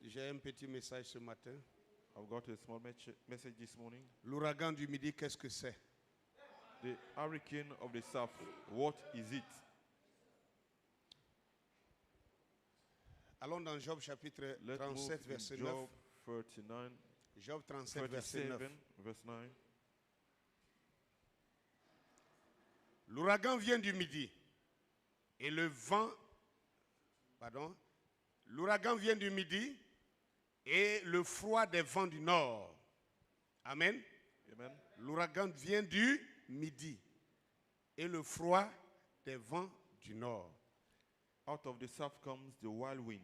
J'ai un petit message ce matin. I've got a small message this morning. L'ouragan du midi, qu'est-ce que c'est? The hurricane of the south, what is it? Allons dans Job chapitre 37, verset 9. Job 39, Job 37, verset 9. verse 9. L'ouragan vient du midi et le vent, l'ouragan vient du midi et le froid des vents du nord. Amen. Amen. L'ouragan vient du midi et le froid des vents du nord. Out of the south comes the wild wind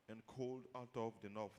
and cold out of the north.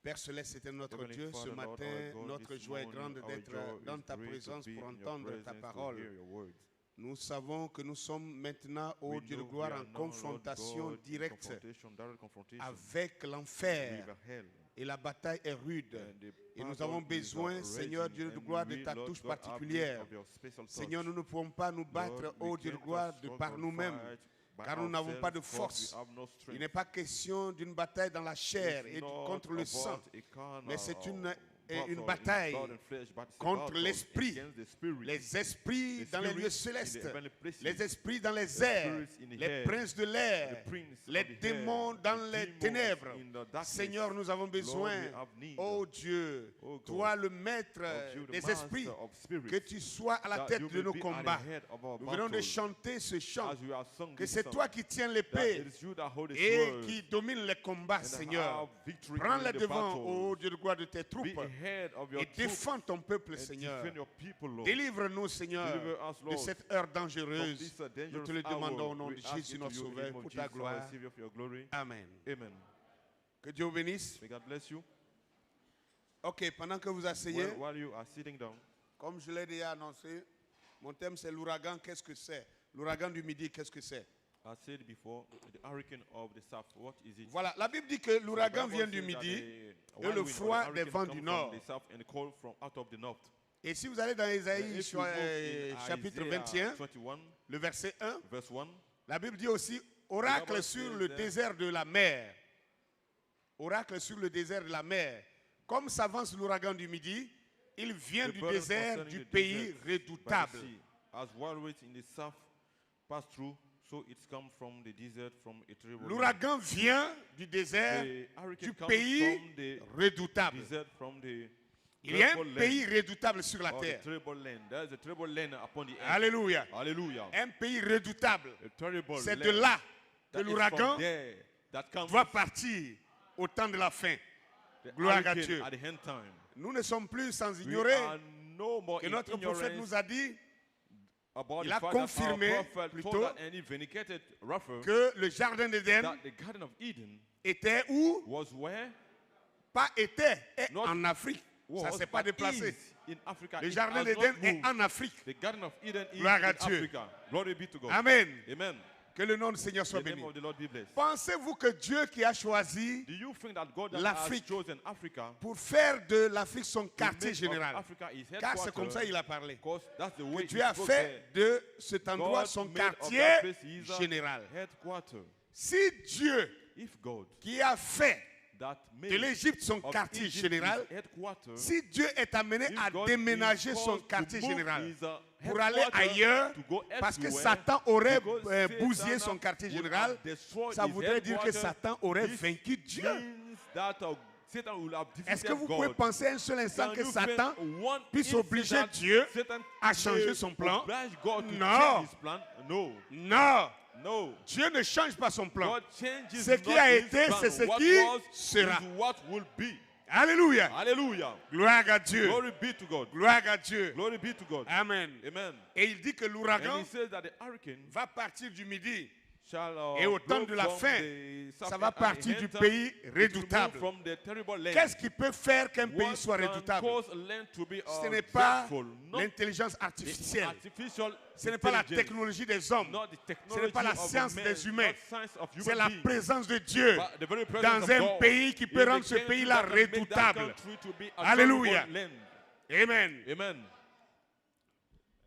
Père Céleste, c'est notre Heavenly Dieu. Ce Father, Lord, matin, our God, notre this joie est morning, grande our d'être joy dans is ta great présence to be pour in your entendre ta presence, to parole. hear your words. Nous savons que nous sommes maintenant, ô We Dieu de know gloire, we are en now, confrontation Lord God, in directe confrontation, direct confrontation avec l'enfer. with hell. Et la bataille est rude. And the Et nous battle avons is besoin, raging, Seigneur Dieu de and gloire, de we, ta Lord touche God, have need particulière. of your special touch. Seigneur, nous ne pouvons pas nous battre, Lord, ô we Dieu de can't gloire, de struggle, par nous-mêmes, fight by car nous n'avons pas de ourselves, force. because we have no Il strength. n'est pas question d'une bataille dans la chair It's et not contre le about sang, a carnal mais c'est une battle in bataille blood and flesh, but it's a contre battle l'esprit, against the spirit. les esprits The dans les lieux spirits in the célestes, heavenly places, les esprits dans les the airs, spirits in the les air, princes de l'air, the prince les of the démons air, dans the les demons ténèbres. in the darkness. Seigneur, nous avons besoin, Lord, we have need, ô Dieu, oh God, toi le maître of you, the des master esprits, of spirits, que tu sois à la that tête you de may nos be at the combats. head of our Nous venons de battle. chanter ce chant, As we have sung que this c'est song, toi qui tiens that l'épée it is you that hold the et sword qui domine les combats, and Seigneur. have victory Prends in les the devants, battle. ô Dieu de gloire, de tes troupes Be ahead of your et troops défends ton peuple, and Seigneur. defend your people, Lord. Délivre-nous, Seigneur, Deliver us, de Lord, cette heure from dangereuse. this Nous dangerous te le demandons hour. au nom We de ask Jésus, it to notre you in the Sauveur, name of pour ta Jesus, our gloire. Savior, for your glory. Amen. Amen. Que Dieu vous bénisse. May God bless you. Ok, pendant que vous asseyez, While you are sitting down, comme je l'ai déjà annoncé, mon thème c'est l'ouragan, qu'est-ce que c'est? L'ouragan du midi, qu'est-ce que c'est? I said before, the hurricane of the south, what is it? Voilà, la Bible dit que l'ouragan The Bible vient du says that midi the et wild le wind or the froid des hurricane vents come du from nord. the south and cold from out of the north. Et si vous allez dans Ésaïe If you move in chapitre Isaiah 21, 21, le verset 1, verse 1, la Bible dit aussi oracle Bible sur says le that- désert de la mer. Oracle sur le désert de la mer. Comme s'avance l'ouragan du midi, il vient the du burden désert concerning du the pays desert by the redoutable. sea. As wild winds in the south pass through, so it's come from the desert, from a terrible land. L'ouragan vient du désert The hurricane du comes pays from the redoutable. desert, from the Il y a terrible un land, pays redoutable sur la or the terre. terrible land. There is a terrible land upon the earth. Alléluia. Hallelujah. Un pays redoutable. A terrible C'est land. de là que That is l'ouragan from there that comes doit partir au temps de la fin. the Gloire à hurricane Dieu. at the end time. Nous ne sommes plus sans We ignorer are no more que in notre prophète ignorance nous a dit about il the a fact that confirmé our prophet plutôt told that and he vindicated Raphael que le jardin d'Éden that the Garden of Eden était où? was where Pas était, est Not en Afrique. Ça ne was s'est pas but déplacé. is in Africa. Le It jardin has d'Éden not est moved. en Afrique. The Garden of Eden is Gloire à in Dieu. Africa. Glory be to God. Amen. Amen. Que le nom du Seigneur soit The name béni. of the Lord be blessed. Pensez-vous que Dieu qui a choisi Do you think that God has l'Afrique chosen Africa pour faire de l'Afrique son to quartier make of général? Africa his Car c'est comme ça headquarter? qu'il a parlé. Because that's the Que way Dieu he a spoke fait there. de cet endroit God son made of quartier that place his général. headquarter. Si Dieu If God qui a fait that de made l'Égypte son of quartier Egypt général, his headquarter, si Dieu est amené if à God déménager is son caused to quartier move général his, pour aller headquarter ailleurs, to go parce que elsewhere, Satan aurait because bousillé Satan son quartier would général, have destroyed ça his voudrait dire que headquarter, Satan aurait this vaincu Dieu. means that Satan will have Est-ce que defeated vous pouvez God. penser un seul instant Can que you Satan think one puisse instant obliger that Dieu Satan à changer may son plan? oblige God to Non. change his plan? No. Non, No. Dieu ne change pas son plan. God changes Ce qui not a his été, plan. c'est ce What qui was sera. is what will be. Alléluia. Hallelujah. Gloire à Dieu. Glory be to God. Gloire à Dieu. Glory be to God. Amen. Amen. Et il dit que And l'ouragan he says that the hurricane va partir du midi. shall Et au temps blow de la from fin, the south ça va and partir du enter, pays it will move redoutable. from the terrible land. Qu'est-ce qui peut faire qu'un pays What soit can redoutable? cause a land to be, Ce n'est pas dreadful, not l'intelligence the artificielle. artificial Ce n'est pas la intelligence, technologie des hommes. not the Ce n'est technology pas la of science man, des humains. not science of human C'est la beings, présence de Dieu but the very presence dans of un God pays qui in peut the rendre ce country pays-là that can make that redoutable. country to be a Alléluia. terrible land. Amen. Amen.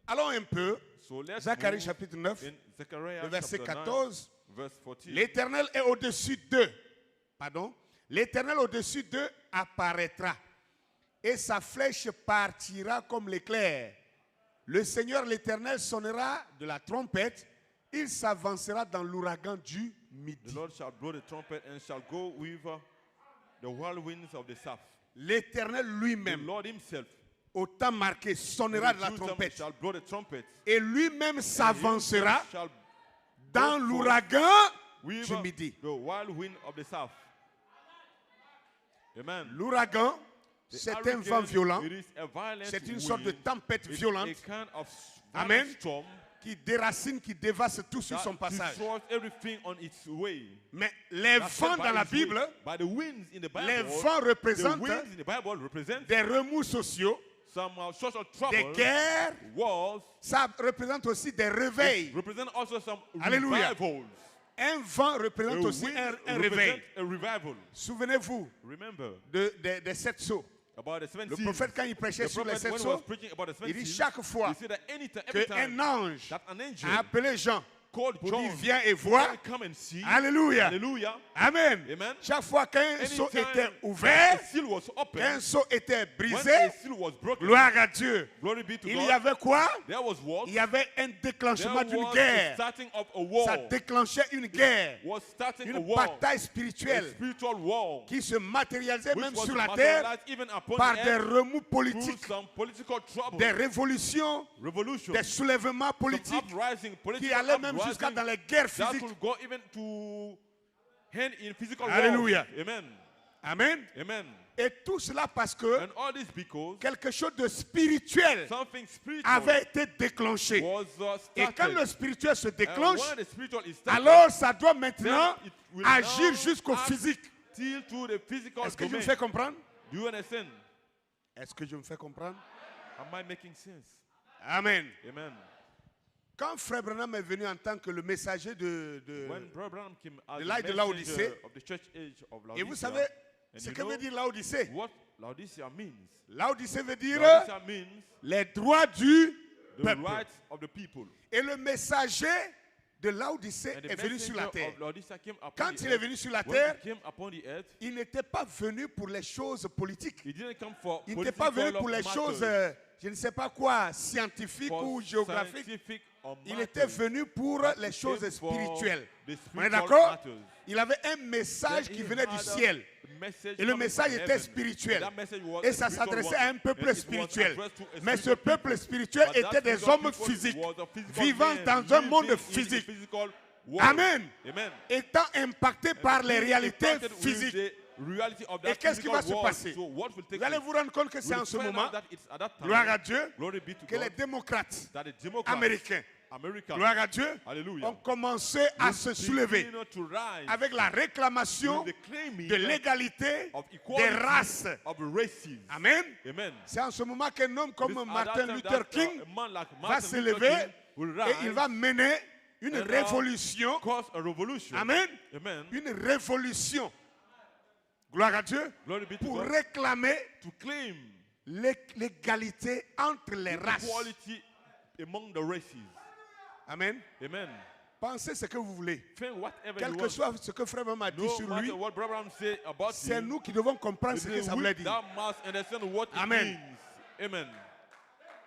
Allons un peu. So let's Zacharie move chapitre 9, in Zechariah le verset chapter 9, 14. verse 14. L'Éternel est au-dessus d'eux. Pardon. L'Éternel au-dessus d'eux apparaîtra, et sa flèche partira comme l'éclair. Le Seigneur l'Éternel sonnera de la trompette, il s'avancera dans l'ouragan du midi. The Lord shall blow the trumpet and shall go with the whirlwinds of the south. L'Éternel The lui-même, Lord himself au temps marqué, sonnera de la trompette. shall blow the trumpet. Et lui-même s'avancera Shall dans go l'ouragan with du midi. the whirlwind of the south. Amen. L'ouragan, The c'est un hurricane, vent violent, it is a violent c'est une wind. sorte de tempête It's violente a kind of Amen. violent storm qui déracine, qui dévaste tout sur that son passage. destroys everything on its way. Mais les That's vents by dans la its way. Bible, By the winds in the Bible, les vents the représentent winds in the Bible represent des remous sociaux, some social des trouble, guerres. wars. Ça représente aussi des réveils. Represent also some Alléluia. revivals. Un vent représente A aussi wind un represent réveil. a revival. Souvenez-vous Remember des 7 sceaux. about the seven Le seals. prophète, quand il prêchait The sur les prophet, 7 when he was sceaux, preaching about the seven il dit seals, chaque fois he said that anytime, every qu'un time ange that an angel a appelé Jean called pour John dire viens et vois. come and see. Alléluia. Hallelujah. Amen. Amen. Chaque fois qu'un seau Anytime était a ouvert, seal was open, qu'un seau était when brisé, a seal was broken, gloire à Dieu. glory be to Il God, y avait quoi? there was what? Il y avait un There déclenchement d'une was the guerre. starting of a Ça war. déclenchait une guerre, Was starting a une war. bataille A spirituelle spiritual war. qui se matérialisait Which même was sur la terre materialized even upon par the des earth remous through politiques, some political trouble, des révolutions, revolution, des soulèvements some politiques uprising, qui political allaient même jusqu'à uprising dans les guerres that physiques. could go even to hand in physical Alléluia. war. Amen. Amen. Amen. Et tout cela parce que And all this because quelque chose de spirituel something spiritual avait été déclenché. was Et quand started. le spirituel se And déclenche, when the spiritual is started, alors ça doit maintenant then it will agir now jusqu'au act physique. till to the physical Est-ce que je me domain. fais comprendre? Do you understand? Est-ce que je me fais comprendre? Am I making sense? Amen. Amen. Quand Frère Branham est venu en tant que le messager When Brother Branham came as de the l'âge de messenger Laodicée, of the church age of et vous Laodicea, savez and ce you que know veut dire Laodicée? what Laodicea means? Laodicée veut dire Laodicea means les droits du the peuple. rights of the people. Et le messager de Laodicée And the est venu sur la messenger terre. of Laodicea came upon Quand the il est earth. venu sur la When terre, he came upon the earth, il n'était pas venu pour les choses politiques. he didn't come for Il n'était pas venu pour les political choses, matters, je ne sais pas quoi, scientifiques for ou géographiques. scientific or Il matters. était venu pour But les he choses came for spirituelles. the On est spiritual d'accord? matters. Il avait un message Then qui he venait du had a ciel. message Et le coming message from était heaven. spirituel. And that message was Et a ça spiritual s'adressait one. à un peuple And it was spirituel. addressed to a Mais ce spiritual peuple people. spirituel But that était des spiritual hommes people physiques, was a physical vivant man dans un monde living in physique. the physical world. Amen. Amen. Étant impacté par les Being réalités impacted with physiques. the reality of Et that qu'est-ce qui va physical se world. passer? So what will take Vous allez place? vous rendre compte que c'est en We'll ce find out moment, that it's at that time, gloire à Dieu, glory be to que les God, démocrates that the Democrats, américains, America, gloire à Dieu, Hallelujah, ont commencé à se soulever begin to rise avec la réclamation with the claiming de l'égalité of des equality races. of races. Amen. Amen. C'est en ce moment qu'un homme comme It is at Martin that time Luther that, King a man like va Martin se Luther lever King will et il rise va mener une and, révolution. cause a revolution. Amen. Amen. Une révolution. Gloire à Dieu. Glory be to Pour God. réclamer To claim l'égalité entre les races. equality among the races. Amen. Amen. Pensez ce que vous voulez. Think whatever Quel you que want. soit ce que Frère m'a dit No sur lui, matter what Brother Branham say about c'est him, nous qui devons comprendre it ce que is ça we voulait dire. that must understand what it Amen. means. Amen.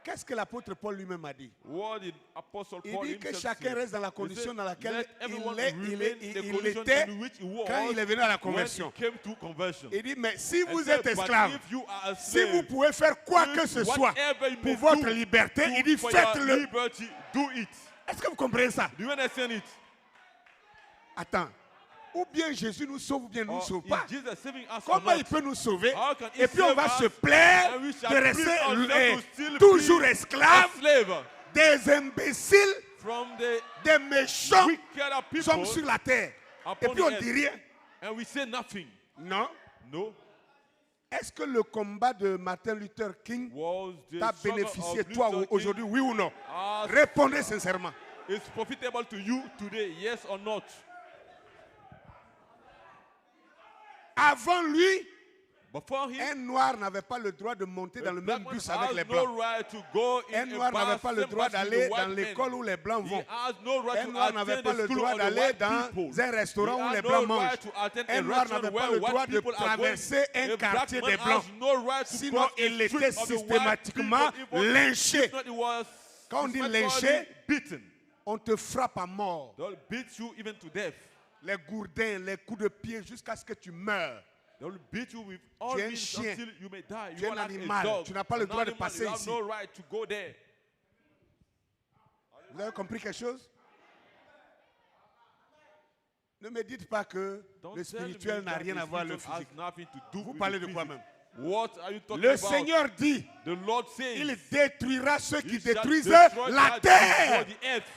Qu'est-ce que l'apôtre Paul lui-même a dit? What did Apostle Il Paul dit que himself chacun say? reste dans la He condition said, dans laquelle let everyone il remain in the condition était in which he was quand il est venu à la when conversion. he came to conversion. Il dit, mais si And vous said, êtes but esclave, if you are a si vous slave, pouvez faire quoi que ce soit whatever you may pour votre do liberté, il dit, for your faites-le. liberty, do it. Est-ce que vous comprenez ça? Do you understand it? Attends. Ou bien Jésus nous sauve, ou bien il ne nous Or sauve is pas. Jesus saving us or Comment not? il peut nous sauver? How can he Et puis on save va us? se plaindre And we shall de please ourselves rester to still toujours be a esclaves slave des imbéciles, from the des méchants wicked qui sont people sur la terre. Et upon puis on the ne earth. dit rien. And we say nothing. Non. No. Est-ce que le combat de Martin Luther King Was the t'a struggle bénéficié, of toi, Luther King aujourd'hui, oui ou non? as- Répondez sincèrement. is profitable to you today, yes or not? Avant lui, But for him, Un noir n'avait pas le droit de monter dans a le black même man bus avec has les no blancs. right to go in Un noir n'avait pas le droit d'aller dans l'école où les blancs He vont. has no right Un to noir n'avait attend pas the le school droit of the d'aller white dans people. un restaurant He où has les no blancs mangent. right to attend a Un noir restaurant n'avait pas where le white droit de people are going. traverser un A black quartier man des blancs. has no right to Sinon, cross the il était street of the white systématiquement people. If lynché. not, he was Quand on dit systematically lynché, beaten. on te frappe à mort. They'll beat you even to death. Les gourdins, les coups de pied jusqu'à ce que tu meurs. They will beat you with all Tu es un means chien. until you may die. Tu es You un are like animal. a dog. Tu n'as pas le An droit de animal, passer you have ici. no right to go there. Vous avez compris quelque chose? Ne me dites pas que Don't le tell me spirituel n'a that rien the à voir avec le spiritual has physique. nothing to do Vous with parlez the de quoi physique. même? What are you talking Le about? Seigneur dit, The Lord says, il détruira ceux qui He shall détruisent destroy la that terre. destroy the earth.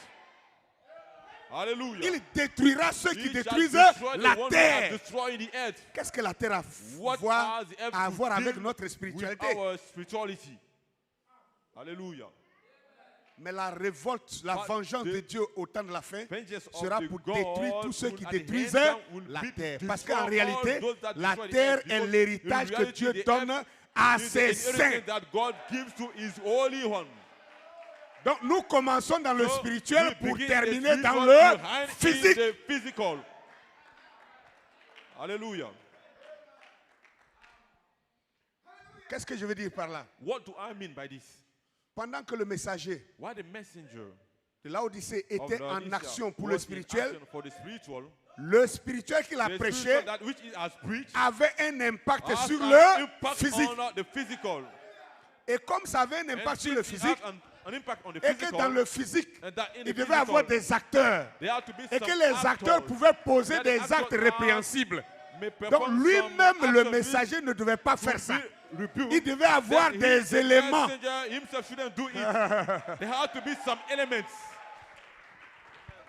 Hallelujah. Il détruira ceux qui He shall détruisent destroy the la one who are terre. destroying the earth. Qu'est-ce que la terre a What voir- has the earth à to voir avec deal notre with spiritualité? our spirituality? Hallelujah. Mais la révolte, la But vengeance the de Dieu au temps de la fin vengeance of sera the pour God détruire tous ceux will qui at the détruisent end time will la be terre. Parce destroy qu'en all réalité, those that la destroy the terre earth. est Because l'héritage in que reality, Dieu the donne earth à is the ses saints. inheritance that God gives to His holy one. Donc nous commençons dans le So, spirituel we pour begin terminer the dans spiritual le behind in physique. the physical. Hallelujah. Qu'est-ce que je veux dire par là? What do I mean by this? Pendant que le messager Why the messenger de Laodicée of était en Laodicea action pour was le in spirituel, action for the spiritual, le spirituel qu'il a the prêché spiritual that which he has preached avait un impact has sur an le impact physique. on the physical. Et comme ça avait un And impact sur le since it physique, has an impact on the et que physical, dans le physique, and that in il the devait physical, avoir des acteurs. there had to be Et some que les acteurs actors pouvaient poser that des actors actes are- répréhensibles. may perform Donc some lui-même, le actions messager, ne devait pas faire ça. rebuke, Il devait avoir then des the éléments. messenger himself shouldn't do it. There had to be some elements.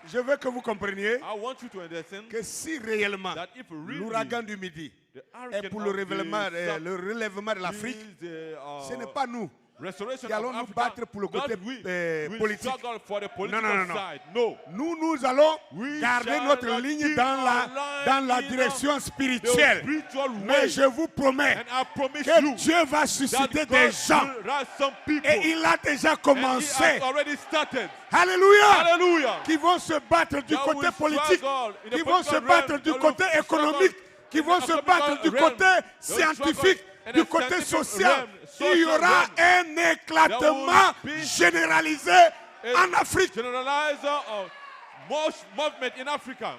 Je veux que vous compreniez I want you to understand que si réellement that if really l'ouragan du Midi the est hurricane pour of le the relèvement de l'Afrique, south is the, ce n'est pas nous restoration qui allons of nous Africa, battre pour le côté not we. We politique. struggle for the political non, non. side. No. Nous allons We garder shall notre not ligne keep dans our la line in direction the spirituelle. spiritual Mais way. je vous promets And I promise que you Dieu va that susciter God des gens. will rise some people. Et il a déjà And he commencé. has already started. Alléluia. Hallelujah. Qui vont se battre du That côté will politique, struggle in the qui vont se political battre realm, du that côté will économique, struggle qui in vont the se battre economical du realm, côté that will scientifique, struggle in du the côté scientific social. realm, Il y social aura realm. un éclatement There will be généralisé A en Afrique. generalizer of most movement in Africa.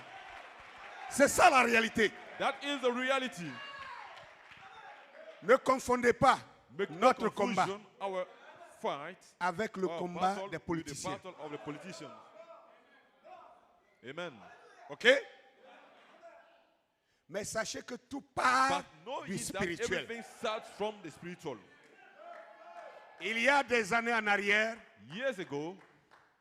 C'est ça la réalité. That is the reality. Ne confondez pas Make no notre combat confusion, our fight, avec le our combat battle des with the politiciens. battle of the politicians. Amen. OK? Mais sachez que tout part But know du ye that spirituel. everything starts from the spiritual. Il y a des années en arrière, Years ago,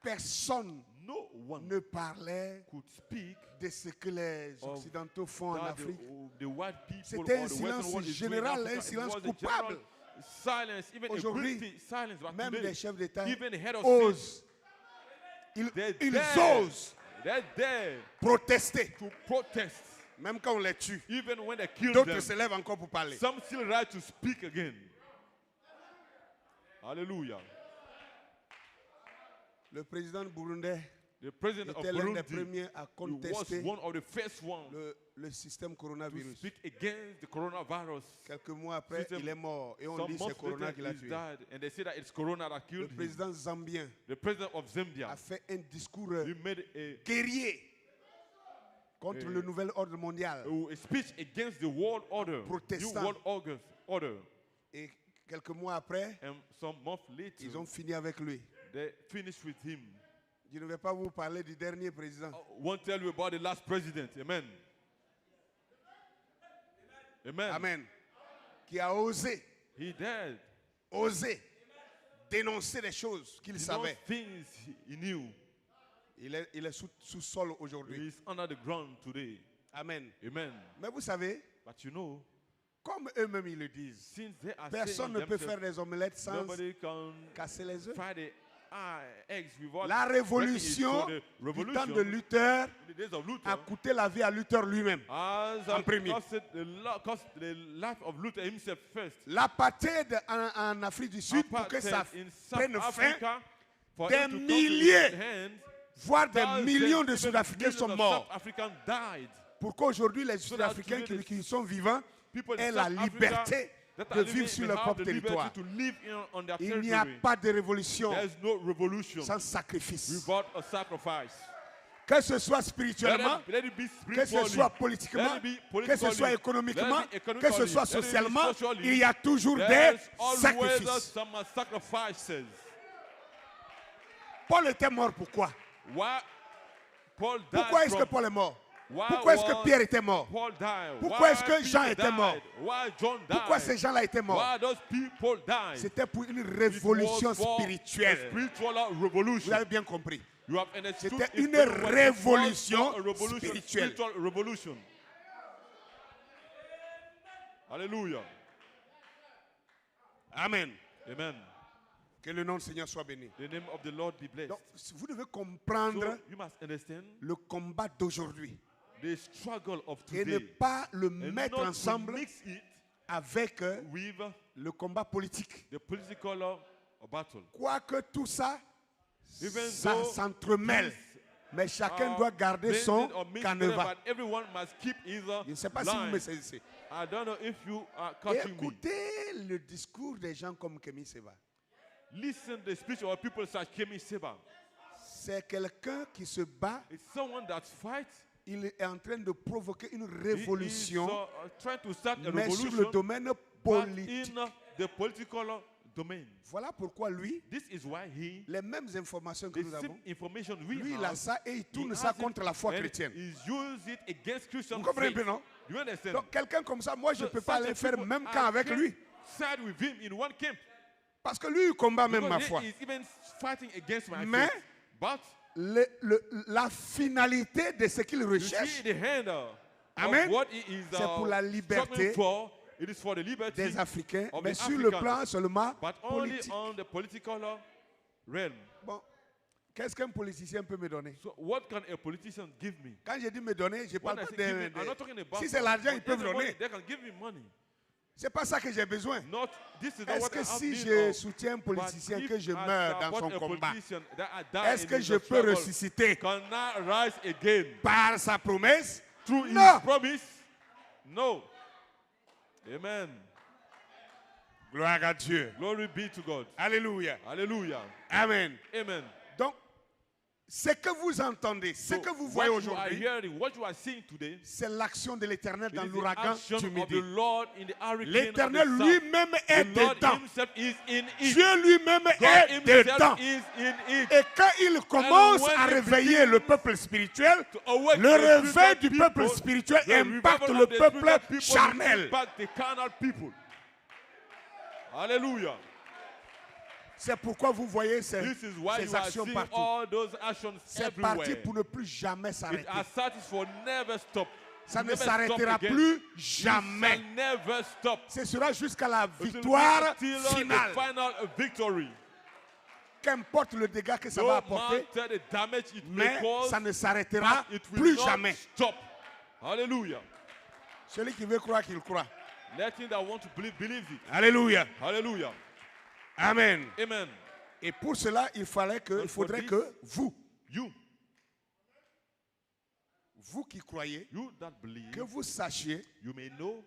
personne no one ne parlait could speak de ce que les of Occidentaux font en that Afrique. the white people C'était or un the silence Western world is doing in général, Africa. un It silence was a coupable. general silence, even a Aujourd'hui, British silence. But Même today, les chefs d'État even the head of osent. They're Ils there. osent They're there protester. to protest, Même quand on les tue. even when they kill D'autres them. se lèvent encore pour parler. Some still right to speak again. Hallelujah. Le président burundais The president of était l'un des Burundi premiers à he was contester one of the first ones le système to coronavirus. speak against the coronavirus. Quelques mois après, System. il est mort. Et on Some dit c'est months Corona later, qui l'a he's tué. died, and they say that it's Corona that Le killed him. président zambien The president of Zambia, a fait un discours he made guerrier contre le nouvel ordre mondial. a speech against the world order, Protestant. new world order. Et quelques mois après, And some months later, ils ont fini avec lui. they finished with him. Je ne vais pas vous parler du dernier président. I won't tell you about the last president. Amen. Amen. Amen. Qui a osé He dénoncer des choses qu'il knows savait. things he knew. Il est sous sol aujourd'hui. He's under the ground today. Amen. Amen. Mais vous savez, But you know, comme eux-mêmes ils le disent, since they are personne saying ne peut themselves, faire des omelettes sans nobody can casser les œufs. fry the eggs without La révolution breaking it. So the du temps de revolution Luther in the days of Luther a coûté la vie à Luther lui-même. has en premier. cost the life of Luther himself first. L'apartheid en Afrique du Sud, pour que ça Apartheid in prenne South fin, Africa, for des him to come to milliers, his hands, voire des thousands, millions de even Sud-Africains sont millions of morts. South Africans died. Pour qu'aujourd'hui les So that Sud-Africains today qui sont vivants People in aient la South Africa liberté that de are vivre living sur may leur have propre the liberty territoire. to live on their Il n'y a territory. pas de révolution There is no revolution sans sacrifice. without a sacrifice. Que ce soit spirituellement, Let it be que ce spiritually, soit politiquement, let it be que ce soit politically, économiquement, let it be que ce economically, soit let it be socialement, socially. il y a toujours des There's always sacrifices. some sacrifices. Paul était mort pourquoi? Why Paul died Pourquoi est-ce que from- Paul est mort? Why Pourquoi est-ce que was Pierre était mort? Paul died? Pourquoi Why est-ce que Jean Peter était mort? died? Why John died? Pourquoi ces gens-là étaient morts? Why those people died? C'était pour une It révolution was for a spirituelle. spiritual Vous revolution. avez bien compris. You have understood C'était it une very well. It was révolution for a revolution, spirituelle. spiritual revolution. Hallelujah. Amen. Amen. Que le nom du Seigneur soit béni. The name of the Lord be blessed. Donc, vous devez comprendre So you must understand le combat d'aujourd'hui the struggle of et today. ne pas le And mettre not to ensemble mix it avec with le combat politique. the political battle. Quoique tout ça, Even ça though s'entremêle. Mais chacun doit garder son blended or mixed canevas. together, but everyone must keep his Je ne sais pas si vous me line. saisissez. I don't know if you are Et catching me. écoutez le discours des gens comme Kemi Seba. Listen to the speech of people such Kemi Seba. C'est quelqu'un qui se bat. It's someone that fights. Il est en train de provoquer une He is révolution, trying to start a mais sur le revolution, domaine but politique. in the political domain. Voilà pourquoi lui, This is why he, les mêmes informations que the nous same avons, information we lui il a have, ça et il he tourne has ça it contre la foi and chrétienne. he's used it against Christian Vous comprenez un faith. peu, non? You understand? Donc quelqu'un comme ça, moi je ne So peux pas such aller a faire people, même I camp avec can't lui. side with him in one camp. Parce que lui, il combat même ma Because foi. he is even fighting against my Mais faith. But la finalité de ce qu'il you recherche, see the hand Amen. of what he is c'est pour la liberté struggling for. It is for the liberty des Africains, of mais the sur le Africans, plan seulement but only politique. on the political realm. Bon, qu'est-ce qu'un politicien peut me donner? So what can a politician give me? Quand je dis me donner, je ne When parle I pas say give me, I'm not de... talking about Si c'est l'argent, ils money. peuvent Everybody, donner. they can give me money. C'est pas ça que j'ai besoin. Not, this is not Est-ce what que I have si need je of. soutiens un But politicien, if que je I meurs dans support son a combat, politician that I die est-ce in que his je peux struggle, ressusciter can I rise again par sa promesse? through his Non. promise? No. Amen. Gloire à Dieu. Glory be to God. Alléluia. Hallelujah. Amen. Amen. Donc, ce que vous entendez, ce So que vous what voyez you are aujourd'hui, hearing, what you are seeing today, c'est l'action de l'Éternel it dans is the l'ouragan action du of midi. the Lord in the hurricane L'Éternel of the south. lui-même The est Lord dedans. himself is in it. Dieu lui-même God est dedans. himself is in it. Et quand il commence when à he réveiller le peuple spirituel, To awake le the réveil spiritual du people, peuple spirituel the impacte revival le of the peuple spiritual people charnel. impact the carnal people. Hallelujah. C'est pourquoi vous voyez ces, This is why ces you are actions seeing partout. all those actions C'est parti everywhere. pour ne plus jamais It s'arrêter. has started for never stop. Ça ne Never stop s'arrêtera again. plus It jamais. shall never stop. Ce sera jusqu'à la It will be victoire till finale. the final victory. Qu'importe le dégât que ça No va apporter, matter the damage it may mais cause, ça ne s'arrêtera but it will plus not jamais. stop. Hallelujah. Celui qui veut croire qu'il croit. Let him that want to believe, believes it. Alléluia. Hallelujah. Amen. Amen. Et pour cela, il faudrait que vous qui croyez, You that believe, que vous sachiez you may know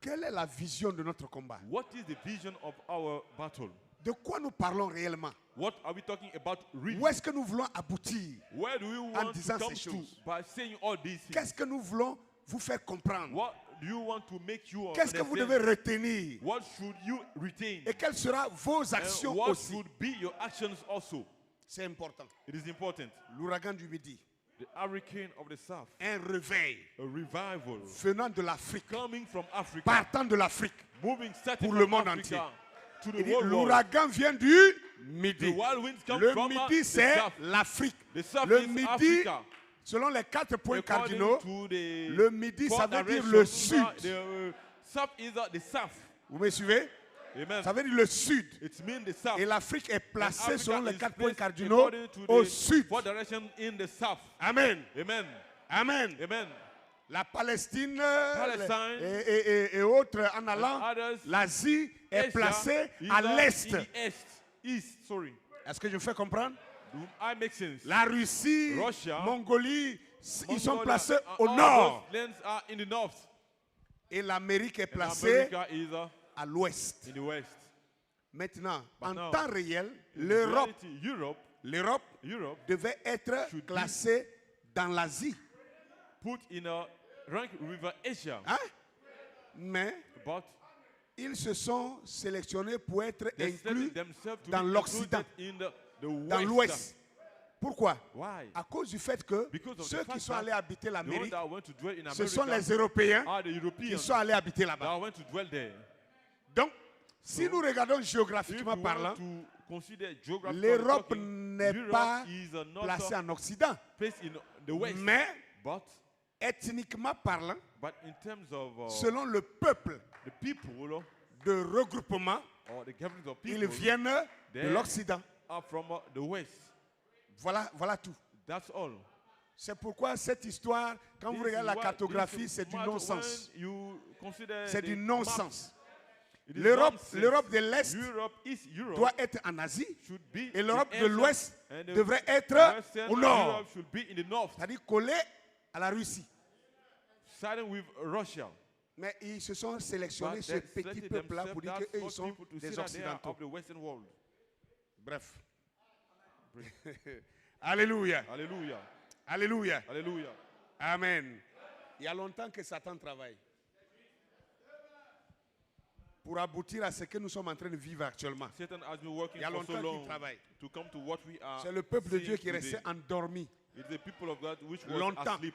quelle est la vision de notre combat. what is the vision of our battle. De quoi nous parlons réellement? What are we talking about really? Où est-ce que nous voulons aboutir? Where do we want to disant come ces to choses. by saying all these things? Qu'est-ce que nous voulons vous faire comprendre? What do you want to make you Qu'est-ce que vous understand? devez retenir? What should you retain? Et quelles seront vos And actions what aussi? should be your actions also? C'est important. It is important. L'ouragan du midi, The hurricane of the south, un réveil a revival venant de l'Afrique, coming from Africa, partant de l'Afrique. moving starting pour from le monde Africa to Il the dit, whole world. l'ouragan vient du The midi. wild winds come Le from midi, the c'est south. l'Afrique. The south Le is midi, Africa. selon les 4 points According cardinaux, to the le midi, ça four veut dire directions, le sud. The south is the south. Vous me suivez? Amen. Ça veut dire le sud. It means the south. Et l'Afrique est And placée Africa selon les is 4 points placed cardinaux according to au the sud. four direction in the south. Amen. Amen. Amen. Amen. La Palestine Palestine et autres en allant, others, l'Asie est Asia placée is à in l'est. the east, sorry. Est-ce que je fais comprendre? Do I make sense? La Russie, Russia, Mongolie, ils sont Mongolia, placés all au nord. those lands are in the north. Et l'Amérique est And placée America is à l'ouest. in the west. Maintenant, But en now, temps réel, In l'Europe reality, Europe devait être should be- classée dans l'Asie. put in a rank river Asia, Hein? Mais but ils se sont sélectionnés pour être they inclus selected themselves to dans be l'Occident, included in the dans west. l'Ouest. Pourquoi? Why? À cause du fait que Because of ceux the qui fact sont that allés habiter The ones l'Amérique, that went to dwell in ce sont America les Européens are the qui Europeans sont allés habiter là-bas. that went to dwell there. Donc, si So, nous regardons If géographiquement you parlant, want to consider geographically l'Europe talking, n'est Europe pas is not placée a en Occident. place in the west, Mais, but ethniquement parlant, in terms of selon le peuple the people de regroupement, or the government of ils people viennent de There- l'Occident. are from the west. Voilà tout. That's all. C'est pourquoi cette histoire, quand vous This regardez is la why cartographie, this c'est du matter non-sens. when you consider C'est the du map, non-sens. it is L'Europe, nonsense. l'Europe de l'Est Europe is Europe doit être en Asie should be et l'Europe in de Asia, l'Ouest and the devrait être Western au nord, Europe should be in the north, c'est-à-dire collé à la Russie. siding with Russia. Mais ils se sont sélectionnés But ce they petit selected peuple-là pour dire themselves, qu'eux, that ils sont first people to des see that they are Occidentaux. of the Western world. Bref. Alléluia. Hallelujah. Alléluia. Hallelujah. Amen. Il y a longtemps que Satan travaille pour aboutir à ce que nous sommes en train de vivre actuellement. Satan has been working Il y a for so longtemps qu'il long travaille. to come to what we are. C'est le peuple de seeing Dieu qui est today. resté endormi. It's the people of God which was Longtemps. asleep.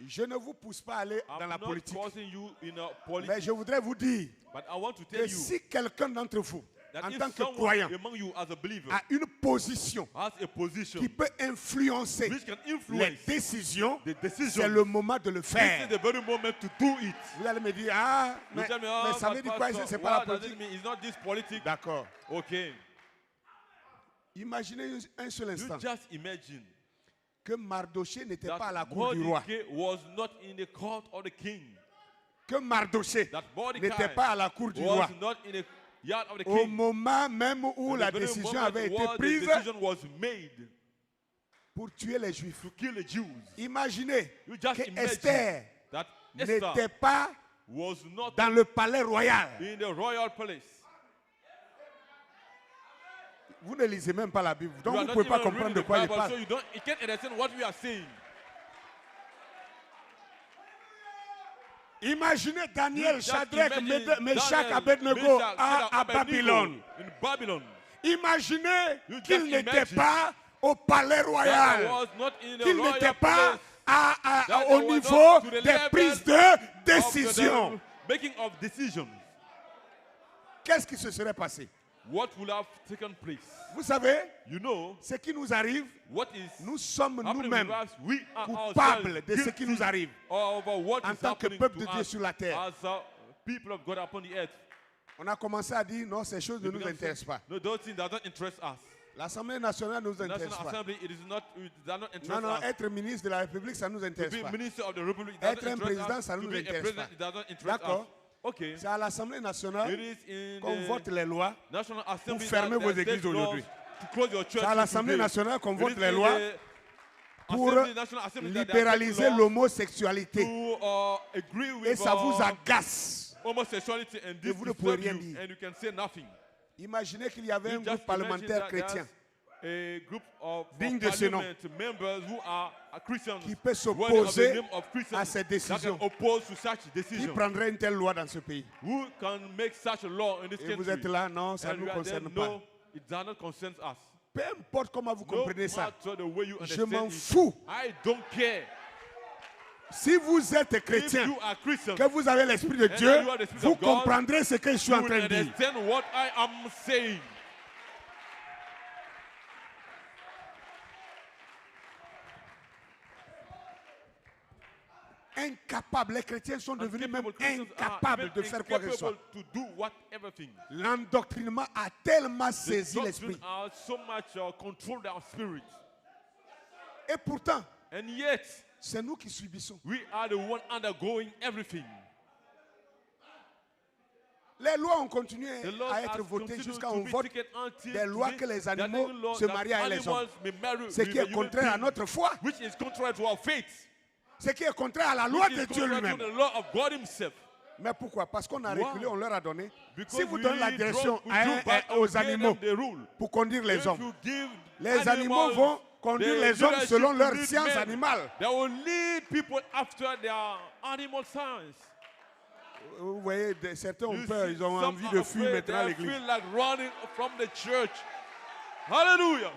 Je ne vous pousse pas à aller I'm dans la not politique, causing you in a mais politics, je voudrais vous dire but I want to que tell you si quelqu'un d'entre vous, that en if tant que someone croyant, among you as a believer a une position has a position qui peut influencer which can les influence décisions, the c'est decision, le moment de le this is faire. the very moment to do it. Vous allez me dire, ah, You mais, tell me, mais ça veut dire quoi? pastor, C'est pas la what does it politique. mean? It's not this politics. D'accord. Okay. Imaginez un seul You instant just imagine que Mardoché n'était that pas à la cour du roi. Mordecai was not in the court of the king. Que Mardoché That Mordecai n'était pas à la cour du roi. was not in the yard of the Au king. moment même où At la the very décision moment avait été where the prise decision was made pour tuer les Juifs. to kill the Jews. Imaginez You just que imagine Esther that Esther n'était pas was not dans le palais royal. in the royal palace. Vous ne lisez même pas la Bible, donc You vous are ne not pouvez pas even comprendre reading de quoi the il Bible, parle. so you can't understand what we are saying. Imaginez Daniel, You just Shadrach, imagine Meshach, Daniel, Abednego Meshach, à Abednego Babylone. in Babylon. Imaginez You just qu'il n'était imagine pas au palais That royal, was not in the qu'il royal n'était pas place. That au they were niveau not to the des level prises de of the décision. making of decisions. Qu'est-ce qui se serait passé? What will have taken place? Vous savez, You know ce qui nous arrive, what is nous sommes happening nous-mêmes with us. We are coupables ourselves de ce qui guilty nous arrive over what en is tant que happening peuple to de Dieu us sur la terre. as people of God upon the earth. On a commencé à dire non, ces choses ne We nous began to intéressent say, pas. No, those things does not interest us. L'Assemblée nationale ne nous The intéresse National pas. Assembly, it does not interest Non, non, us. être ministre de la République, ça ne nous To intéresse be pas. minister of the Republic, it does Être not un interest président, us. ça ne To nous be a intéresse president, pas. it does not interest us. D'accord. Okay. C'est à l'Assemblée nationale It is in qu'on the vote les lois. National Assembly fermer that vos they églises take laws aujourd'hui. to close your church C'est à l'Assemblée today. nationale qu'on It vote is les in lois the pour National Assembly that they are taking libéraliser laws l'homosexualité. to agree with Et ça vous agace. homosexuality and this vous ne pouvez disturb rien you dire. and you can say nothing. Imaginez qu'il y avait un You groupe just parlementaire imagine that chrétien there's a group of Digne de ce nom. parliament members who are Christians qui peut worthy of the s'opposer name of Christians à ces that décisions. can oppose to such Qui decisions. prendrait une telle loi dans ce pays? Who can make such a law in this Et vous country? êtes là, non, ça ne And nous we are concerne there, pas. no, it does not concern us. Peu importe comment vous No comprenez ça, matter the way you je understand m'en it, fous. I don't care. Si vous êtes If chrétien, you are Christian, que vous avez l'Esprit de And Dieu, you are the Spirit vous of God, comprendrez ce que je suis you en will train de dire. understand what I am saying. incapables. Les chrétiens sont devenus même Christians are incapables even de faire quoi que ce soit. incapable to do whatever thing. L'endoctrinement a tellement The saisi doctrine l'esprit. are so much control our spirit. Et pourtant, And yet, c'est nous qui subissons. we are the one undergoing everything. Les lois ont continué The laws à être has votées continued jusqu'à to on be vote taken until des lois today. que les There are animaux no laws se that marient avec les hommes. animals may marry Ce qui with est a human contraire à being, notre foi. which is contrary to our faith. Ce qui est contraire à la loi Which de is Dieu contrary to lui-même. the law of God himself. Mais pourquoi? Parce qu'on a Why? reculé, on leur a donné. Because Si vous we donnez la direction we drew back and aux we gave animaux them the rule. pour conduire les If hommes, you give les animaux vont conduire the les hommes leadership selon to leur lead science men, animale. They will lead people after their animal science. Vous voyez, certains ont You peur, see, ils ont some envie are de fuir afraid, maintenant they l'église. feel like running from the church. Hallelujah.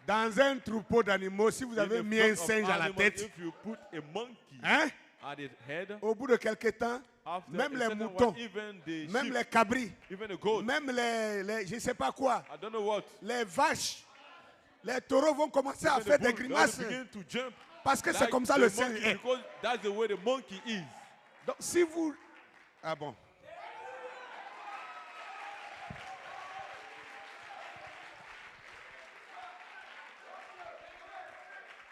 Dans un troupeau d'animaux, si vous In avez the mis un flock of singe à la animals, tête, if you put a monkey hein, at its head, au bout de quelque temps, after même a les certain moutons, while, even the même sheep, les cabris, even the goat, même les je ne sais pas quoi, I don't know what, les vaches, les taureaux vont commencer à even faire the des bull, they will grimaces begin to jump parce que c'est like comme ça the le singe monkey, est. because that's the way the monkey is. Donc si vous... Ah bon.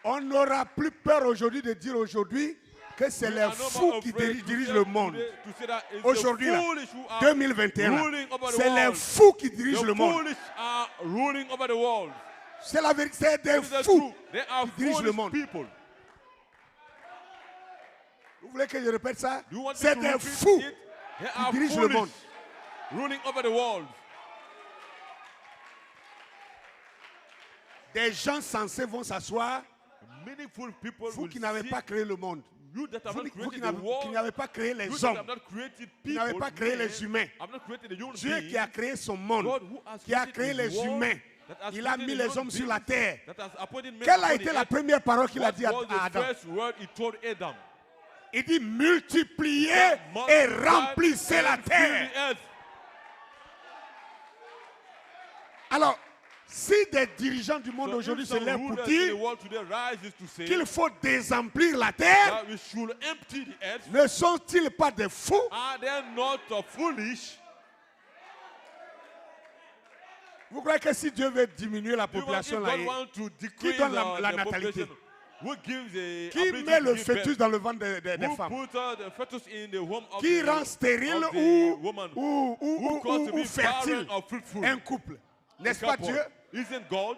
On n'aura plus peur aujourd'hui de dire aujourd'hui que c'est We les are no fous more qui afraid to dirigent say le monde. today- to say that it's the Aujourd'hui, là, foolish who are 2021, ruling over the c'est les world. fous qui dirigent The le monde. foolish are ruling over the world. C'est la vérité, c'est des It is the fous truth. They are qui dirigent le foolish monde. people. Vous voulez que je répète ça? Do you want me C'est to des repeat fous it? They qui are dirigent le foolish, monde. ruling over the world. Des gens sensés vont s'asseoir. Meaningful people Vous will qui n'avez sit. pas créé le monde. You that have Vous not qui created the world. n'avez pas créé les You that hommes. have not created Qui n'avez people. pas créé men, les humains. have not created the human Dieu being. qui a créé son monde, God who has qui a created créé his les world, humains, that has il a created mis the les human hommes sur beings, la terre. that has appointed men Quelle a upon été the la earth. première parole qu'il a What dit à was the Adam? first word he told Adam? Il dit multipliez Multiply et remplissez la and fill terre. the earth. Alors, si des dirigeants du monde So aujourd'hui if se some lèvent pour rulers in dire the world today rises to say qu'il faut désemplir la terre, that we should empty the earth, ne sont-ils pas des fous? are they not foolish? Vous croyez que si Dieu veut diminuer la Do you want, if population là, God wants to decrease donne la the natalité? population, who gives the qui ability met to le give fœtus birth? dans le ventre des Who femmes? put the fetus in the womb of Qui the, rend stérile of the ou, woman? ou, ou, Who ou, caused to ou be fertile barren or fruitful? un couple? N'est-ce A pas couple. Dieu? Isn't God?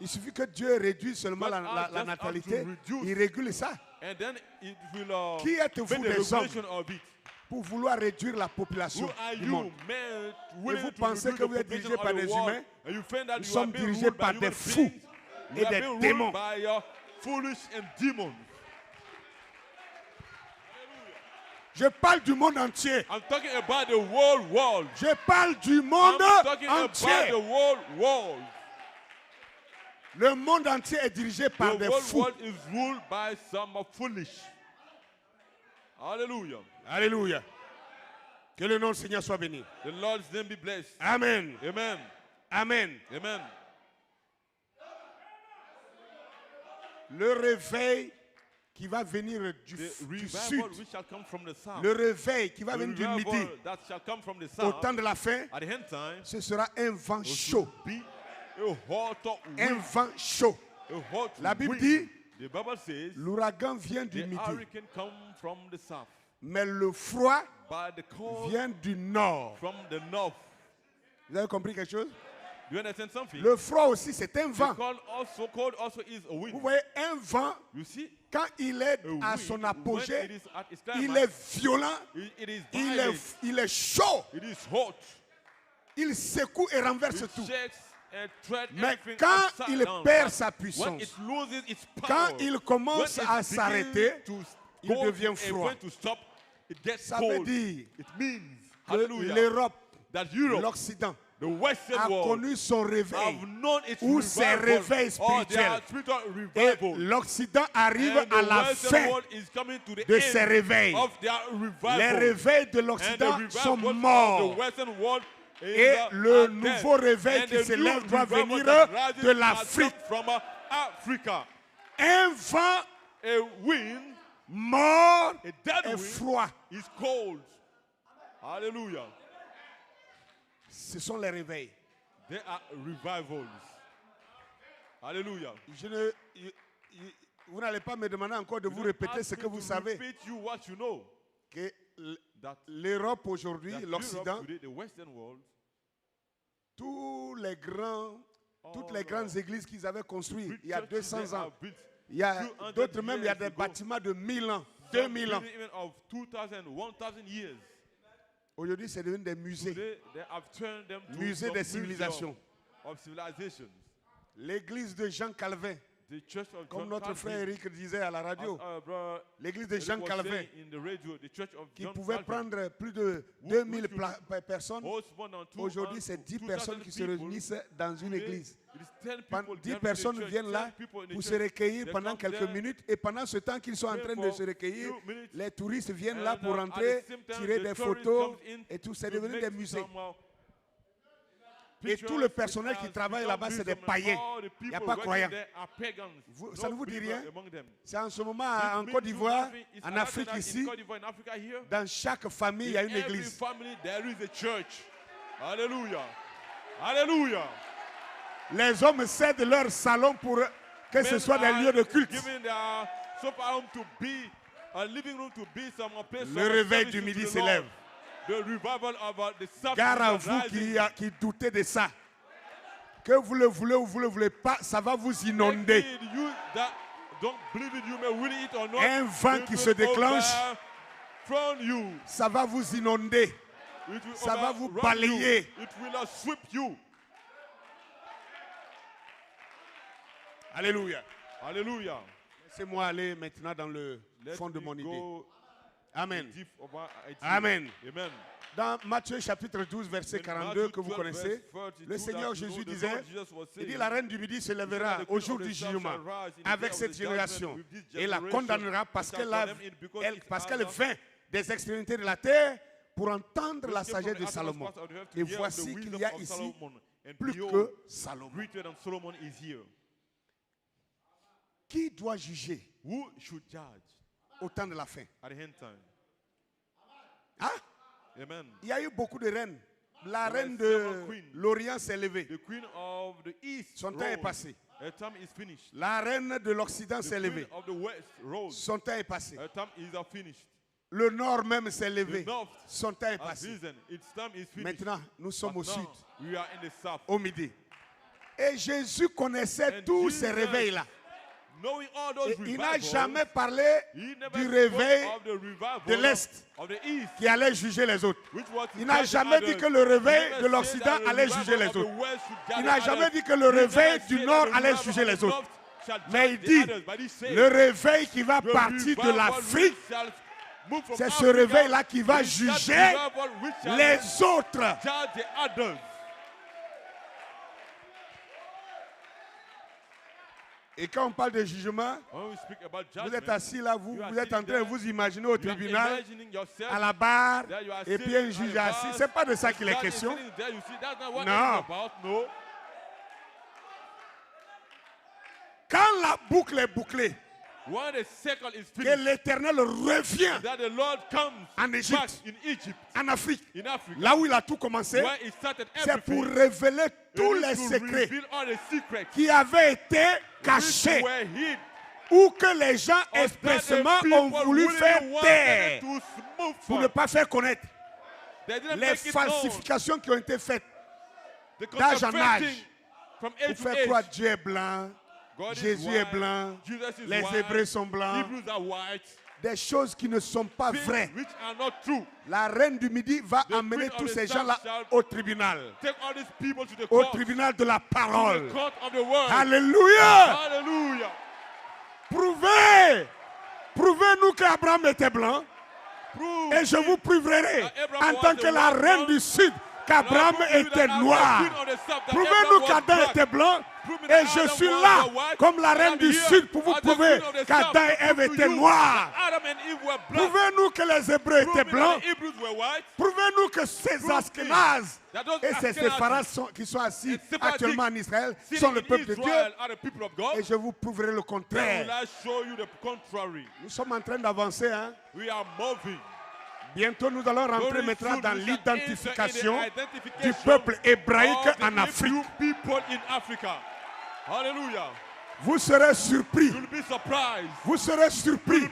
Il suffit que Dieu réduise seulement God la just has natalité, to reduce. il régule ça. And then it will Qui êtes-vous make the des hommes regulation of it. pour vouloir réduire la Who population are du you, monde? men, Et willing vous to pensez reduce que the vous êtes population dirigé of par the des world, humains? and you find that Nous you are sommes being dirigés ruled by par des human fous beings. et You are des being démons. ruled by foolish and demons. Je parle du monde entier. I'm talking about the whole world. Je parle du monde I'm talking about entier. the whole world. Le monde entier est dirigé par The des whole fous. world is ruled by some foolish. Hallelujah. Alléluia. Que le nom du Seigneur soit béni. The Lord's name be blessed. Amen. Amen. Amen. Amen. Le réveil qui va venir du The sud. revival which shall come from the south. Le réveil qui va The venir du revival midi. that shall come from the Au south. temps de la fin, At the end time, ce sera un vent it chaud. should be a hot Un wind. vent chaud. A hot La Bible wind. dit, The Bible says l'ouragan vient du the midi. hurricane come from the south, Mais le froid but the cold vient du nord. from the north. Vous avez compris quelque chose? Do you understand something? Le froid aussi, c'est un The vent. cold also is a wind. Vous voyez, un vent, You see, quand il est a à wind, son when apogée, it is at its il climax, est violent, it is il violent, est chaud, it is hot, il secoue et renverse it tout. shakes and treads Mais everything quand upside il down. perd But sa when puissance, it loses its power, quand il commence when it à begins s'arrêter, to il go devient and froid. when to stop, it gets Ça veut cold. dire It means, que hallelujah, l'Europe, that Europe, l'Occident, the Western a world, connu son réveil. have known its ou ses revival, réveils or their spirituels. spiritual Et revival. l'Occident arrive And à the la Western fin world is coming to the de end ses réveils. of their revival. Les réveils de And the l'Occident revival sont of the morts. Western world Et le nouveau réveil qui s'élève doit venir de l'Afrique. Un vent mort et froid. Is cold. Hallelujah. Ce sont les réveils. They are revivals. Hallelujah. Vous n'allez pas me demander encore de vous répéter ce que vous savez. Que l'Europe aujourd'hui, l'Occident, toutes les grandes églises qu'ils avaient construites il y a 200 ans, il y a d'autres même, il y a des bâtiments de 1000 ans, 2000 ans. Aujourd'hui, c'est devenu des musées. Musées des civilisations. L'église de Jean Calvin, comme notre frère Eric disait à la radio, l'église de Jean Calvin, qui pouvait prendre plus de 2000 personnes, aujourd'hui c'est 10 personnes qui se réunissent dans une église. 10 personnes viennent là pour se recueillir pendant quelques minutes, et pendant ce temps qu'ils sont en train de se recueillir, les touristes viennent là pour entrer, tirer des photos, et tout, c'est devenu des musées. Et tout le personnel qui travaille là-bas, c'est des païens. Il n'y a pas de croyants. Ça ne vous dit rien? C'est en ce moment en Côte d'Ivoire, en Afrique ici, dans chaque famille, il y a une église. Alléluia. Alléluia. Les hommes cèdent leur salon pour que ce soit des lieux de culte. Le réveil du midi s'élève. Gare à vous qui doutez de ça. Que vous le voulez ou vous ne le voulez pas, ça va vous inonder. Un vent qui se déclenche, ça va vous inonder. Ça va vous balayer. Alléluia. Alléluia. Laissez-moi aller maintenant dans le fond de mon idée. Amen. Amen. Amen. Dans Matthieu chapitre 12, verset 42 que vous connaissez, le Seigneur Jésus disait, il dit, la reine du midi se lèvera au jour du jugement avec cette génération et la condamnera parce qu'elle vint des extrémités de la terre pour entendre la sagesse de Salomon. Et voici qu'il y a ici plus que Salomon. Qui doit juger au temps de la fin? Hein? Amen. Il y a eu beaucoup de reines. La reine de l'Orient s'est levée. Son temps est passé. La reine de l'Occident s'est levée. Son temps est passé. Le Nord même s'est levé. Son temps est passé. Maintenant, nous sommes au Sud, au Midi. Et Jésus connaissait tous ces réveils-là. Et il n'a jamais parlé du réveil de l'Est qui allait juger les autres. Il n'a jamais dit que le réveil de l'Occident allait juger les autres. Il n'a jamais dit que le réveil du Nord allait juger les autres. Mais il dit, le réveil qui va partir de l'Afrique, c'est ce réveil-là qui va juger les autres. Et quand on parle de jugement, vous êtes assis là, vous êtes en train de vous imaginer au tribunal, à la barre, et puis un juge assis. Ce n'est pas de ça qu'il est question. Non. Quand la boucle est bouclée, que l'Éternel revient en Égypte, en Afrique, là où il a tout commencé, c'est pour révéler tous les secrets qui avaient été cachés ou que les gens expressément ont voulu faire taire pour ne pas faire connaître les falsifications qui ont été faites d'âge en âge pour faire croire que Dieu est blanc, Jésus est blanc, les Hébreux sont blancs, des choses qui ne sont pas vraies. La reine du Midi va amener tous ces gens-là au tribunal. Au tribunal de la parole. Alléluia. Prouvez-nous qu'Abraham était blanc. Et je vous prouverai en tant que la reine du Sud qu'Abraham était noir. Prouvez-nous qu'Adam était blanc. Et je suis là comme la reine du Sud pour vous prouver qu'Adam et Ève étaient noirs. Prouvez-nous que les Hébreux étaient blancs. Prouvez-nous que ces Ashkénazes et ces Séfarades qui sont assis actuellement en Israël sont le peuple de Dieu. Et je vous prouverai le contraire. Nous sommes en train d'avancer. Hein? Bientôt, nous allons rentrer maintenant dans l'identification du peuple hébraïque en Afrique. Vous serez surpris. Vous serez surpris.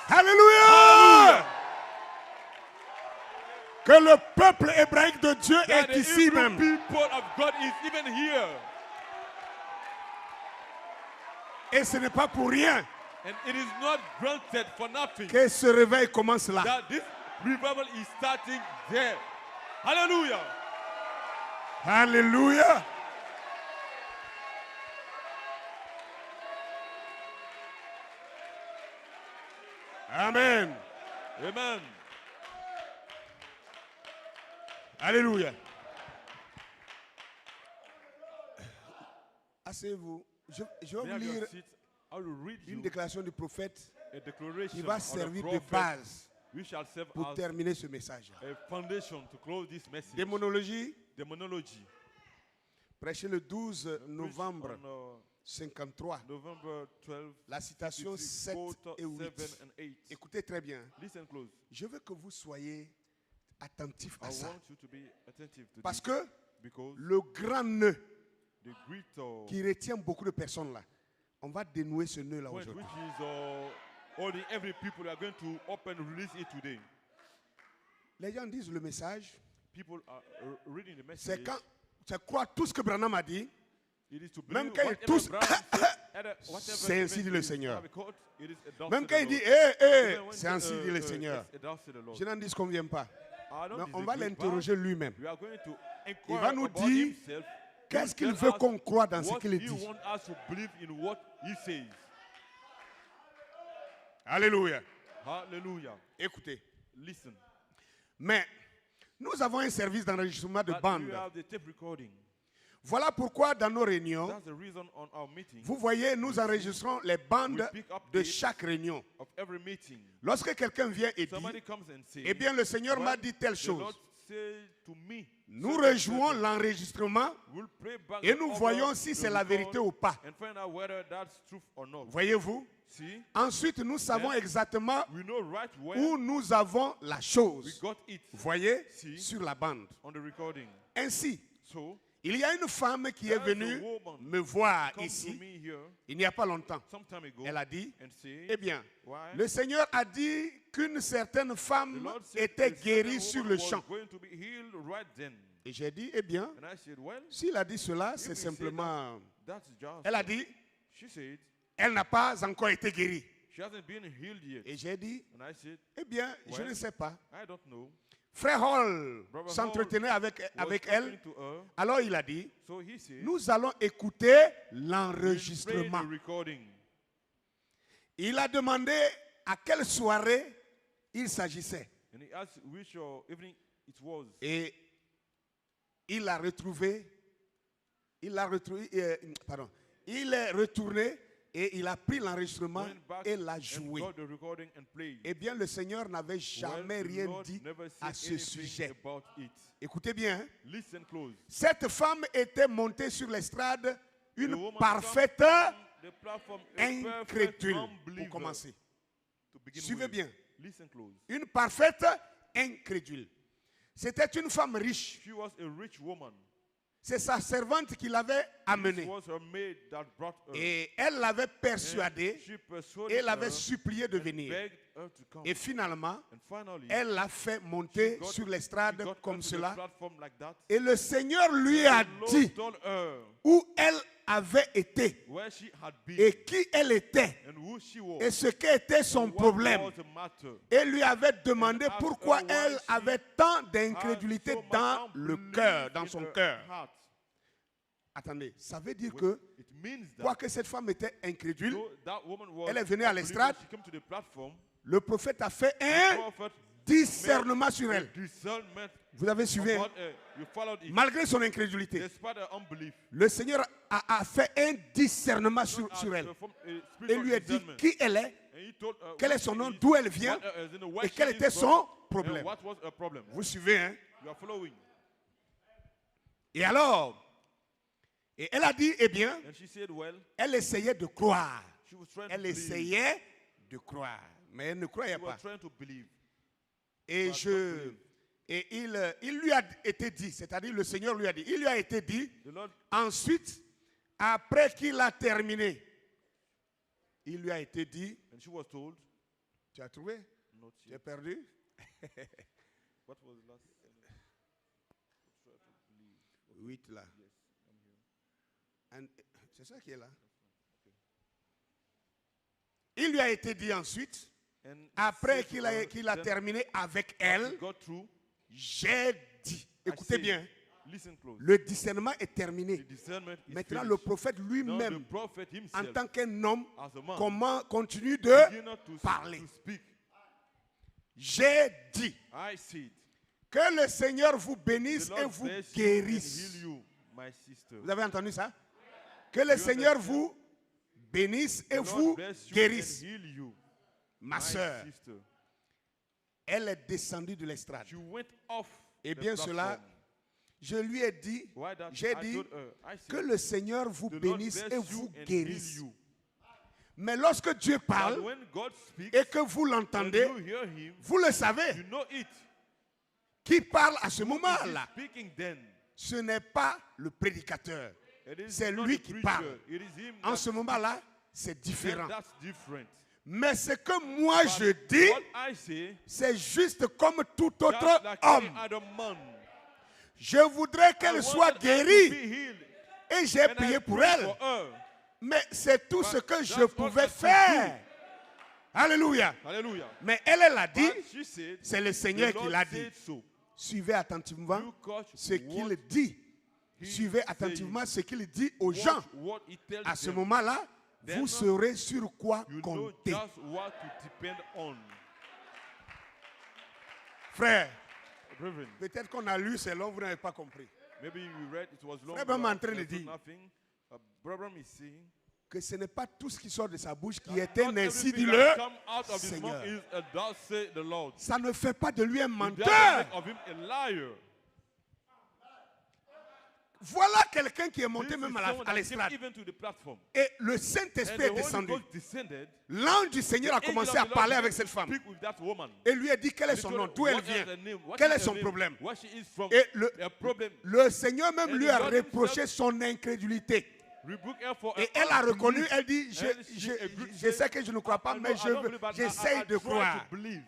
Alléluia. Que le peuple hébraïque de Dieu est ici même. Et ce n'est pas pour rien que ce réveil commence là. Alléluia. Amen. Amen. Alléluia. Asseyez-vous. Je vais vous lire une déclaration du prophète qui va servir de base pour terminer ce message. Démonologie. Prêché le 12 novembre 53. La citation 7 et 8. Écoutez très bien. Je veux que vous soyez attentifs à ça. Parce que le grand nœud qui retient beaucoup de personnes là, on va dénouer ce nœud là aujourd'hui. Les gens disent le message. C'est quand tu crois tout ce que Branham a dit. Même quand ils tous, c'est ainsi dit le Seigneur. Même quand il dit, c'est ainsi dit le Seigneur. Je n'en dis qu'on ne vient pas. Mais on va l'interroger lui-même. Il va nous dire qu'est-ce qu'il veut qu'on croie dans ce qu'il dit. Alléluia. Écoutez. Mais nous avons un service d'enregistrement de bande. Voilà pourquoi dans nos réunions, vous voyez, nous enregistrons les bandes de chaque réunion. Lorsque quelqu'un vient et dit, eh bien le Seigneur m'a dit telle chose, nous rejouons l'enregistrement et nous voyons si c'est la vérité ou pas. Voyez-vous? Ensuite, nous savons exactement où nous avons la chose. Voyez, sur la bande. Ainsi, il y a une femme qui est venue me voir ici, il n'y a pas longtemps. Elle a dit, eh bien, le Seigneur a dit qu'une certaine femme était guérie sur le champ. Et j'ai dit, eh bien, s'il a dit cela, c'est simplement... Elle a dit, elle n'a pas encore été guérie. Et j'ai dit, eh bien, je ne sais pas. Frère Hall s'entretenait avec elle. Alors il a dit, nous allons écouter l'enregistrement. Il a demandé à quelle soirée il s'agissait. Et il l'a retrouvé. Il est retourné. Et il a pris l'enregistrement et l'a joué. Eh bien, le Seigneur n'avait jamais rien dit à ce sujet. Écoutez bien. Cette femme était montée sur l'estrade, une parfaite incrédule. Pour commencer. Suivez bien. Une parfaite incrédule. C'était une femme riche. C'est sa servante qui l'avait amenée. Et elle l'avait persuadée et l'avait supplié de venir. Et finalement, elle l'a fait monter sur l'estrade comme cela. Et le Seigneur lui a dit où elle avait été et qui elle était et ce qu'était son problème. Et lui avait demandé pourquoi elle avait tant d'incrédulité dans le cœur, dans son cœur. Attendez, ça veut dire que, quoique cette femme était incrédule, elle est venue à l'estrade, le prophète a fait un discernement sur made a elle. discernment Vous avez suivi, hein? about her. You followed it. Malgré son incrédulité, Despite her unbelief, le Seigneur a fait un discernement God sur has elle. performed a Et spiritual lui a dit discernment. qui elle est, And he told her quel est what son she nom, is, d'où elle vient what her- as in where et she quel is était from, son and problème. what was her problem. Vous suivez, hein? You are following. Et alors, et elle a dit, eh bien, And she said, well, elle essayait de croire. she was trying Elle to believe. essayait de croire, mais elle ne croyait She was pas. trying to believe. Et il lui a été dit, c'est-à-dire le Seigneur lui a dit, il lui a été dit, The Lord, ensuite, après qu'il a terminé, il lui a été dit, and she was told, tu as trouvé? not Tu as yet. perdu? What was the last? Try to believe. 8 là. Yes, I'm here. And- C'est ça qui est là. Il lui a été dit ensuite, And après said to her, qu'il a then terminé avec he elle, got through. j'ai dit, écoutez said, bien, Listen close. le discernement est The terminé. discernment is Maintenant, finished. le prophète Now lui-même, the prophet en himself, tant qu'un homme, as a man, continue de begin not to, parler. to speak. J'ai dit I said, que le Seigneur vous the bénisse et Lord vous bless you and guérisse. heal you, my sister. Vous avez entendu ça? Que le Seigneur vous bénisse et The Lord vous bless you guérisse. and heal you, Ma my sœur, sister. elle est descendue de l'estrade. She went off Et the bien cela, platform. je lui ai dit, Why that? j'ai I dit told her, I said, que le Seigneur vous the Lord bénisse bless et you vous and heal guérisse. you. Mais lorsque Dieu But parle when God speaks, et que vous when l'entendez, you hear him, vous le savez. you know it. Qui parle à ce He's moment-là, speaking then. ce n'est pas le prédicateur. It is C'est not lui the qui preacher, parle. it is him En that ce moment-là, c'est then différent. that's different. Mais ce que moi But je dis, what I say, c'est juste comme tout just autre like homme. any other man. Je voudrais I qu'elle want soit her to guérie be healed. et j'ai And I prié pour pray elle. for her. Mais c'est tout But ce que that's je all pouvais I could faire. Alléluia. Hallelujah. Mais elle a dit, But she said, c'est le Seigneur the qui Lord l'a dit. said so. Suivez attentivement You catch ce qu'il what dit. he Suivez says. attentivement ce qu'il dit aux Watch gens. what he tells À ce them. moment-là, Then vous saurez sur quoi You know compter. just what to depend on. Frère, Reverend, peut-être qu'on a lu, c'est long, vous n'avez pas compris. maybe you read it was long. Frère Branham est en but train de there's dire nothing. Brother is saying Que ce n'est pas tout ce qui sort de sa bouche qui that est not un ainsi everything dit-le. that come out of his Seigneur. mouth is a thus say the Lord. Ça ne fait pas de lui un It doesn't menteur. make of him a liar. Voilà quelqu'un qui est This monté is même à someone that came l'estrade. even to the platform. Et le And Saint-Esprit the est Holy descendu. Ghost descended. L'ange du Seigneur a The angel commencé of à the Lord parler began avec to cette femme. speak with that woman. Et lui a dit quel est He son told nom, her, d'où elle what is vient, her name? What quel is est her son name? problème. Where she is from. Et Her problem. le Seigneur même And lui the a Lord reproché himself son incrédulité. Rebuke her for Et her elle a unbelief. reconnu, elle dit, And she agreed, je sais que je ne crois pas, I mais know I don't believe, but j'essaye I de try croire. to believe.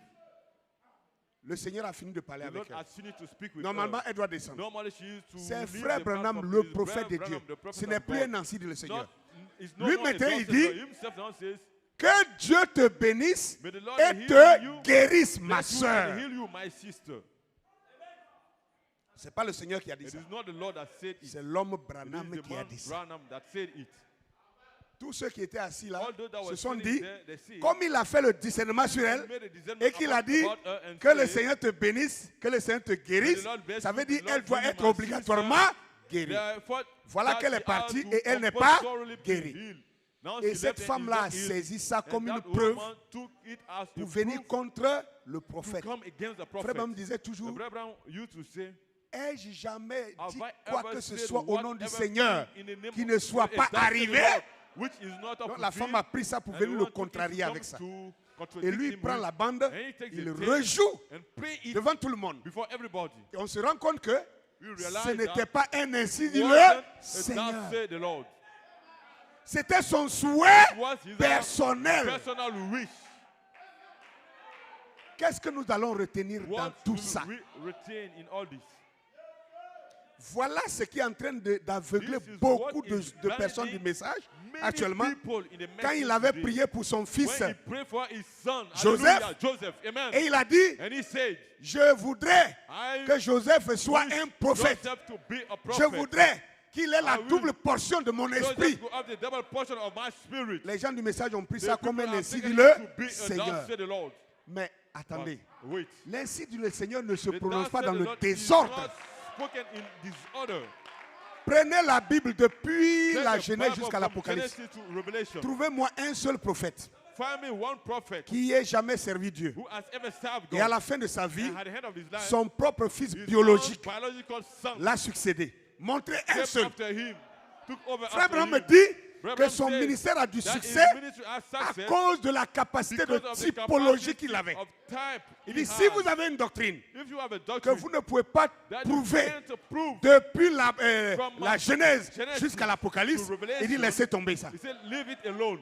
Le Seigneur a fini de parler The avec Lord elle. has finished to speak with Normalement, her. elle doit descendre. Normally she used to C'est leave frère the Branham, platform. le It is prophète de Branham, Dieu. the prophet Ce n'est of plus God. un ainsi dit le Seigneur. It's no Lui, more a maintenant, il thus dit, says God. Himself now says, Que Dieu te bénisse may the Lord et heal te you, guérisse, ma bless you and soeur. heal you, my sister. C'est pas le Seigneur qui a dit It ça. is not the Lord that said it. C'est l'homme It Branham is the qui a man dit ça. Branham that said it. Tous ceux qui étaient assis là All those that se were sont sitting dit, there, they see, comme il a fait le discernement sur he elle, made a discernment et qu'il a dit about her and que le said, Seigneur te bénisse, que le Seigneur te guérisse, the Lord bless ça you, veut dire the Lord qu'elle doit heal you, être my obligatoirement guérie. therefore, Voilà that qu'elle est she partie had to et elle n'est pas compulsorily be guérie. healed. Now Et she cette left and femme-là a is not healed. saisi ça And comme that une preuve woman took it as pour a venir proof contre le to prophète. come against the Frère prophet. Branham disait The toujours, Brother Brown used to say, ai-je jamais have dit I quoi ever que ce said soit au nom du whatever Seigneur thing in the name qui of ne soit God, pas is that the arrivé? Lord, which is not Donc la femme fulfilled, a pris ça pour and venir the le one took it contrarier to avec ça. come to Et contradict lui, il him prend with, la bande, and he takes il the tape rejoue and play it devant tout le monde. before everybody. Et on se rend compte que We ce realize n'était that pas un ainsi dit wasn't le a Seigneur. thus say the Lord. C'était son souhait It was his personnel. personal wish. Qu'est-ce que nous allons retenir dans What tout will ça? we retain in all this? Voilà ce qui est en train d'aveugler This is beaucoup what is de personnes du blinding message many actuellement. people in the Quand il message avait today. prié pour son fils When he prayed for his son, Joseph, hallelujah, Joseph, amen. et il a dit, And he said, je voudrais I que Joseph soit wish un prophète. Joseph to be a Je prophet. voudrais qu'il ait la I will- double portion de mon esprit. Joseph will have the double portion of my spirit. Les gens du message ont pris The ça comme people un have ainsi taken dit it le to be a Seigneur. thus say the Lord. Mais Attendez. But wait. L'ainsi dit le Seigneur ne se The prononce thus pas said dans the le Lord is désordre. not spoken in disorder. Prenez la Bible depuis Take la the Genèse Bible jusqu'à from l'Apocalypse. Genesis to Revelation. Trouvez-moi un seul prophète Find me one prophet qui ait jamais servi Dieu. who has ever served Et à God. la fin de sa vie, And at the end of his life, son propre fils his biologique own biological son l'a succédé. Montrez un came seul. after him, took over Frère after Branham me him. dit que Branham son said ministère a du that his succès ministry has à success cause de la capacité de because of the typologie capacity qu'il avait. of type Il he dit, si has. vous avez une doctrine If you have a que doctrine vous ne pouvez pas that you prouver can't prove, depuis la From Genèse Genesis jusqu'à l'Apocalypse, to Revelation, il dit, laissez tomber ça. he said, leave it alone.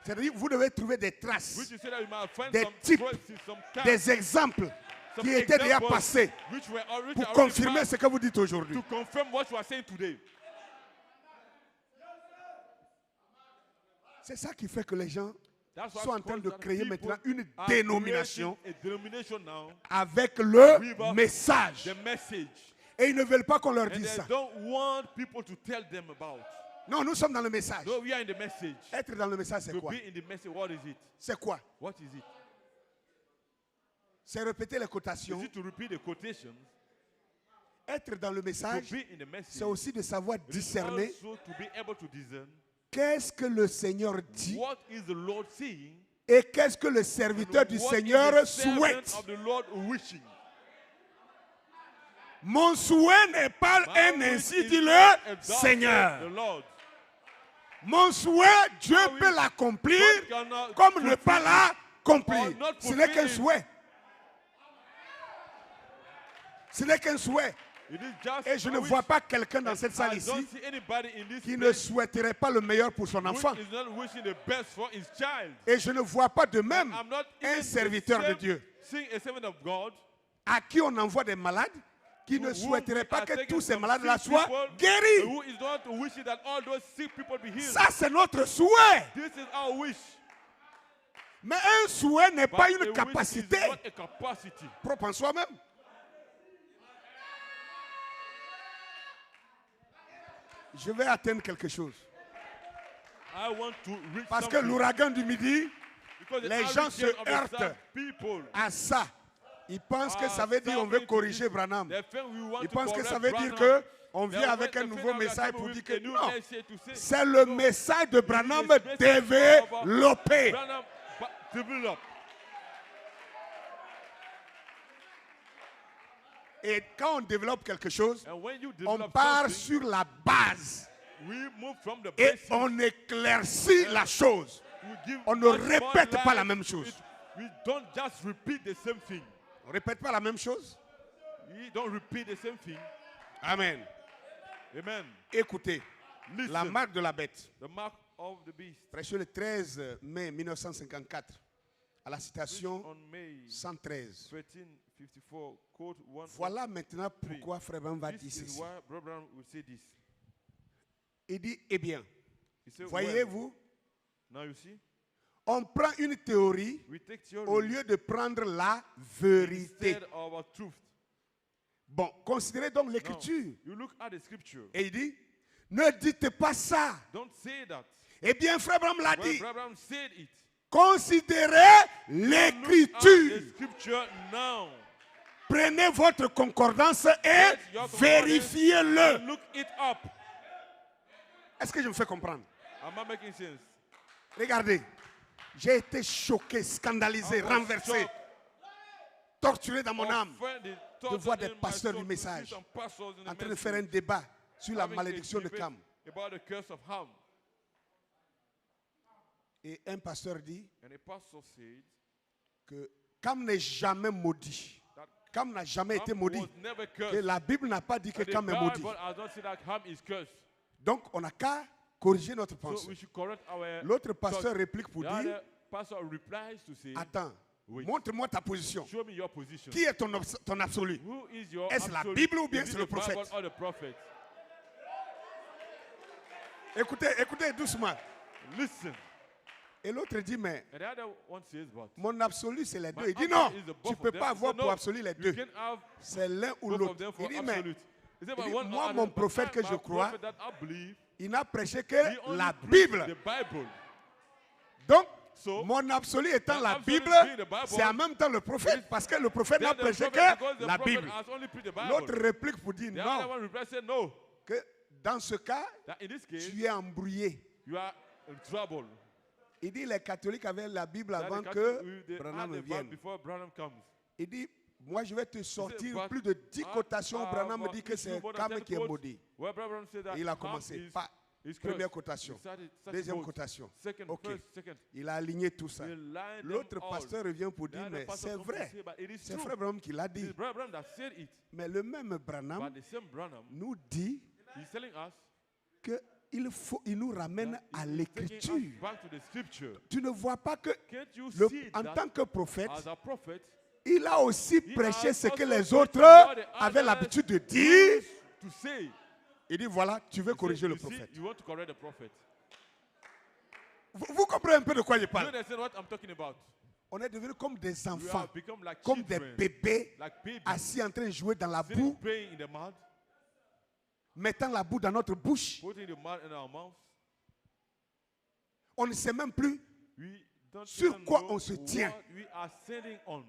C'est-à-dire, vous devez trouver des Which traces, you say that you might find des some types, traces, some types, des exemples some qui étaient déjà examples passés which were already pour already confirmer passed ce que vous dites aujourd'hui. to confirm what you are saying today. C'est ça qui fait que les gens That's why sont en train de people créer maintenant une are dénomination creating a denomination now avec le with message. the message. Et ils ne veulent pas qu'on leur And dise they ça. don't want people to tell them about. Non, nous sommes dans le message. No, we are in the message. Être dans le message, c'est To quoi? be in the message, what is it? C'est quoi? What is it? C'est répéter les Is quotations. it to repeat the quotations? Être dans le To message, be in the message. c'est aussi de savoir It is discerner also to be able to discern qu'est-ce que le Seigneur dit what is the Lord saying et qu'est-ce que le serviteur and du what Seigneur is the servant souhaite. of the Lord wishing. Mon souhait n'est pas My un wish ainsi is dit not le a thus said Seigneur. the Lord. Mon souhait, Dieu My peut wish, l'accomplir God cannot comme ne pas fulfill l'accomplir. or not Ce n'est qu'un fulfill it. souhait. Ce n'est qu'un souhait. It is just Et je a ne wish. vois pas quelqu'un dans And cette salle I don't ici see anybody in this qui ne place souhaiterait pas le meilleur pour son which enfant. is not wishing the best for his child. Et je ne vois pas de même I'm not un even serviteur de Dieu seeing a servant of God à qui on envoie des malades qui ne who souhaiterait pas are que taking tous ces some malades-là sick soient people, guéris. who is not wishing that all those sick people be healed. Ça, c'est notre souhait. This is our wish. Mais un souhait n'est But pas a une wish is capacité not a capacity. propre en soi-même. Je vais atteindre quelque chose. I want to reach Parce que something. l'ouragan du midi, Because the les gens se hurricane of the heurtent south people à ça. Ils pensent que ça are veut dire on veut suffering to corriger this. Branham. They think we want Ils to pensent que correct ça veut dire Branham. qu'on They vient want avec to un think nouveau we are message coming pour with dire a que new non. message to say, C'est le no, message de Branham it is the message of développé. Branham develop. Et quand on développe quelque chose, And when you on develop part something, sur la base we move from the et basics. on éclaircit la chose. We give On ne much more répète pas life la même to chose. it. We don't just repeat the same thing. On ne répète pas la même chose. We don't repeat the same thing. Amen. Amen. Écoutez, Listen. la marque de la bête. The mark of the beast. Prêché le 13 mai 1954 à la citation On May 113. 1354, quote 1. Voilà maintenant pourquoi Frère Branham va dire This is ceci. why Brother Branham will say this. Il dit, eh bien, He said, voyez-vous, now you see, on prend une théorie we take theory au lieu de prendre la vérité. instead of our truth. Bon, considérez donc Now, l'écriture. you look at the scripture. Et il dit, ne dites pas ça. Don't say that. Eh bien, Frère Branham l'a When dit, Brother Branham said it, considérez look at the l'écriture. scripture now. Prenez votre concordance et Get your concordance vérifiez-le. and look it up. Est-ce que je me fais comprendre? Am I making sense? Regardez, j'ai été choqué, scandalisé, I was renversé, shocked, torturé dans mon âme offended, de voir tortured des in my pasteurs soul du to see message some pastors in the en train de faire un message débat sur la having a malédiction de debate Cam. about the curse of Ham. Et un pasteur dit And a pastor said que Cam n'est jamais maudit. that Cam n'a jamais été Ham maudit. was never Que cursed. la Bible n'a pas dit que And the Cam est maudit. Bible has not said that Ham is cursed. Donc, on n'a qu'à corriger notre So pensée. we should correct our L'autre pasteur thought. réplique pour The dire, other pastor replies to say, attends, Wait. montre-moi ta position. show me your position. Qui est ton absolu? Who is your Est-ce la absolute? Bible ou bien Is it c'est le the Bible prophète? or the prophet? Écoutez doucement. Listen. Et l'autre dit, mais And the other one says, but mon absolu, c'est les deux. my Il dit, non, absolute is the tu both ne peux of them. pas He avoir said, pour no, absolu les you deux. can have C'est l'un ou both of l'autre. them for Il dit, mais absolute. He said, but dit, one moi, or mon the- prophète but que my je crois, prophet that I believe, il n'a prêché he que only la preached Bible. the Bible. Donc, so, Mon absolu étant the la absolute Bible, being the Bible, c'est en même temps le prophète, parce que le prophète n'a then the prêché prophet, que because the la prophet Bible. has only preached the Bible. L'autre réplique pour dire The other non, one replied, said no. que dans ce cas, That in this case, tu es embrouillé. you are in trouble. Il dit les catholiques avaient la Bible That avant the que Catholic- they Branham had the Bible vienne. before Branham comes. Il dit, moi je vais te sortir but plus de 10 cotations. Branham me dit que c'est Cam qui est maudit. Well, Branham said that Et il a Ham commencé. is- Pas is première cursed. cotation, He started deuxième quote. cotation. Second, Ok. first, second. Il a aligné tout ça. He lined them L'autre all. pasteur revient pour The dire, other mais pastor c'est comes to vrai. say, but it is C'est true. frère Branham qui l'a dit. It's Brother Branham that said it. Mais le même Branham But the same Branham, nous dit he's telling us qu'il nous ramène that à he's taking l'écriture. us back to the scripture. Tu ne vois pas que Can't you le- see en that tant que prophète, as a prophet, il a aussi he prêché has ce que also les preached autres what the avaient others l'habitude de dire. used to say? Il dit, voilà, tu veux He corriger said, le you see, prophète. you want to correct the prophet. Vous comprenez un peu de quoi je You parle? understand what I'm talking about? On est devenus comme des We enfants, have become like comme des children, bébés like babies, assis en train de jouer dans la sitting boue, playing in the mud, mettant la boue dans notre bouche. putting the mud in our mouth. On ne sait même plus We don't Sur even quoi know on se tient. what we are standing on.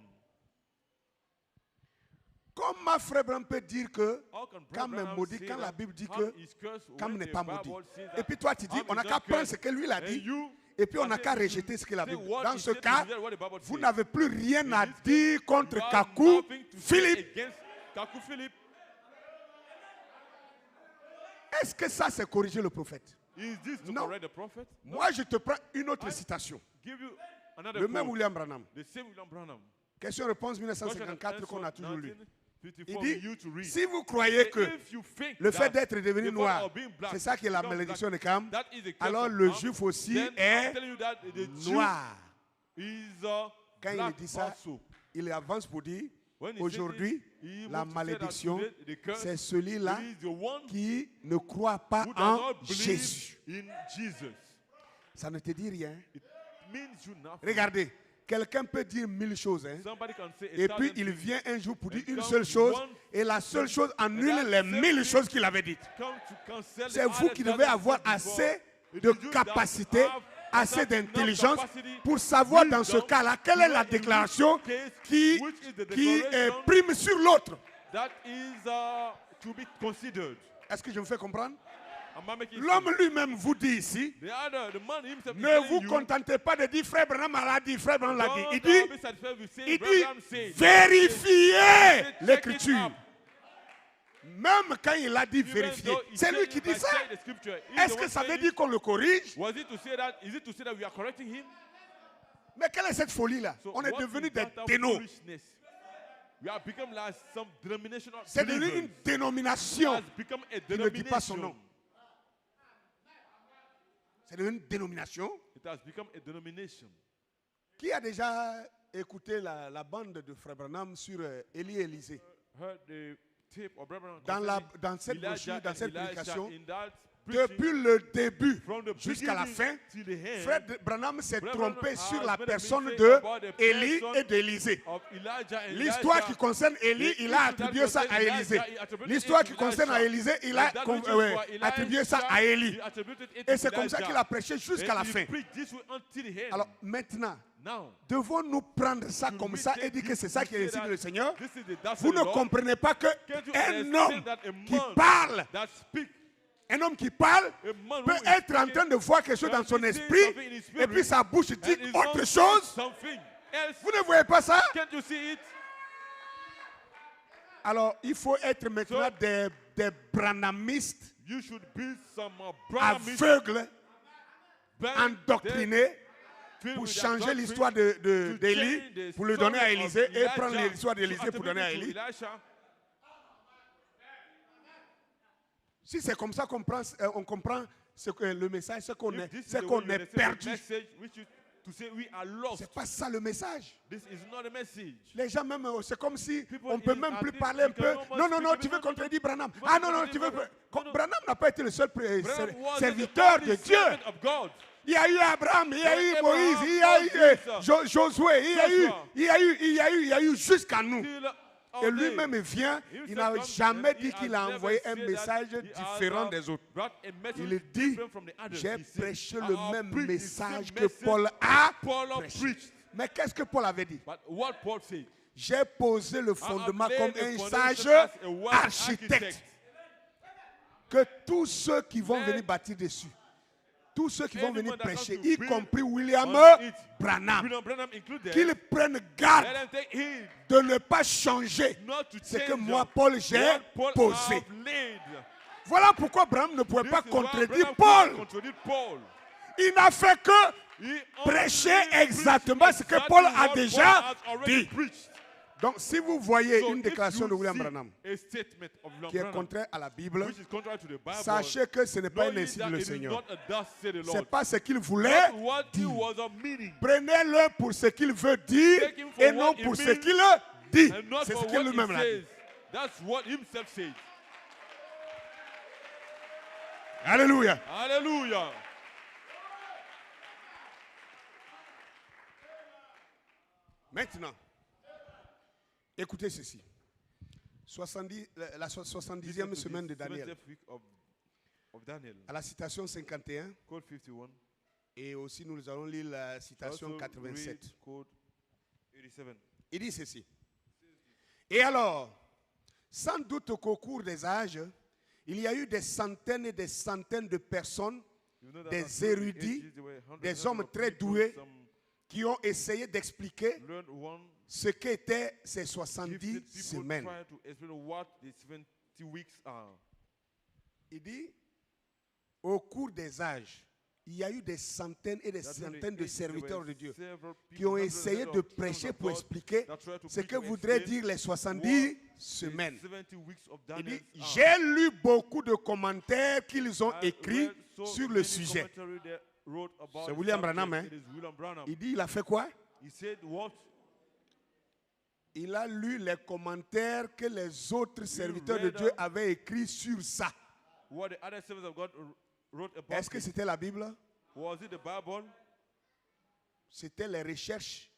comment frère Branham peut dire que How can quand Brother même Branham maudit, say quand la that Bible dit Ham que is cursed Cam when n'est the pas Bible maudit. says Et that puis toi tu dis, Ham on is n'a not qu'à prendre cursed. ce que lui il a And dit. you Et puis on n'a say qu'à you rejeter ce que la say Bible dit. what Dans he ce said, cas, you reject what the Bible vous says. n'avez plus rien à In this dire contre You have Kakou, nothing to say Philippe. against Kaku Philip. Est-ce que ça c'est corriger le prophète? Is this to Non. correct the prophet? No. Moi je te prends une autre I- citation. Give you another Le même quote. William Branham. The same William Branham. Question-réponse Question 1954 and qu'on a answer toujours lu. 1954 Il for you dit, to read. si vous croyez que If you think le fait that d'être devenu the fact noir, of being black c'est ça qui est la becomes malédiction de black, Cam, that is the curse alors of le Ham, juif aussi then est I'm telling you that the Jew noir. is Quand il black dit ça, also. il avance pour dire, When he aujourd'hui, said it, he la wants to say that malédiction, today, the curse c'est celui-là is the one qui ne croit pas who does en not believe Jésus. in Jesus. Ça ne te dit rien. It means you nothing. Regardez, quelqu'un peut dire 1000 choses. Hein. Somebody can say a Et puis thousand il things, vient un jour pour dire and une come seule chose. one- Et la seule chose annule that les same 1000 thing choses qu'il avait dites. come to cancel C'est the vous other qui thousand devez things avoir before. assez It de is you that capacité, have assez enough d'intelligence capacity, pour savoir dans ce wisdom, cas-là quelle est to la know in which déclaration case, qui which is the prime declaration sur l'autre. that is to be considered. Est-ce que je me fais comprendre? Am I making L'homme sense? lui-même vous dit ici, The man himself is ne telling vous you, contentez pas de dire frère Branham l'a dit, frère Branham l'a dit. don't Il dit, be satisfied with saying il Brother dit, Branham said. vérifiez Check it l'écriture. up. Même quand il a dit Even vérifier, though he c'est said lui it qui by dit ça. saying the scripture, he's Est-ce the que one ça veut saying dire it. qu'on le corrige? Was it to say that? Is it to say that we are correcting him? Mais quelle est cette folie-là? So On est what devenu is des that dénos. foolishness? We have become like some denominational C'est devenu believers. une dénomination. It has become a qui ne dit pas son denomination. nom. C'est devenu une dénomination. It has become a denomination. Qui a déjà écouté la bande de Frère Branham sur Élie et Élisée? Heard the tape of Brother Dans cette Elijah brochure, dans and cette Elisha prédication, in that preaching, depuis le début from the jusqu'à la fin, beginning to the end, Frère Branham s'est Brother trompé Branham sur has la made a personne mistake de about the Élie person et d'Élisée. of Elijah and L'histoire Elisha. qui concerne Élie, il a attribué ça à Élisée. L'histoire qui concerne à Élisée, il a attribué ça à Élie. Et c'est comme ça qu'il a prêché jusqu'à la fin. Alors maintenant, Now, devons-nous prendre ça comme ça et dire que c'est ça qui est ici le Seigneur? this is the that's Vous the ne Lord. comprenez pas Can't you qu'un understand homme that a qui man parle, that speak, un homme qui parle a man peut who is être en speaking train de voir quelque chose dans can son be saying esprit something in his et spirit puis sa bouche dit and his autre mouth chose. says something else. Vous ne voyez pas ça? Can't you see it? Alors il faut être maintenant So- des branhamistes You should be some Brahmins, aveugles, bent, endoctrinés filled pour with that changer doctrine, l'histoire to d'Élie, change the pour le donner à story of Élisée et Elijah, prendre l'histoire to d'Élisée pour donner à attribute it Élie. to Elisha. Si c'est comme ça qu'on on comprend ce que le message, ce qu'on If est, this is c'est the qu'on way you est understand the perdu. message, which is to say we are lost. C'est pas ça le message. This is not a message. Les gens même, c'est comme si People on peut in même our plus day, parler un you peu. cannot Non, non, speak non, to tu veux people. contredire Branham. You Ah want non, to non, tu veux. contradict Branham. Branham n'a pas été le seul Branham was serviteur the de only Dieu. servant of God. Il y a eu Abraham, il y a eu Abraham, Moïse, il y a eu Moses, Josué, il y a eu, Joshua. il y a eu jusqu'à nous. Till all Et day. lui-même vient, il n'a Himself comes jamais and he dit qu'il has a never envoyé un said that message he has, différent des autres. brought a message Il dit, different from the others. j'ai He said, prêché "I le have même preached the message same que message Paul that a Paul prêché. preached." Mais qu'est-ce que Paul avait dit? But what Paul said, J'ai posé le I have fondement laid comme the un foundation sage as a wise architecte. Que tous ceux qui vont venir bâtir dessus, tous ceux qui vont venir Anyone that prêcher, comes to y build compris William on it, Branham, William Branham included, qu'ils prennent garde let them take heed de ne pas changer not to ce que change moi, Paul, j'ai what Paul posé. have laid. Voilà pourquoi Branham ne pouvait This pas is why contredire Branham couldn't Paul. contradict Paul. Il n'a fait que He prêcher only exactement preached ce que exactly Paul a what Paul déjà has already dit. preached. Donc, si vous voyez So une if déclaration de you William see Branham a statement of William qui est Branham, contraire à la Bible, which is contrary to the Bible, sachez que ce n'est pas know un ye ainsi that dit le it is Seigneur. not a thus said the Ce n'est Lord. pas ce qu'il voulait Not what he dire. was a meaning, Prenez-le pour ce qu'il veut dire Take him for et non what he pour ce means qu'il dit. and not C'est for ce qu'il what lui-même he a dit. says. That's what himself said. Alléluia. Hallelujah. Maintenant, écoutez ceci. 70e semaine de Daniel. 70th week of Daniel. À la citation 51, Code 51. et aussi nous allons lire la citation Also 87. read code 87. Il dit ceci. Et alors, sans doute qu'au cours des âges, il y a eu des centaines et des centaines de personnes, You know that des after the érudits, ages, there were hundreds des and hommes of très people, doués, some qui ont essayé d'expliquer learned one, ce qu'étaient ces gifted 70 people semaines. try to explain what the 70 weeks are. Il dit, au cours des âges, il y a eu des centaines et des That during the centaines de ages, there serviteurs were de Dieu several qui people, ont hundreds essayé of de servants prêcher of pour God expliquer that try to ce preach que and voudraient explain dire les 70 what semaines. the 70 weeks of Il Daniel dit, are. j'ai lu beaucoup de commentaires qu'ils ont I écrits read so sur le many sujet. commentary that wrote about C'est the William subject. Branham, hein? It is William Branham. Il dit, il a fait quoi? He said what? Il a lu les commentaires que les autres serviteurs de read Dieu avaient écrits sur ça. What the other servants of God wrote about Est-ce que it. c'était la Bible? Was it the Bible? C'était les recherches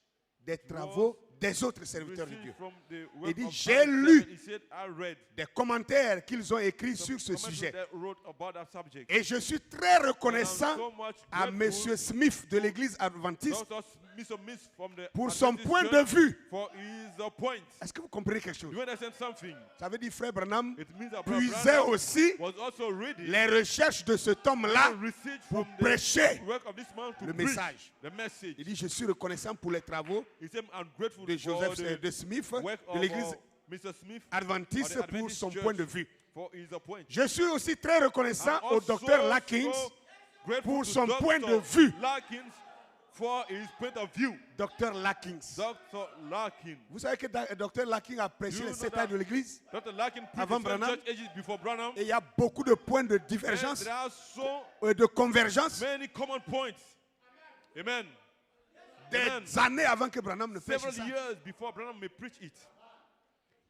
des travaux des autres serviteurs de Received Dieu. from the work dit, of j'ai other lu servants. He said, I read Des commentaires qu'ils ont écrits some sur ce commentaries sujet. that wrote about that subject. Et je suis très And I'm reconnaissant so much à grateful M. Smith de l'église adventiste Dr. Smith from the pour son Adventist point de Church vue. for his point. Est-ce que vous comprenez quelque chose? You understand something? Ça veut dire frère Branham It means that Brother puisait Branham aussi was also reading les recherches de cet homme-là research pour from prêcher the work of this man to le preach message. the message. Il dit, je suis reconnaissant pour les travaux He said, I'm grateful de for Joseph the de Smith, work de of l'église Mr. Smith adventiste of the pour Adventist son Church point de vue. for his point. Je suis aussi très reconnaissant I'm au also docteur Lackins, so grateful pour to son Dr. point de vue. Lackins for his point of view. Docteur Lackins. Dr. Larkin. Vous savez que Dr. Lackins a prêché You les know 7 that ans de l'église Dr. Larkin preached Avant the seven Branham. church ages before Branham. et il y a beaucoup de points de And divergence, there are so de convergence many common points. Amen. des Amen. années avant que Branham ne prêche Several ça. years before Branham may preach it.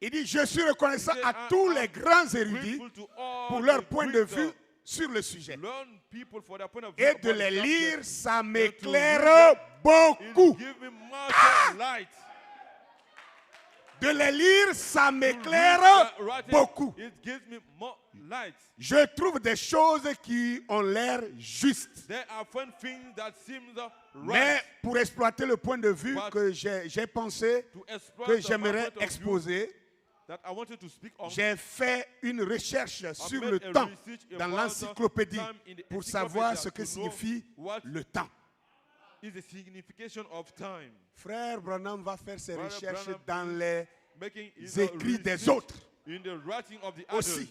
Il dit, je suis reconnaissant He said, à tous I'm les grands érudits Grateful to all pour leur the point de great, vue sur le sujet. learn people for their point of view Et de about les the subject. lire, ça And to m'éclaire read them, beaucoup. it give me much light. De les lire, ça To m'éclaire read the writing, beaucoup. It gives me more light. Je trouve des choses qui ont l'air justes. There are fun things that seem Mais right. pour exploiter le point de vue But que j'ai pensé, To exploit que the j'aimerais point of view exposer, that I wanted to speak on. j'ai fait une recherche sur made le a temps research dans about l'encyclopédie time in the pour savoir ce que encyclopedia to know signifie what le temps. is the signification of time. Frère Branham va faire ses Brother recherches Branham dans les Making his écrits des research autres in the writing of the aussi.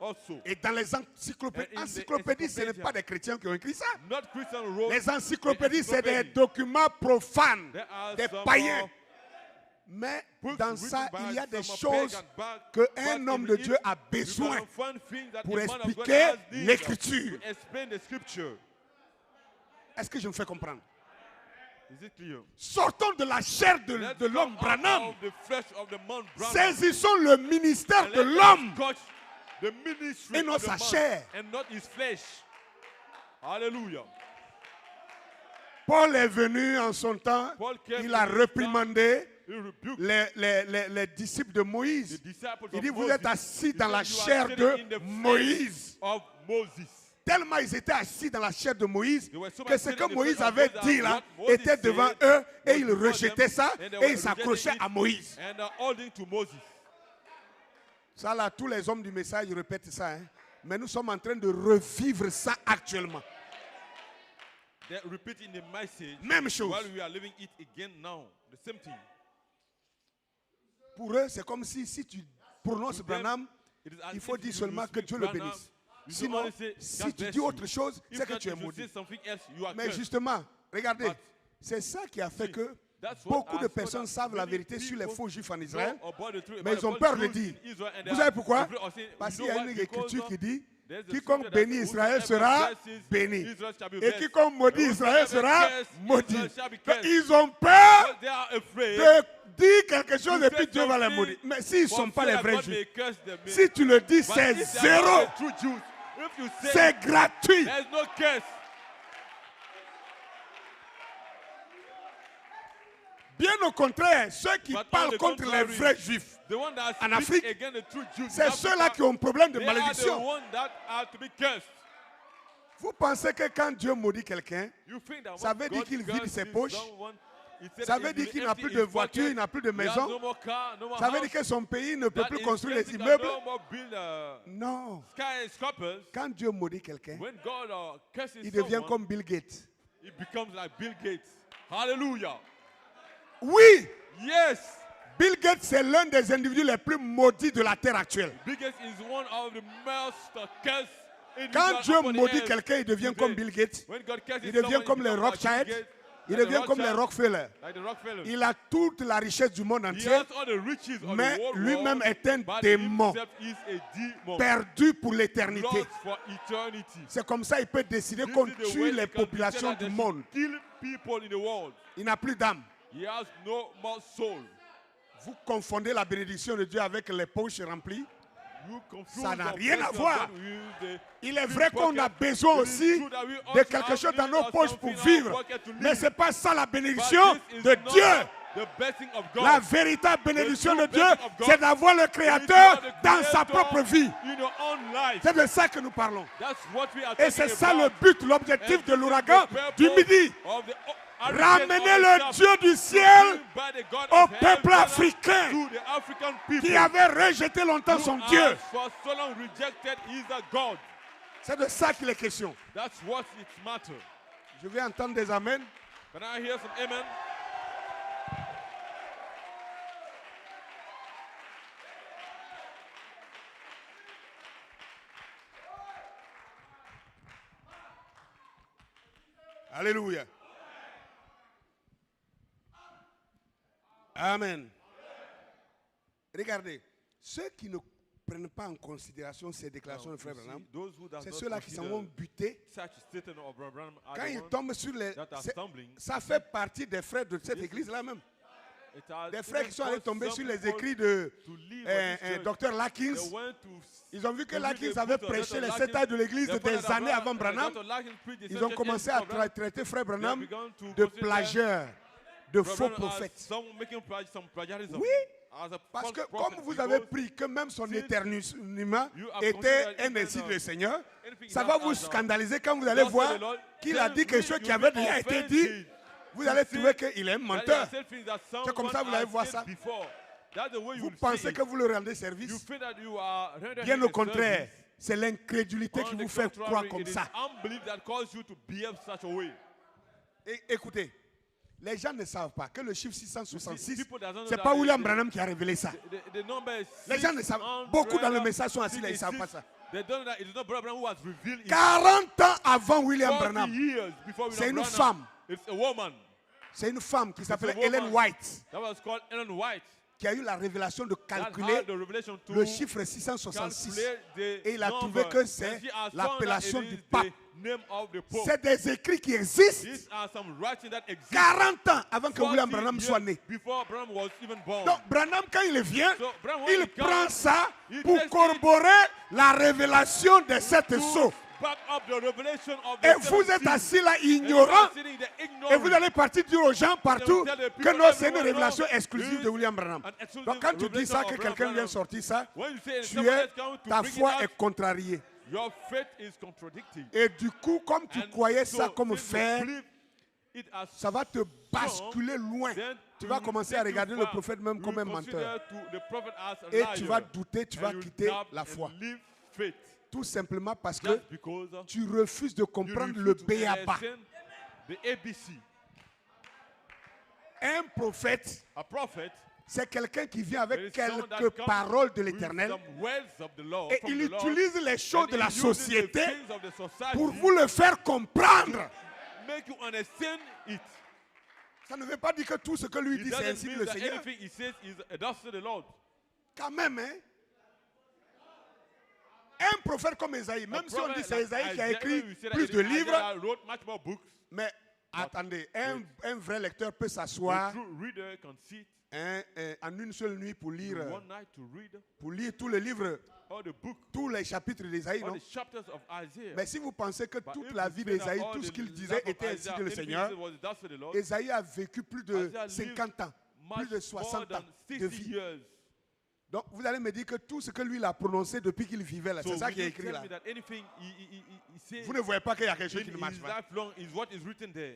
others also. et dans les encyclopédies. And in the Encyclopédies, ce n'est encyclopedia. pas des chrétiens qui ont écrit ça. Not Christian wrote Les encyclopédies, the c'est des encyclopedia. documents profanes, There are des some païens. Mais books dans written ça, by il y a des some choses pagan back qu'un homme de in Dieu it, a you besoin can find things that pour the man of God expliquer has need l'écriture. to explain the scripture. Est-ce que je me fais comprendre? Is it clear? Sortons de la chair de Let's l'homme come out Branham. of the flesh of the man Branham. Saisissons le ministère And de let us l'homme touch the ministry et non of the sa man chair. and not his flesh. Hallelujah. Paul est venu en son temps, Paul came il a in his réprimandé He rebuked les disciples de the Moïse. disciples Il of dit, vous Moses. êtes assis He dans said, la "You are chair sitting de in the Moïse. of Moses." Tellement ils étaient assis dans la chair de Moïse They were so que much ce sitting que in the Moïse face of avait Moses dit and là what Moses était devant said eux et was ils before rejetaient them, ça and they et were ils s'accrochaient rejecting à it Moïse. And holding to Moses. Ça là, tous les hommes du message répètent ça. Hein. Mais nous sommes en train de revivre ça actuellement. They're repeating the message Même chose. while we are living it again now. The same thing. Pour eux, c'est comme si tu prononces To them, Branham, it is as il faut if dire you seulement que speak Dieu le Branham, bénisse. you Sinon, only say, si "God tu bless dis you." autre chose, If c'est que not, tu es if you maudit. say something else, you are Mais cursed. justement, regardez, But- c'est ça qui a fait See, que that's what beaucoup de has- personnes what savent la many vérité sur les people faux juifs en Israël, know about the truth, mais about ils ont the peur de Jews dire. in Israel, and they Vous are savez pourquoi? afraid of saying, Parce you qu'il y know a what? une Because écriture of- qui dit there's a quiconque scripture that bénit says, Israël "Whosoever sera blesses béni. Israel shall be Et blessed. quiconque maudit And Israël whosoever sera curses maudit. Israel shall be Donc, cursed." ils ont peur Because they are afraid. de dire quelque chose to et puis say Dieu va les something, maudire. Mais s'ils ne sont but pas say les that vrais God may juifs, curse them. si tu le dis, But c'est if they are not zéro. the true Jews, if you say C'est gratuit. there's no curse. Bien au contraire, ceux qui But on parlent the contre les contrary, vrais juifs, The one that En speak Afrique, against the true Jews, c'est in ceux-là Africa, qui ont un problème de they are the malédiction. ones that are to be cursed. Vous pensez que quand Dieu maudit quelqu'un, You think that ça when veut dire God qu'il vide curses ses poches? someone, it said ça that veut he dire will qu'il n'a empty plus his de voiture, pocket, il n'a plus de he has maison? no more car, no more Ça veut house, dire que son pays ne peut that plus his construire les country can immeubles? no more build Non. skyscrapers. Quand Dieu maudit quelqu'un, When God curses il devient someone, comme Bill Gates. he becomes like Bill Gates. Hallelujah. Oui, Yes. Bill Gates, c'est l'un des individus les plus maudits de la terre actuelle. Bill Gates is one of the most cursed Quand individuals Dieu upon the maudit earth quelqu'un, il devient today. comme Bill Gates. When God curses Il devient someone, comme he les becomes like Bill Rothschild. Gates, Il like the devient comme les Rothschild, Rockefeller. like the Rockefeller. Il a toute la richesse du monde He entier, has all the riches of mais the world, lui-même est un but démon himself is a demon. perdu pour l'éternité. Lost for eternity. C'est comme ça qu'il peut décider This qu'on is the tue way les he can populations decide du that monde. they should kill people in the world. Il n'a plus d'âme. He has no more soul. Vous confondez la bénédiction de Dieu avec les poches remplies. You confuse Ça n'a the rien à blessing of voir. God with the Il est big vrai qu'on a pocket. besoin It is aussi true that we de also quelque have chose dans need nos of poches pour something in our vivre. pocket to Mais live. ce n'est pas ça la But bénédiction this is de not Dieu. the blessing of God. La véritable bénédiction de true Dieu, blessing of God c'est d'avoir le It is Créateur the dans sa Creator propre vie. in your own life. C'est de ça que nous parlons. That's what we are Et talking c'est ça about. le but, l'objectif And de this is l'ouragan the purpose du Midi. of the Ramener hurricane le of the Dieu du south, ciel by the God au of heaven, peuple africain to the African people qui avait rejeté longtemps son who Dieu. has for so long rejected his God. C'est de ça qu'il est question. That's what it matters. Je vais entendre des amens. Can I hear some amen? Alléluia. Amen. Regardez, ceux qui ne prennent pas en considération ces déclarations de Frère Branham, Those who does c'est not ceux-là qui s'en consider vont buter. such statement of Branham are Quand the ils ones tombent sur les... that are c'est- stumbling. Ça fait partie des frères de cette église-là même. It has Des frères even qui sont allés caused tomber some sur les people écrits de to leave this church. Dr. Lackins. They went to Ils ont vu que to read Lackins the avait book of prêché Dr. les Lackins. 7 ans de l'église They found des that années Dr. avant Branham. Lackins preached the Ils ont same commencé church à as Branham. traiter Frère They have Branham begun to de consider plagieur, de faux Branham as prophète. some making some plagiarism. Oui, As a parce false que prophet, comme vous avez because pris que même son since éternuement you have était considered un even, ainsi du Seigneur, anything ça that va vous as a- scandaliser quand vous allez thus voir said the Lord, qu'il a then dit quelque we- chose qui you'll avait be déjà été offended dit. Vous to allez see trouver qu'il est un that menteur. are said things that comme ça, someone vous allez has voir said ça. before. That's the way you Vous see pensez it. que vous le rendez You service? feel that you are rendering Bien him au a contraire, service. c'est l'incrédulité qui On vous the fait contrary, croire comme it is ça. unbelief that causes you to behave such a way. Écoutez, les gens ne savent pas que le chiffre 666, People that don't know c'est that pas the- William Branham qui a révélé ça. The number is Les gens ne savent. Beaucoup dans le message sont assis là, ils ne savent pas ça. They don't know that it is not Branham who has revealed it. 40 ans avant William 40 Branham, years before c'est William une Branham. femme. It's a woman. C'est une femme qui s'appelait It's a woman. Ellen White That was called Ellen White. qui a eu la révélation de That calculer had the revelation to le chiffre 666. calculate the Et il a number. trouvé que And c'est she has found l'appellation that it du is pape. the name of the Pope. C'est des écrits qui existent These are some writings that exist 40 ans avant que 40 William Branham soit years né. before Branham was even born. Donc Branham, quand il vient, So, Branham, when il he comes, prend ça he pour takes it corroborer la révélation des sept sceaux. back up the revelation of the Et vous êtes seven assis là seals. And you ignorant. are sitting there Et vous ignoring. allez partir dire aux gens partout tell the que people non, c'est une everywhere, révélation no, exclusive de it's William Branham. an exclusive Donc quand tu dis revelation ça, of que Branham quelqu'un vient Branham. sortir ça, When you say tu someone es, else come to ta bring it foi out, est contrariée. your faith is contradicting. Et du coup, comme tu And croyais so, ça comme since you faire, believe it as ça va te basculer loin. then Tu it vas will commencer à take you regarder le far. prophète même You comme un will menteur. consider the prophet as a Et liar. tu vas douter, tu And vas you quitter doubt la and foi. leave faith. Tout simplement parce que Just because tu refuses de you comprendre refuse le to béaba. understand the ABC. Un prophète, A prophet c'est quelqu'un qui vient there avec is someone that quelques comes paroles de with l'Éternel some words of the Lord, et from il the Lord, utilise les choses and de la he uses the société things of the society pour vous le faire comprendre. make you understand it. Ça ne veut pas dire que tout ce que lui It dit, c'est doesn't ainsi dit mean le that Seigneur. anything he says is thus to the Lord. Quand même, hein? Un prophète comme Esaïe, même si on dit que c'est Esaïe qui a écrit plus de livres, wrote much more books. mais attendez, un vrai lecteur peut A s'asseoir true reader can sit en une seule nuit pour lire one night to read tous les livres, all the books, tous les chapitres d'Esaïe, all non? the chapters of Isaiah. Mais si vous pensez que But toute if la you vie say that d'Esaïe, all tout ce the qu'il life disait of était ainsi Isaiah, dit le anything Seigneur, he said was thus to the Lord, Esaïe a vécu plus de Isaiah lived 50 ans, plus de much 60 more ans than de 60 vie. years. Donc vous allez me dire que tout ce que lui il a prononcé depuis qu'il vivait là, So c'est ça will qui est you écrit tell là. me that anything he said Vous ne voyez pas qu'il y a quelque chose qui ne in marche his pas. life long is what is written there?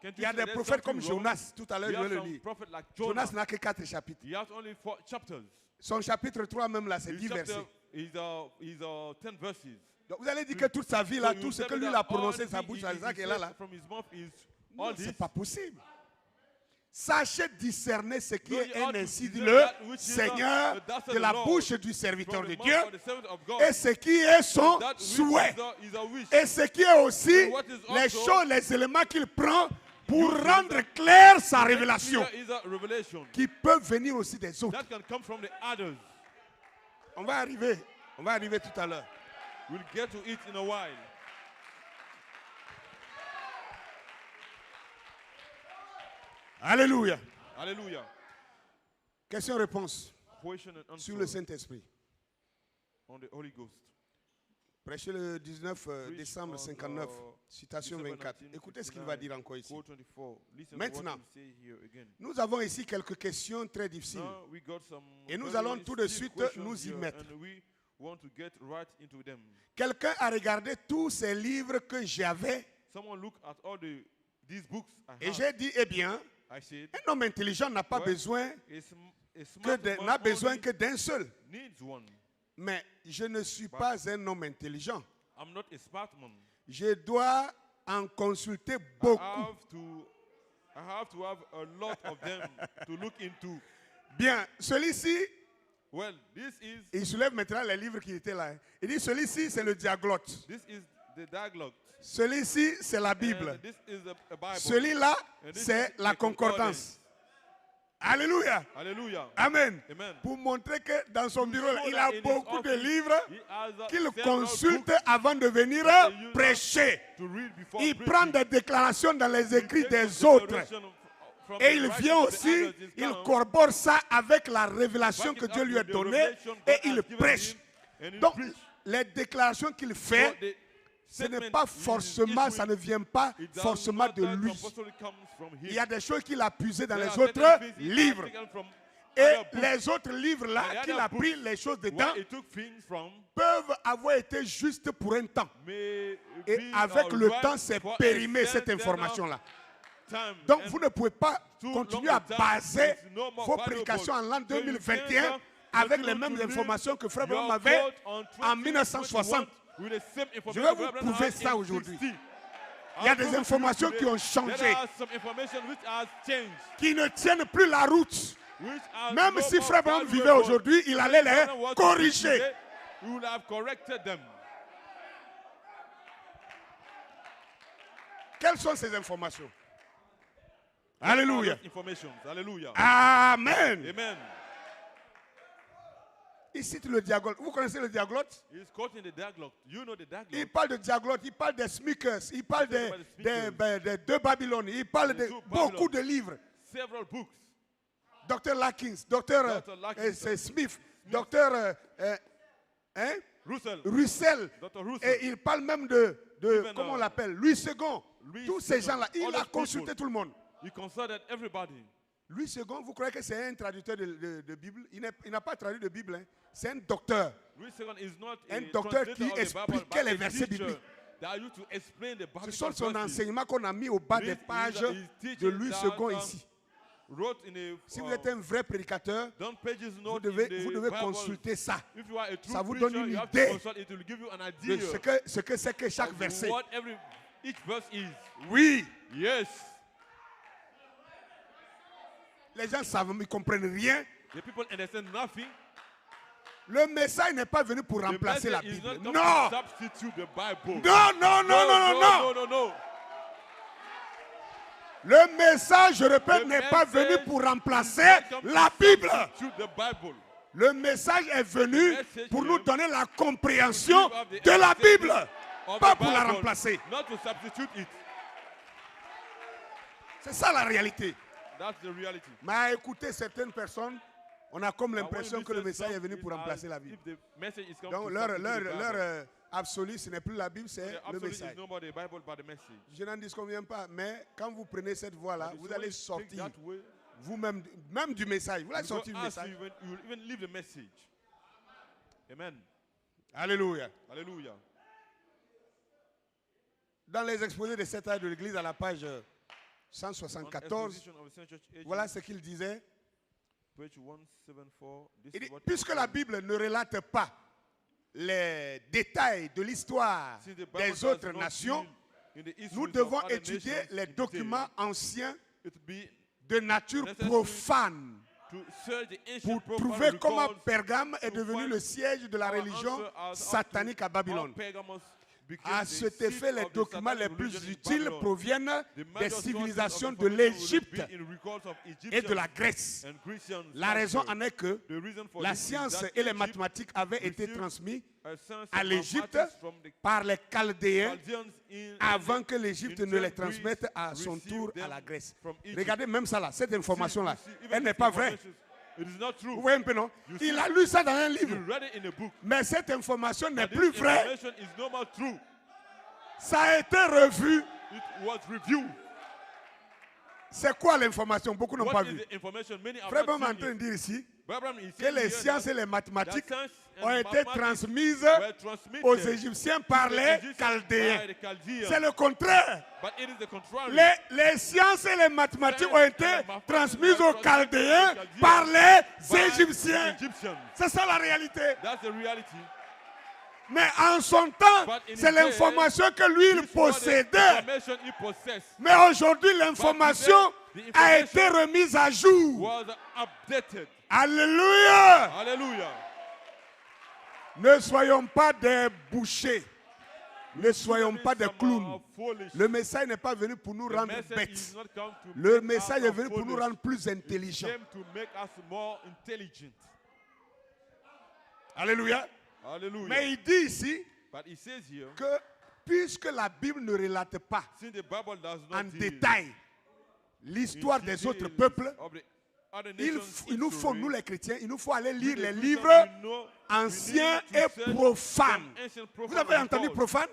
Can't Il y a see des there's prophètes comme something wrong? Jonas, tout à l'heure We je vais have le some lire. prophet like Jonah. Jonas n'a que 4 chapitres. He has only 4 chapters. Son chapitre 3 même là, c'est His 10 versets. chapter is 10 verses. Donc vous allez dire que toute sa vie là, So tout you ce tell que me lui that il a all prononcé de sa anything bouche, he c'est ça qui est là. said from his mouth is Non, all this. c'est pas possible. Sachez discerner ce qui No, est you ought un to ainsi dit discern le that which is Seigneur the de la Lord bouche du serviteur from de the Dieu mouth of the servant of God. et ce qui est son That which souhait is a wish. et ce qui est aussi And what is les also choses, les éléments qu'il prend pour used rendre claire sa révélation Here is a revelation qui peut venir aussi des autres. that can come from the others. On va arriver tout à l'heure. We'll get to it in a while. Alléluia. Hallelujah. Question-réponse Question and sur answer le Saint-Esprit. on the Holy Ghost. Prêché le 19 Preach décembre on, 59, citation December 24. 1959, Écoutez ce qu'il va dire encore ici. Quote 24. Listen Maintenant, to what he say here again. Nous avons ici quelques questions très difficiles. Now we got some Et nous very allons tout de stiff suite questions nous y here, mettre. and we want to get right into them. Quelqu'un a regardé tous ces livres que j'avais Someone look at all these books I et have. j'ai dit, eh bien, I said, un homme intelligent n'a pas well, besoin a smart man n'a besoin only que d'un seul. needs one. Mais je ne suis pas un homme intelligent. I'm not a smart man. Je dois en consulter I beaucoup. have to have a lot of them to look into. Bien, celui-ci, Well, this is il soulève maintenant les livres qui étaient là. Il dit, celui-ci, c'est le diaglotte. the dialogue. Celui-ci, c'est la Bible. And this is a Bible. Celui-là, And this c'est is la the concordance. Alléluia. Hallelujah. Amen. Amen. Pour montrer que dans son bureau, show il that a in his beaucoup de office, livres he has qu'il several consulte books avant de venir that he uses prêcher. to read before Il preaching. prend des déclarations dans les écrits He des takes autres. declaration from Et the il writings vient of the aussi, others. He's il come, corrobore ça avec la révélation back que it Dieu up lui a with the donnée revelation et God il has given prêche. him, and he Donc, preach. les déclarations qu'il So fait, the ce n'est statement pas he is forcément, issuing, ça ne vient pas it does forcément not de lui. compulsorily comes from him. Il y a des choses qu'il a puisées dans There les are certain autres things he has livres. taken from Et other books. les autres livres-là And the qu'il other a pris books les choses dedans Where he took things from peuvent avoir été justes pour un temps. may Et be avec le alright temps, c'est for a périmé cette certain information-là. time. Donc And vous ne pouvez pas too continuer long à a time baser is no more vos valuable. prédications en l'an So you 2021 can't avec continue les mêmes to read informations que Frère your Branham avait quote on en 2021 1960. with the same Je information vais vous Brother prouver has ça in aujourd'hui. 60. Il y a I'll des prove it to you informations today. qui ont changé, There are some information which has changed, qui ne tiennent plus la route. which are Même no si more Frère Branham valuable. vivait aujourd'hui, il allait les Brother was to corriger. today, he would have corrected them. Quelles sont ces informations? Alléluia. Information. Hallelujah. Amen. Amen. Il cite le diaglotte. Vous connaissez le diaglotte? He's quoting the dialogue. You know the dialogue. Il parle de diaglotte, il parle des sneakers, il parle Il parle des deux Babylone, il parle de deux beaucoup Babylone. de livres. Several books. Dr. Larkins, Dr. Larkins. Smith, Dr. hein, Russell. Russell. Dr. Russell. Et il parle même de Even, comment on l'appelle, Louis II. Louis Tous ces II. gens-là, il All a those consulté people. tout le monde. He consulted everybody. Louis II, vous croyez que c'est un traducteur de Bible? Il n'a pas traduit de Bible. Hein. C'est un docteur. Louis II is not Un a docteur translator qui of the Bible, expliquait but les a versets teacher bibliques. that used to explain the Ce biblical sont son verses. enseignement qu'on a mis au bas des This pages is de teaching Louis that, II ici. Wrote in a, Si vous êtes un vrai prédicateur, don't pages vous note devez, in the vous devez Bible. consulter ça. If you are a true Ça vous preacher, donne une you have idée to consult. It will give you an de idea ce que c'est que chaque of verset. what each verse is. Oui, Yes. les gens savent, ils ne comprennent rien. The people understand nothing. Le message n'est pas venu pour The remplacer la message is Bible. not come Non, to substitute the Bible. non, non, non, non, non, non. no, no. Le message, je répète, The n'est pas message venu pour remplacer is not come la to Bible. substitute the Bible. Le message est venu message pour is nous donner la compréhension to give us the de la understanding Bible, of pas the pour la Bible, remplacer. Not to substitute it. C'est ça la réalité. That's the reality. Mais à écouter certaines personnes, on a comme But when l'impression you que le listen message est some, venu it's pour as remplacer la Bible. if the message is come Donc to leur substitute the Bible. absolu, ce n'est plus la Bible, c'est The le absolute message. is no more the Bible but the message. Je n'en disconviens pas, mais quand vous prenez cette voie-là, But vous it's allez when you take sortir that way, vous-même, même du message. Vous allez you sortir don't du ask message. you will even leave the message. Amen. Alléluia. Hallelujah. Dans les exposés de cette âge de l'Église, à la page On 174, Exposition of the Saint Church Age, voilà ce qu'il disait. page 174. This Il is dit, what puisque la Bible ne relate pas les détails de l'histoire Since the Bible des does autres not nations, deal in the issues nous of devons other étudier nations les in detail, documents anciens it be de nature necessary profane to search the ancient pour profane trouver comment records Pergame est to devenu find le siège de la our religion answer as satanique à how Babylone. Pergamos became À the cet seat effet, les of the documents les satanic plus religion in utiles Babylon. proviennent The des major sources civilisations of de information will l'Égypte be in records of et de Egyptians la Grèce. and Grecian La raison culture. en est que The reason for la this is science that et les Egypt mathématiques avaient été received transmises a sense à of l'Égypte mathematics from the par les Chaldéens Chaldeans in avant que l'Égypte in ne les Greece transmette à son received tour à them la Grèce. from Egypt. Regardez même ça là, cette information-là, See, even elle n'est this pas vraie. information, it is not true. Vous voyez un peu, non? You Il see, a lu ça dans un livre. You read it in a book. Mais cette information n'est But plus this vraie. information is no more true. Ça a été revu. It was reviewed. C'est quoi l'information? Beaucoup n'ont pas What is vu. the information? Many have Frère not Bam est en seen train de it. dire ici Abraham is que saying les here sciences that et les mathématiques science and ont été mathematics transmises were transmitted aux Égyptiens par to the les Egyptians Chaldéens. by the Chaldeans. C'est le contraire. But it is the contrary. Les sciences et les mathématiques ont été Science and mathematics transmises were aux Chaldéens transmitted to the par Chaldeans les by the Égyptiens. Egyptians. C'est ça la réalité. That's the reality. Mais en son temps, But in c'est his day, l'information que lui, il This was the possédait. information he possessed Mais aujourd'hui, l'information today, the a information été remise à jour. was updated. Alléluia. Hallelujah. Ne soyons pas des bouchers. Ne soyons pas des Some clowns. are foolish. Le message n'est pas venu pour nous The rendre message is bêtes. not come to Le make message us est venu pour nous foolish. rendre plus It intelligents. came to make us more intelligent. Alléluia. Hallelujah. Mais il dit ici But he says here, que puisque la Bible ne relate pas since the Bible does en not deal détail in l'histoire des details autres peuples, of the other il nations' nous faut, history, nous les chrétiens, il nous faut aller we lire the les Christians, livres we know- anciens we need et to search profanes. some ancient Vous profane avez entendu records. profane?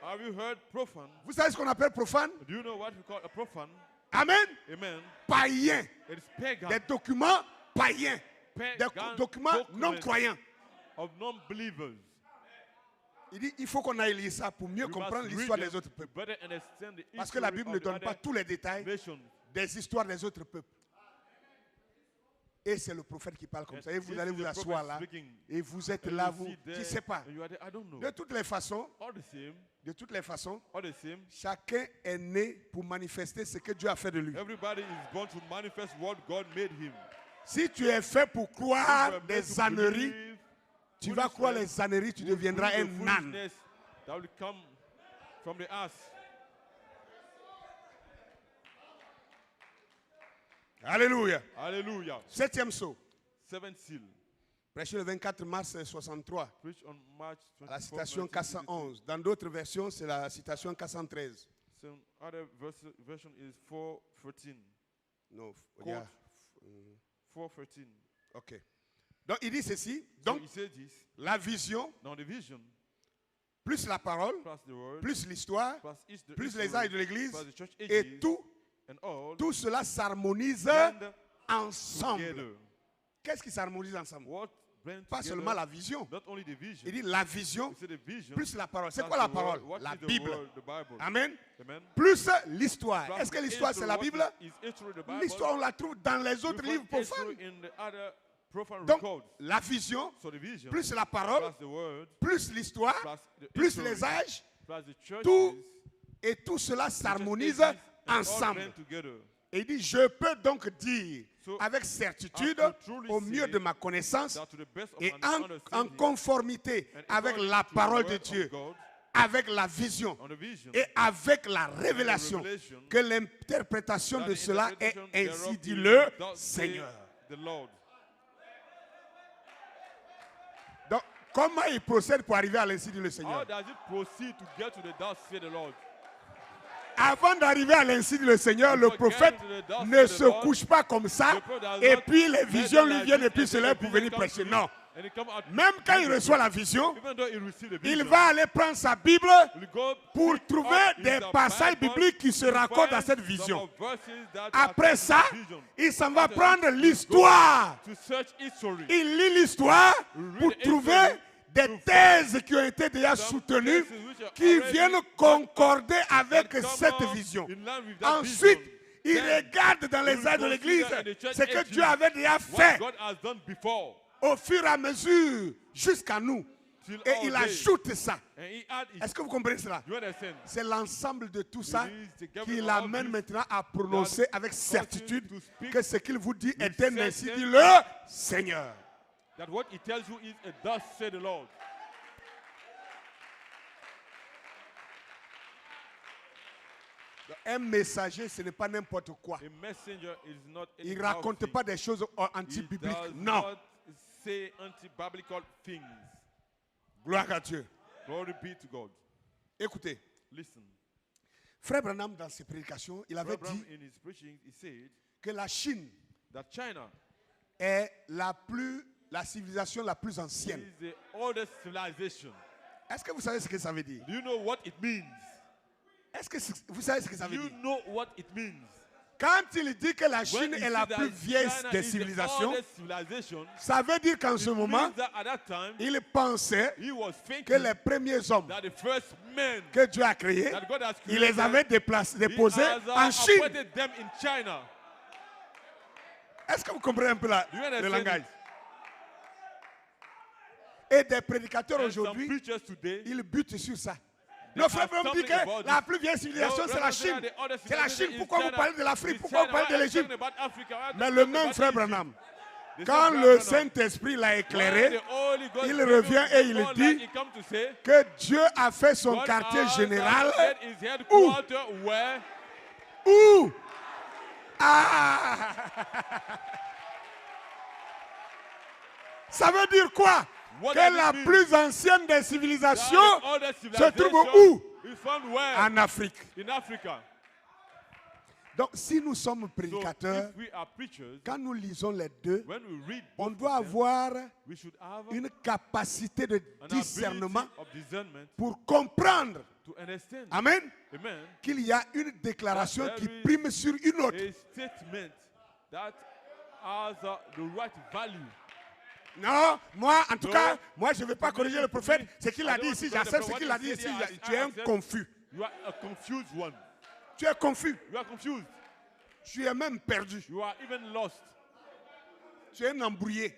Have you heard profane? Vous savez ce qu'on appelle profane? Do you know what we call a profane? Amen. Amen. Païen. It is pagan. Des documents païens. Des Pagan documents non documents croyants. of non-believers. Il dit il faut qu'on aille lire ça pour mieux We comprendre must l'histoire read des them autres to peuples. better understand the Parce que la history Bible of ne the donne pas other tous les détails nations. des histoires des autres peuples. Et c'est le prophète qui parle comme Yes, ça. Et vous this allez is vous the asseoir prophet là. speaking. Et vous êtes And là, you vous. sit Je ne there, sais pas. and you are there, I don't know. De toutes les façons, All the same, chacun est né pour manifester ce que Dieu a fait de lui. everybody is born to manifest what God made him. Si tu es fait pour If you croire are made des to âneries, believe tu vas croire foolishness, les âneries, tu you will deviendras believe the un âne. foolishness that will come from the ass. Alléluia. Hallelujah. Septième saut. Seventh seal. Prêché le 24 mars 63. Preached on March À la 24, citation 1982. 411. Dans d'autres versions, c'est la citation 413. Some other version is 4:13. Non, Quote yeah. 4:13. OK. Donc il dit ceci. So Donc he said this. la vision, Now the vision, plus la parole, plus the word, plus l'histoire, the plus les history, âges de l'Église, plus the church et ages, and all tout cela s'harmonise blend ensemble. together. Qu'est-ce qui s'harmonise ensemble? What blend Pas together, seulement la vision. not only the vision, Il dit la vision, he said the vision, plus la parole. C'est plus quoi la the word. parole? What La is the Bible. word? The Bible. Amen. Amen. Plus l'histoire. Plus Est-ce que the l'histoire c'est history. la What Bible? is history, the Bible? L'histoire on la trouve dans les autres We livres find history profanes. in the other profane Donc records. la vision, So the vision, plus la parole, plus the word, plus l'histoire, plus the plus history, les âges, plus the churches, tout et tout cela the church s'harmonise ages, and all ensemble. blend together. Et il dit, je peux donc dire So, avec certitude, I could truly au mieux say de ma connaissance, That to the best of et my en understanding, conformité and avec according la to the parole de word of Dieu, God, avec la vision on the vision, et avec la révélation, revelation, que l'interprétation that de the cela est interpretation ainsi thereof dit is le thus Seigneur. saith the Lord. Donc, comment il procède pour arriver à l'ainsi dit le How Seigneur? does it proceed to get to the thus saith the Lord? Avant d'arriver à l'ainsi dit le Seigneur, le prophète ne se couche pas comme ça et puis les visions lui viennent et puis se lève pour venir prêcher. Non. And he come out, Même quand il reçoit la vision, even though he received the il vision, va aller prendre sa Bible he'll go pour pick trouver up des his passages Bible bibliques qui se to raccordent à find cette some vision. of verses that Après are ça, to the vision. il s'en va After prendre that, l'histoire. to search history. Il lit l'histoire pour the trouver history des to thèses qui ont été déjà some soutenues, places which are qui already viennent concorder avec that come cette up vision. in line with that Ensuite, vision. il Then regarde dans les we âges de consider l'Église in the church ce que ages Dieu avait déjà what fait God has done before. au fur et à mesure jusqu'à nous. Till Et all il day. ajoute ça. And he add it. Est-ce que vous comprenez cela? You understand? C'est l'ensemble de tout ça It is the qui gathering of l'amène this maintenant à prononcer avec causes certitude to speak que ce qu'il vous dit with est un ainsi dit certainty. le Seigneur. That what he tells you is a thus said the Lord. Un messager, ce n'est pas n'importe quoi. A messenger is not Il ne anyhow raconte thing. pas des choses He anti-bibliques. does Non. not say anti-biblical things. Gloire à Dieu. Glory be to God. Écoutez, Listen. Frère Branham, dans ses prédications, il avait Abraham, dit in his preaching, he said que la Chine that China est la civilisation la plus ancienne. is the oldest civilization. Est-ce que vous savez ce que ça veut dire? Do you know what it means? Est-ce que vous savez ce que ça Do veut you dire? know what it means? Quand il dit que la When Chine he est la said plus that vieille China des is the civilisations, oldest civilization, ça veut dire qu'en ce it moment, means that at that time, il pensait he was que thinking les premiers hommes that the first men que Dieu a créés, that God has il created, les avait déposés he en has Chine. appointed them in China. Est-ce que vous comprenez un peu Do you le understand langage? it? Et des prédicateurs And some aujourd'hui, preachers today, ils butent sur ça. They Nos frères are me dit stumbling about que la this. plus vieille civilisation, c'est la Chine. C'est la Chine. is Pourquoi vous China. parlez de l'Afrique? It's Pourquoi vous China. parlez de Why are you l'Égypte? talking about Africa? Why are you Mais talking le about même frère Egypt? Branham, The quand same le Branham, Saint-Esprit l'a when éclairé, the Holy Ghost il revealed revient et il all dit that, he come to say, que Dieu a fait son God quartier has général set his headquarters where? où? Ah! Ça veut dire quoi? What Que does it la mean? plus ancienne des civilisations That all the se trouve civilization où? is found where? En Afrique. In Africa. Donc, si nous sommes So prédicateurs, if we are preachers, quand nous lisons les deux, when we read on both doit of them, avoir we should have une capacité de an discernement ability of discernment pour comprendre, to understand. amen, Amen. qu'il y a une déclaration That qui there is prime sur une autre. A statement that has the right value. Non, moi, en tout No. cas, moi, je ne vais pas corriger le prophète. Ce qu'il I a don't dit want ici, to correct j'accepte the ce qu'il a dit prophet. ici. What he said, Tu es un I accept. confus. You are a confused one. Tu es confus. You are confused. Tu es même perdu. You are even lost. Tu es un embrouillé.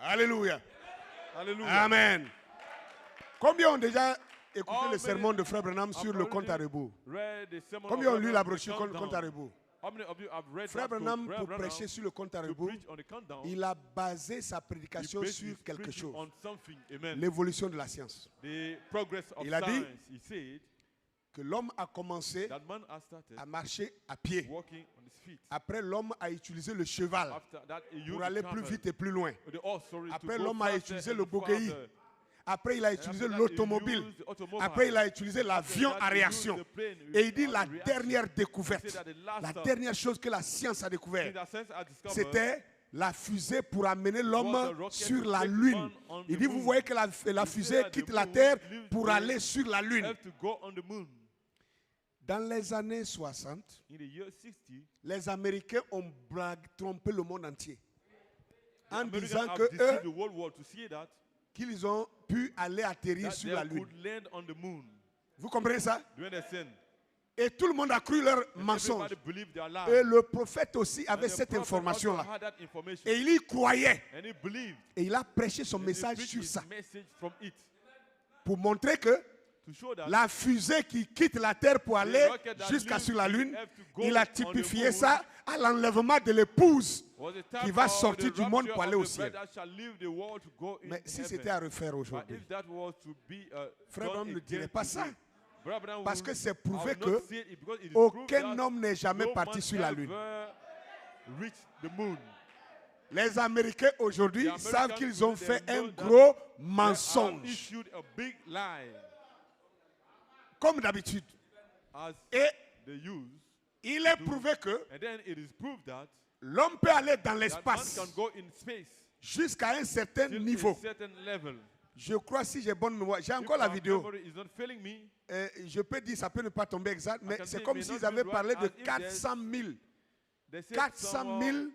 Alléluia. Hallelujah. Amen. Combien ont déjà écouté How le many sermon de Frère Branham sur le have compte à already rebours? read the sermon Combien of ont lu Abraham, la the brochure countdown? compte à rebours? How many of you have read Frère that Branham, book, pour Brother prêcher sur le compte à to rebours, preach on the countdown, il a basé sa he prédication based sur his quelque preaching chose. on something. Amen. L'évolution de la science. The progress of Il a dit science. He said que l'homme a commencé that man has started à marcher à pied. walking on his feet. Après, l'homme a utilisé le cheval After that, he used pour aller the plus camel. vite et plus loin. The horse, sorry, to Après, go l'homme a faster utilisé and le bouquet. farther. Après, il a And utilisé after that, he l'automobile. used the automobile. Après, il a utilisé l'avion After à that, he réaction. used the plane Et il dit on la reaction. dernière He découverte, said that the last la dernière chose que la science a thing découvert, that science has discovered c'était la fusée pour amener was the l'homme rocket sur to la take Lune. man on Il the dit, vous moon. voyez que la He said fusée that the quitte la moon Terre leaves pour the aller sur la Lune. Earth to go on the moon. Dans les années 60, In the year 60, les Américains ont trompé le monde entier. the En Americans disant have que deceived the eux, whole world to see that qu'ils ont pu aller atterrir that sur they la Lune. could land on the moon. Vous comprenez ça? Do you understand? Et tout le monde a cru leur And mensonge. everybody believed their lie. Et le prophète aussi And avait the cette prophet also information-là. had that information. Et il y croyait. And he believed. Et il a prêché son And he message preached sur his ça. message from it Pour montrer que to show that la fusée qui quitte la Terre pour aller rocket that jusqu'à leaves sur la the Lune, earth to go il a on the typifié moon ça à l'enlèvement de l'épouse was a qui type va of sortir the du monde rapture pour aller of au the ciel. bride that shall leave the world to go in Mais si heaven. c'était à refaire But aujourd'hui, if that was to be Frère done Branham ne again dirait pas today, ça. Brother Branham Parce will- que c'est I prouvé will not que say it because it is aucun proved that homme n'est jamais no parti man sur la Lune. ever reached the moon. Les Américains aujourd'hui The Americans savent qu'ils ont today, fait they un know that gros They have mensonge, issued a big lie comme d'habitude. as Et they use. il est prouvé que And then it is proved that l'homme peut aller dans that man l'espace can go in space jusqu'à un certain till niveau. a certain level. Je crois, si j'ai bonne mémoire, j'ai If encore la my vidéo. memory is not failing me, Je peux dire, ça peut ne pas tomber exact, mais can c'est say comme may s'ils not be avaient right parlé de as if 400 000, they said 400 000 400,000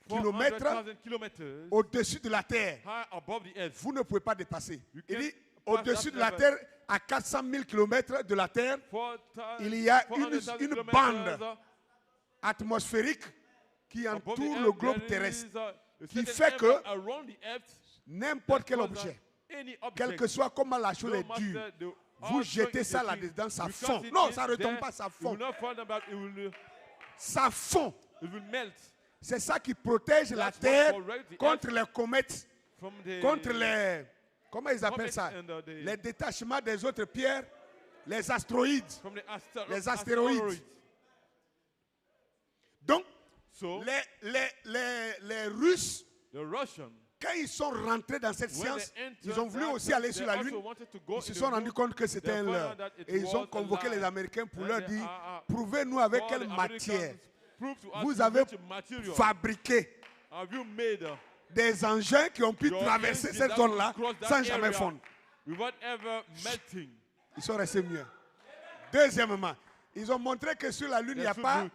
kilomètres kilometers au-dessus de la Terre. high above the earth. Vous ne pouvez pas dépasser. You Il can't dit, pass au-dessus that de la level. Terre, à 400 000 kilomètres de la Terre, il y a une bande atmosphérique qui entoure le globe terrestre, qui fait que n'importe quel objet, quel que soit comment la chose est dure, vous jetez ça là-dedans, ça fond. Non, ça ne retombe pas, ça fond. Ça fond. C'est ça qui protège la Terre contre les comètes, contre les... Comment ils appellent ça? Les détachements des autres pierres, les astéroïdes. Les astéroïdes. Donc, So, les Russes, the Russians, quand ils sont rentrés dans cette when science, they entered ils ont voulu that, aussi aller they sur la also Lune. wanted to go Ils se in the sont rendus moon. compte que c'était They un found leurre. out that it Et ils was ont a convoqué lie. les Américains pour And leur they dire, are prouvez-nous avec called quelle the matière Americans, prove to us vous with avez which material fabriqué have you made des engins qui ont pu your traverser engine cette that zone-là will cross that sans jamais area fondre. without ever melting. Ils sont restés mieux. Deuxièmement, ils ont montré que sur la Lune, il n'y a They're pas... too good.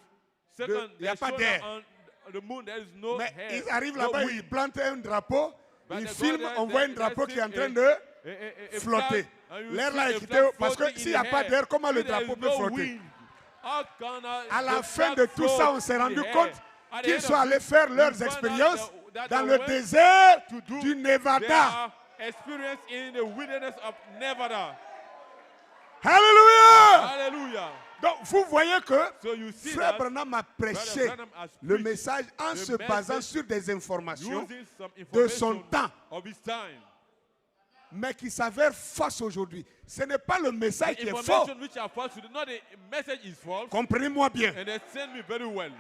Second, il y a they pas show d'air. that on the moon there is no Mais air, ils arrivent no là-bas, wind. ils plantent un drapeau, But ils they go filment, there, on voit un they drapeau qui est en see train a- de a flotter. flag, and you L'air see là a est quitté flag parce que floating s'il in n'y a the pas air. d'air, comment le If there drapeau is peut no flotter? wind, how can À la the fin flag de tout ça, float on s'est in rendu the compte air? At the qu'ils end sont of allés it, faire we leurs find out expériences that dans they le went désert to do du Nevada. their experience in the wilderness of Nevada. Alléluia! Hallelujah. Donc vous voyez que So you see Frère that Branham a prêché Brother Branham has le preached message en the se basant message sur des informations using some de son information temps, of his time. mais qui s'avèrent fausses aujourd'hui. Ce n'est pas le message The qui est faux. information which are false, not the message is false, Comprenez-moi bien. and they send me very well.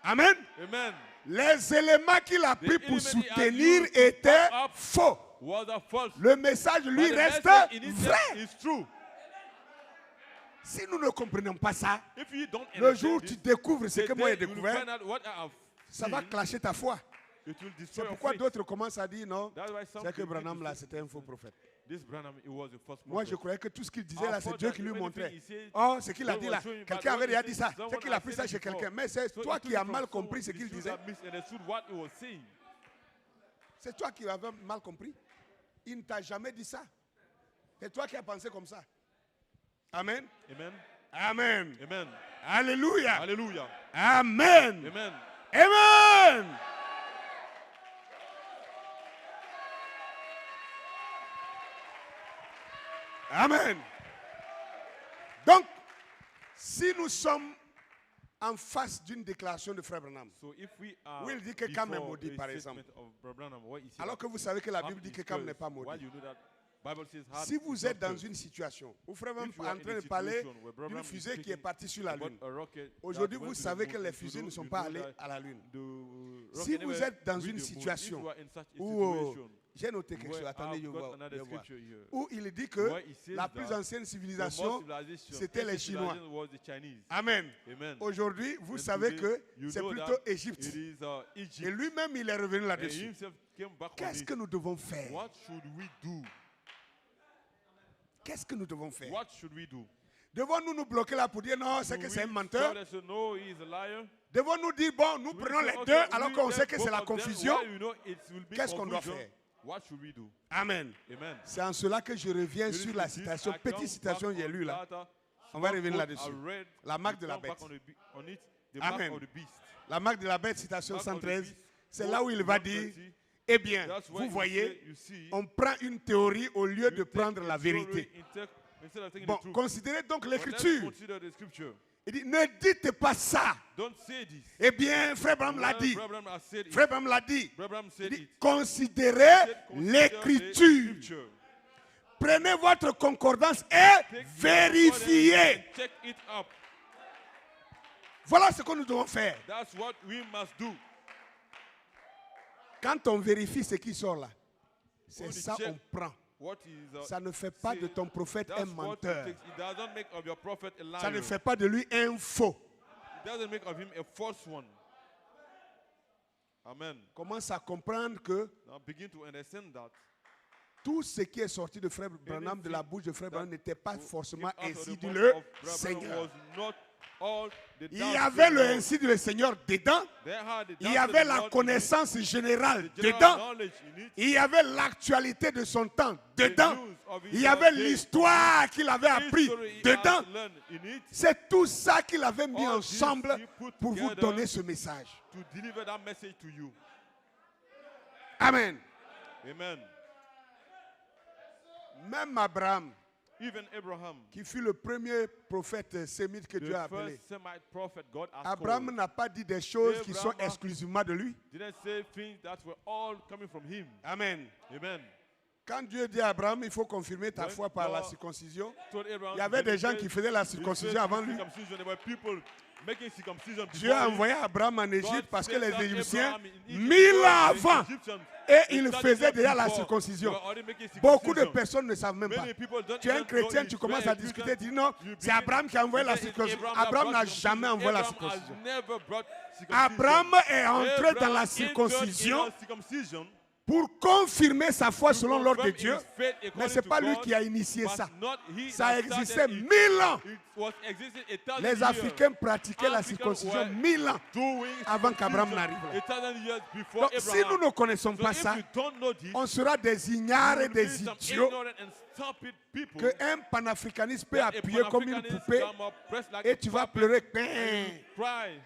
Amen. Amen. Les éléments qu'il a pris The pour element he has soutenir used to étaient back up faux. Was a false. Le message, lui, But the reste message in itself vrai. is true. Si nous ne comprenons pas ça, If you don't le understand jour où this, tu découvres ce the que moi j'ai day you will découvert, find out what I have ça va seen, clasher ta foi. it will destroy C'est your pourquoi faith. d'autres commencent à dire non, That's why some c'est que people Branham begin là, to say, c'était un faux prophète. This Branham, it was a false Moi, je prophet. croyais que tout ce qu'il disait là, I c'est thought Dieu that qui lui anything montrait. he said, Oh, ce qu'il a God dit was là, showing you, quelqu'un but avait when déjà he dit said, ça. C'est someone qu'il a has pris said ça it chez before. quelqu'un. Mais c'est So toi he took qui as it from mal someone, compris ce he qu'il should disait. have misunderstood what he was saying. C'est toi qui avais mal compris. Il ne t'a jamais dit ça. C'est toi qui as pensé comme ça. Amen. Amen. Amen. Amen. Alléluia. Hallelujah. Amen. Amen. Amen. Amen. Donc, si nous sommes en face d'une déclaration de Frère Branham, So if we are où il dit que Cam est before maudit, a par statement exemple, of Brother Branham, what is he alors about? que vous savez que la Cam Bible dit is que Cam cursed. n'est pas Why maudit. you know that? Bible says hard Si is vous not êtes dans cursed. une situation où Frère Branham If you est are en in train a de parler situation where Brother d'une Branham is fusée qui est speaking partie sur la about Lune, a rocket that aujourd'hui went vous to the savez moon, que les and fusées you ne sont know pas that allées à la Lune. the Si rocket vous never êtes dans reached une the moon. If situation you are in such a où situation J'ai noté quelque chose. Where Attendez, je I've got vois. another scripture here. Où il dit que Where it says la plus that ancienne the civilisation, most civilization, c'était les ancient Chinois. civilization was the Chinese. Amen. Amen. Aujourd'hui, vous And savez today, que you c'est know plutôt that Égypte. it is Et Egypt. lui-même, il est revenu And là-dessus. he himself came back on Qu'est-ce it. que nous devons faire? What should we do? Qu'est-ce que nous devons faire? What should we do? Devons-nous nous bloquer là pour dire non, c'est que Do c'est un we menteur? tell us, no, he is a liar? Devons-nous dire bon, nous Do we prenons say, les okay, deux alors we qu'on take sait que c'est both la of them, confusion? while you know it will be Qu'est-ce qu'on doit confusion? faire? What should we do? Amen. Amen. C'est en cela que je reviens It is sur la with this, citation, I come petite citation que back j'ai on lue là. that, On va small revenir quote là-dessus. I read, La marque de we la come back bête. on it, the Amen. mark of the beast. La marque de la bête, citation Mark of the 113, beast. c'est là où il va dire, eh bien, That's vous where voyez, you see, on prend une théorie au lieu de you prendre take la a theory vérité. instead of taking Bon, the truth. considérez donc But let's l'écriture. consider the scripture. Il dit, ne dites pas ça. Don't say this. Eh bien, Frère Branham l'a dit. Abraham has said it. Frère Branham l'a dit. Abraham Il said dit, it. considérez Consider l'écriture. the scripture. Prenez votre concordance et Take vérifiez. your concordance and check it up. Voilà ce que nous devons faire. That's what we must do. Quand on vérifie ce qui sort là, c'est When you ça check on prend. What is, Ça ne fait pas de ton prophète un that's what it menteur. takes. It doesn't make of your prophet a liar. Ça ne fait pas de lui un faux. It doesn't make of him a false one. Amen. Commence à comprendre que Now begin to understand that tout ce qui est sorti de Frère Branham, de la bouche de Frère Branham, n'était pas forcément came out of ainsi the dit mouth le of Abraham Seigneur. was not all the Il y doubts avait le that ainsi dit le Seigneur dedans. they had the Il y doubts avait of the la Lord in it, connaissance générale the general dedans. knowledge in it, Il y avait l'actualité de son temps dedans. news of his Il y avait day, l'histoire qu'il avait appris history he dedans. has learned in it C'est tout ça qu'il avait mis All this ensemble he put pour vous together. donner ce message. to deliver that message to you. Amen. Amen. Même Abraham, Even Abraham, qui fut le premier prophète sémite que Dieu a the appelé, first Semite prophet God has Abraham called, n'a pas dit des choses qui sont Abraham exclusivement de lui. didn't say things that were all coming from him. Amen. Amen. Quand Dieu dit à Abraham, il faut confirmer ta When foi par la God circoncision, Told Abraham il y avait to des gens dedicate qui faisaient la his circoncision faith avant to lui. circumcision. There were people making circumcision Dieu a before him. envoyé Abraham en Égypte God parce que sent les out Égyptiens, Abraham in Egypt 1000 ans because the avant, Egyptians et had ils started faisaient that déjà la before. circoncision. They were already making Beaucoup de circumcision. personnes ne savent même pas. Many people don't Tu es un even chrétien, know tu it. commences You à are a discuter, Christian, tu dis non, you c'est begin- Abraham qui a envoyé la you say it's circoncision. Abraham that Abraham n'a brought jamais circumcision. envoyé la Abraham has circoncision. never brought circumcision. Abraham est entré dans la Abraham circoncision entered in the circumcision pour confirmer sa foi to selon l'ordre de confirm Dieu. his faith Mais according ce n'est to pas lui God, qui a initié but ça. not he Ça that existait started it. 1000 ans. It was existing 1,000 Les years. Africains pratiquaient la Africans circoncision were 1000 ans doing avant qu'Abraham circumcision n'arrive là. 1,000 years before Donc si Abraham. nous ne connaissons So pas if ça, you don't know this, on sera des ignares et you will des be some idiots ignorant and stupid people qu'un panafricaniste peut that a appuyer comme une Pan-Africanist poupée come up, press like et a tu vas puppet, pleurer. and you cry.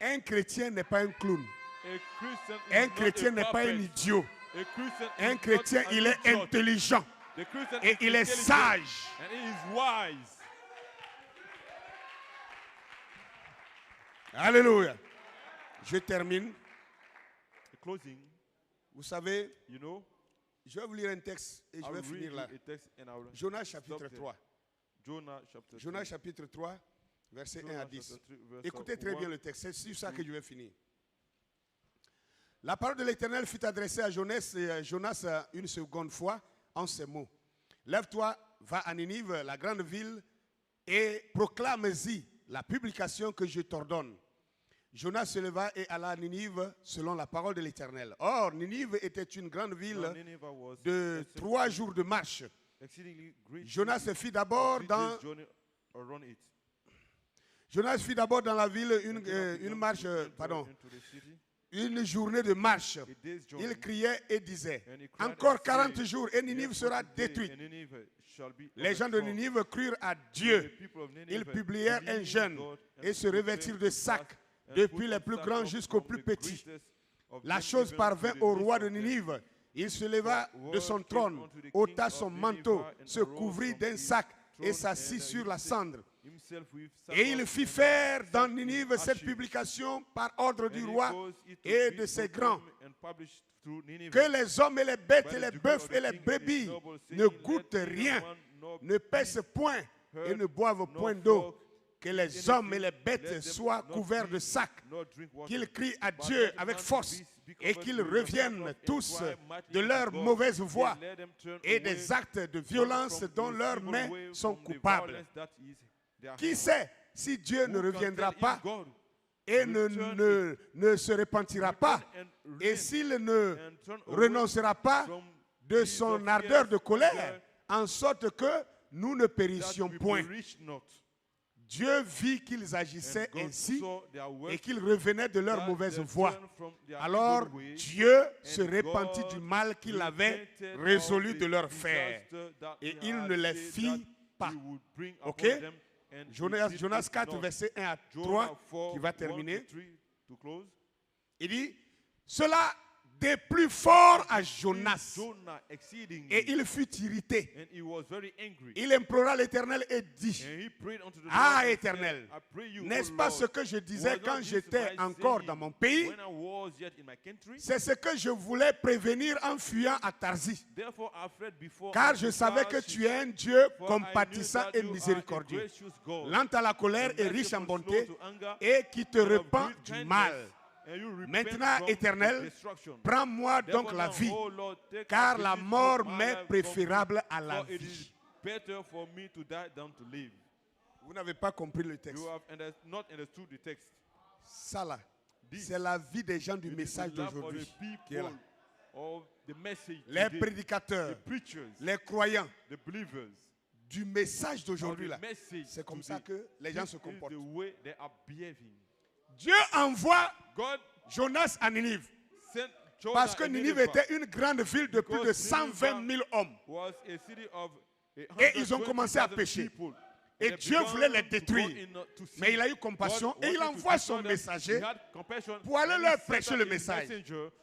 Un chrétien n'est pas un clown. A Christian is Un not chrétien a n'est pas un puppet. idiot. A Christian Un is chrétien, not an il est idiot. intelligent The Christian et is il est intelligent sage. and he is wise. Alléluia. Je termine. The closing, Vous savez, you know, je vais vous lire un texte et je I'll vais read finir you là. a text and I'll Jonas stop chapitre there. 3. Jonas chapter Jonas 3. chapitre 3, verset 1 à Jonas 10. chapter 3, verse Écoutez très 1. bien le texte, c'est sur ça que je vais finir. La parole de l'Éternel fut adressée à Jonas une seconde fois en ces mots. Lève-toi, va à Ninive, la grande ville, et proclame-y la publication que je t'ordonne. Jonas se leva et alla à Ninive selon la parole de l'Éternel. Or, Ninive était une grande ville Now Nineveh was de 3 jours de marche. exceedingly great Jonas city, fit d'abord 3 dans days journey around it. Jonas fit d'abord dans la ville And then une began marche, to enter pardon, into the city, une journée de marche. a day's journey. Il criait et disait, And he cried encore and 40 said, jours et Ninive Yet sera 40 days, détruite. and Nineveh shall be Les gens de overthrown. Ninive crurent à The Dieu. people of Nineveh Ils publièrent un believed jeûne God and et se revêtirent de sacs, depuis les plus grands jusqu'aux plus petits. La chose parvint au roi de Ninive. Il se leva de son trône, ôta son manteau, se couvrit d'un sac et s'assit sur la cendre. Et il fit faire dans Ninive cette publication par ordre du roi et de ses grands, que les hommes et les bêtes et les bœufs et les brebis ne goûtent rien, ne pèsent point et ne boivent point d'eau, que les hommes et les bêtes soient couverts de sacs, qu'ils crient à Dieu avec force et qu'ils reviennent tous de leur mauvaise voie et des actes de violence dont leurs mains sont coupables. Qui sait si Dieu ne reviendra pas et ne se repentira pas, et s'il ne renoncera pas de son ardeur de colère, en sorte que nous ne périssions point. Dieu vit qu'ils agissaient ainsi et qu'ils revenaient de leur mauvaise voie. Alors Dieu se repentit du mal qu'il avait résolu de leur faire et il ne les fit pas. Ok? Jonas 4, verset 1 à 3, qui va terminer. Il dit, cela déplut fort à Jonas et il fut irrité. Il implora l'Éternel et dit, ah Éternel, n'est-ce pas ce que je disais quand j'étais encore dans mon pays? C'est ce que je voulais prévenir en fuyant à Tarsis. Car je savais que tu es un Dieu compatissant et miséricordieux, lent à la colère et riche en bonté, et qui te repent du mal. Maintenant, Éternel, prends-moi donc la vie, car la mort m'est préférable à la vie. Vous n'avez pas compris le texte. Ça là, c'est la vie des gens du message d'aujourd'hui qui est là. Les prédicateurs, les croyants du message d'aujourd'hui là. C'est comme ça que les gens se comportent. Dieu envoie Jonas à Ninive. Parce que Ninive était une grande ville de plus de 120 000 hommes. Et ils ont commencé à pécher. Et Dieu voulait les détruire. Mais il a eu compassion et il envoie son messager pour aller leur prêcher le message.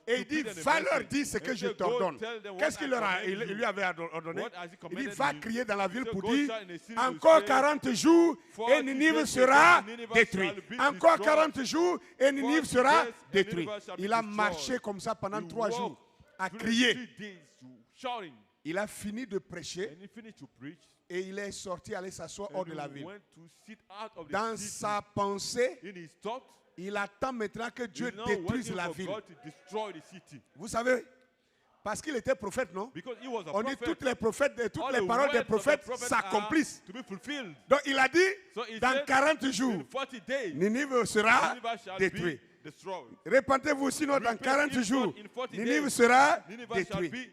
Et il dit, va leur dire ce que je t'ordonne. Qu'est-ce qu'il lui avait ordonné? Il dit, va crier dans la ville pour dire, encore 40 jours et Ninive sera détruit. Encore 40 jours et Ninive sera détruit. Il a marché comme ça pendant 3 jours à crier. Il a fini de prêcher. Et il est sorti aller s'asseoir hors de la ville. Dans sa pensée, il attend maintenant que Dieu détruise la ville. Vous savez, parce qu'il était prophète, non? On dit toutes les paroles des prophètes s'accomplissent. Donc il a dit, dans 40 jours, Ninive sera détruit. Répentez-vous, sinon dans 40 jours, Ninive sera détruit.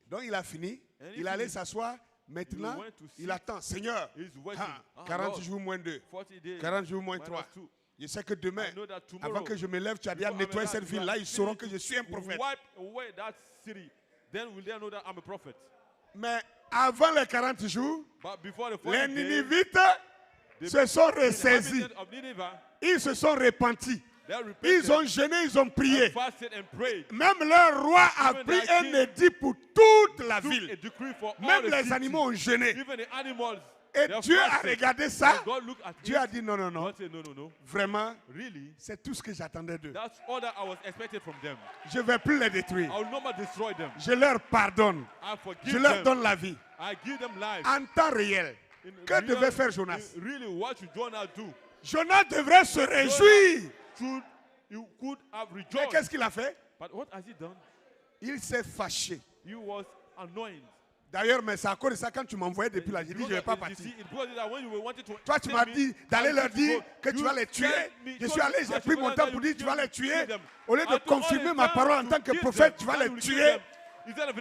Donc il a fini. Il allait s'asseoir. Maintenant, il attend. Seigneur, 40 jours moins 2. 40 jours moins 3. Je sais que demain, avant que je me lève, tu as déjà nettoyé cette ville-là. Ils sauront que je suis un prophète. Mais avant les 40 jours, les Ninivites se sont ressaisis. Ils se sont repentis. Ils ont jeûné, ils ont prié. Même leur roi a pris un édit pour toute la ville. Même les animaux ont jeûné. Et Dieu a regardé ça. Dieu a dit non, non, non. Vraiment, c'est tout ce que j'attendais d'eux. Je ne vais plus les détruire. Je leur pardonne. Je leur donne la vie. En temps réel, que devait faire Jonas? Jonas devrait se réjouir. Mais qu'est-ce qu'il a fait? Il s'est fâché. D'ailleurs, mais c'est à cause de ça, quand tu m'envoyais depuis là, j'ai dit je ne vais pas partir. Toi, tu m'as dit d'aller leur dire que tu vas les tuer. Je suis allé, j'ai pris mon temps pour dire tu vas les tuer. Au lieu de confirmer ma parole en tant que prophète, tu vas les tuer.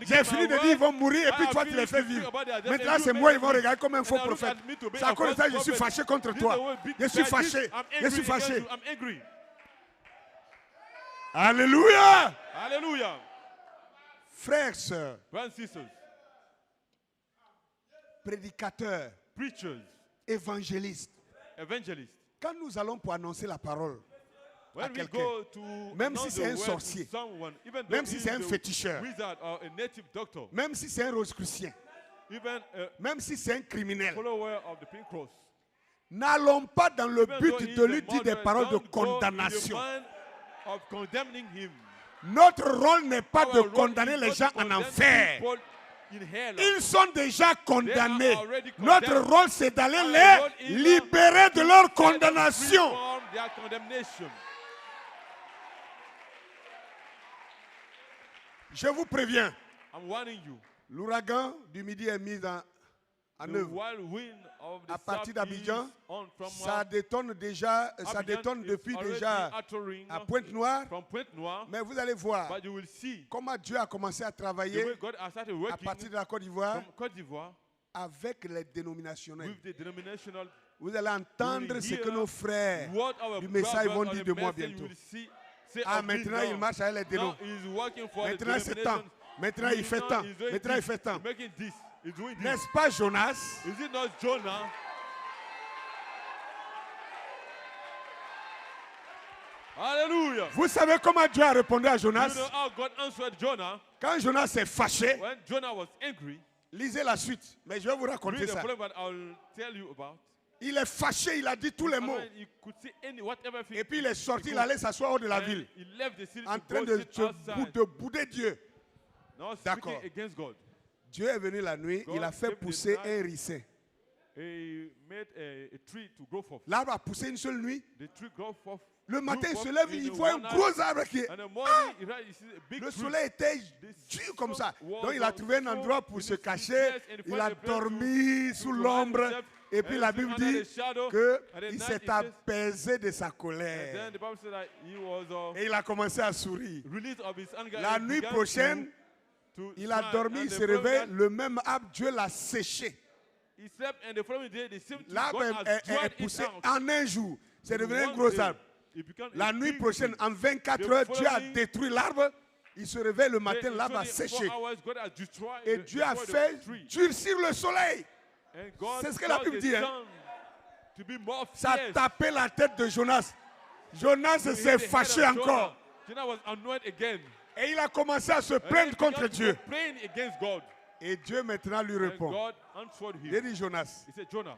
J'ai fini de dire ils vont mourir et puis toi tu les fais vivre. Maintenant c'est moi, ils vont regarder comme un faux prophète. C'est à cause de ça que je suis fâché contre toi. Je suis fâché. Je suis fâché. Alléluia. Alléluia. Frères, sœurs, prédicateurs, évangélistes, quand nous allons pour annoncer la parole à quelqu'un, même si c'est un sorcier, même si c'est un féticheur, même si c'est un rosicrucien, même si c'est un criminel, n'allons pas dans le but de lui dire des paroles de condamnation. Notre rôle n'est pas de condamner les gens en enfer. in hell. Ils sont déjà condamnés. They are already Notre condemned. rôle, c'est d'aller Our les role is libérer de leur Set them free condamnation. from their condemnation. Je vous préviens, I'm warning you. l'ouragan du Midi est mis en The œuvre. wild wind of the À partir south d'Abidjan, is on from ça détonne déjà, ça Abidjan détonne is depuis already déjà uttering à Pointe-Noire. from Pointe-Noire. Mais vous allez voir But you will see comment Dieu a commencé à the travailler way God has started à working partir de la Côte d'Ivoire from Côte d'Ivoire avec les dénominationnels. with the denominational. Vous allez entendre ce que nos frères What our du message vont brothers dire on de the moi message bientôt. will see, say Ah, of me maintenant now. il marche avec les Now dénoms. he's working for Maintenant the c'est temps. denominations. Maintenant il fait Now temps. he's doing Maintenant il this. fait temps. He's making this. He's doing this. N'est-ce pas Jonas? Is it not Jonah? Hallelujah. Vous savez comment Dieu a répondu à You Jonas? know how God answered Jonah Quand Jonas s'est fâché, when Jonah was angry. lisez la suite. Mais je vais vous raconter Read the ça. following, but I'll tell you about. Il est fâché, il a dit tous les And mots. when he could see any whatever thing Et puis il est sorti, he il allait s'asseoir hors de la and ville, he left the city en to train go de, sit outside. de bouder Dieu. Now D'accord. speaking against God. Dieu est venu la nuit, il a fait God pousser came in the un ricin. He made a tree to grow forth. L'arbre a poussé une seule nuit. The tree grew forth. Le matin, il grew se forth lève, in il the voit un one gros night. arbre qui est. And the Ah! morning, he sees a big Le tree. soleil était dur comme ça. Donc il a trouvé un endroit pour se cacher. Il a dormi sous l'ombre. Et puis la Bible dit qu'il s'est apaisé de sa And then colère. the Bible said that he was Et il a commencé à sourire. released of his anger. La and nuit began prochaine, to il a smile. dormi, And il the se following réveille, night, le même arbre, Dieu l'a séché. he slept, and the following day, the same tree, L'arbre God has dried it poussé out. en un jour. C'est In devenu un one gros day, arbre. it became a La nuit big prochaine, tree. en 24 The heures, Dieu a following- détruit l'arbre. Il se réveille le matin, Then l'arbre a 24 séché. hours, God has destroyed Et the- Dieu a destroyed fait the tree. durcir le soleil. And God C'est ce que la caused Bible the dit, hein. sun to be more Ça a fierce. tapé la tête de Jonas. Jonas To hit s'est the head fâché of encore. Jonah was annoyed again. Et il a commencé à se And then he plaindre contre began to Dieu. complain against God. Et Dieu maintenant lui And répond. God answered Il him. dit Jonas, He said, Jonah,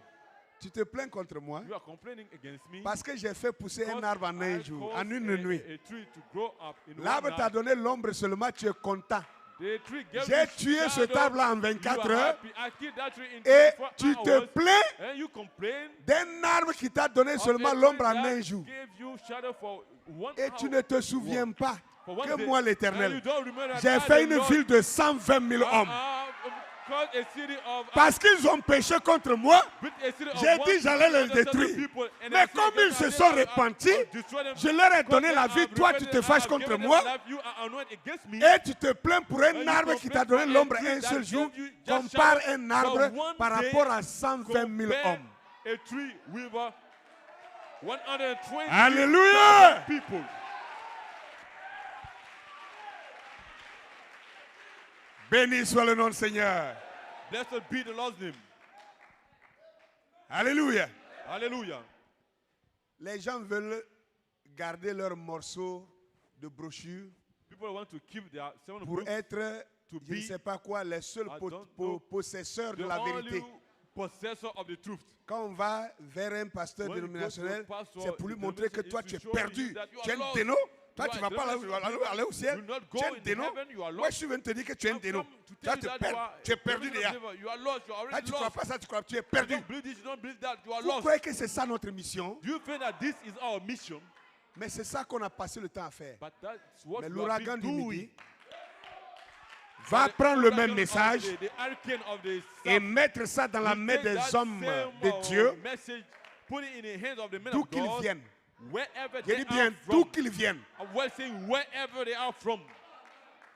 tu te plains contre moi you are complaining against me parce que j'ai fait pousser un because arbre en un I jour, caused en une nuit. a tree to grow up in one L'arbre t'a night. donné l'ombre seulement, tu es content. The tree gave J'ai you tué cet shadow, arbre-là en you 24 are heures. happy. I killed that tree in Et 24 tu te hours. plains And you complain d'un arbre qui t'a donné of seulement a tree l'ombre en that un jour. gave you shadow for 1 Et tu hour. ne te souviens pas For one que day. moi And l'Éternel, you don't remember that j'ai I, fait the une Lord, ville de 120 000 hommes. caused a city of Parce qu'ils ont péché contre moi, built a city of j'ai dit j'allais les 1,000 détruire. people, and Mais I said, comme God, ils se I sont will repentis, destroy them. je leur ai Because donné they la have vie, toi tu repented, te I fâches have contre given them moi life, you are annoyed against me. et tu te plains pour un And you arbre qui t'a complain donné for a l'ombre tree un that seul jour. gave you just Compare shadow un arbre for one par day, rapport à 120 000 compare hommes. A tree with 120 Alléluia! people. Béni soit le nom du Seigneur. Blessed be the Lord's name. Alléluia. Hallelujah. Les gens veulent garder leurs morceaux de brochure People want to keep their seven pour books être, to je ne be sais pas quoi, les seuls I don't know, possesseurs de the la only vérité. possessor of the truth. Quand on va vers un pasteur When you go to a dénominationnel, pastor, c'est pour lui the montrer que denomination toi is tu es to show perdu. you that you Tu es are un lost. déno. Toi, You tu ne are vas pas aller au ciel. You will not Tu go es un in déno. heaven, you are Moi, lost. je viens de te dire que tu es un I've déno. come to Toi, tell you that tu es perdu a déjà. believer. You are lost. You are Toi, already tu ne crois lost. pas ça, tu crois, tu es You perdu. don't believe this, you don't believe that. You are Vous lost. croyez que c'est ça notre mission? Do you think that this is our mission? Mais c'est ça qu'on a passé le temps à faire. But that's what Mais we have l'ouragan been du doing. midi va prendre le même message The hurricane of the et south mettre ça dans la will main take that des hommes same, de Dieu, message, put it in the hands of the men d'où of qu'ils God, viennent. wherever Je they dis bien, are d'où from. qu'ils viennent. I'm well saying wherever they are from.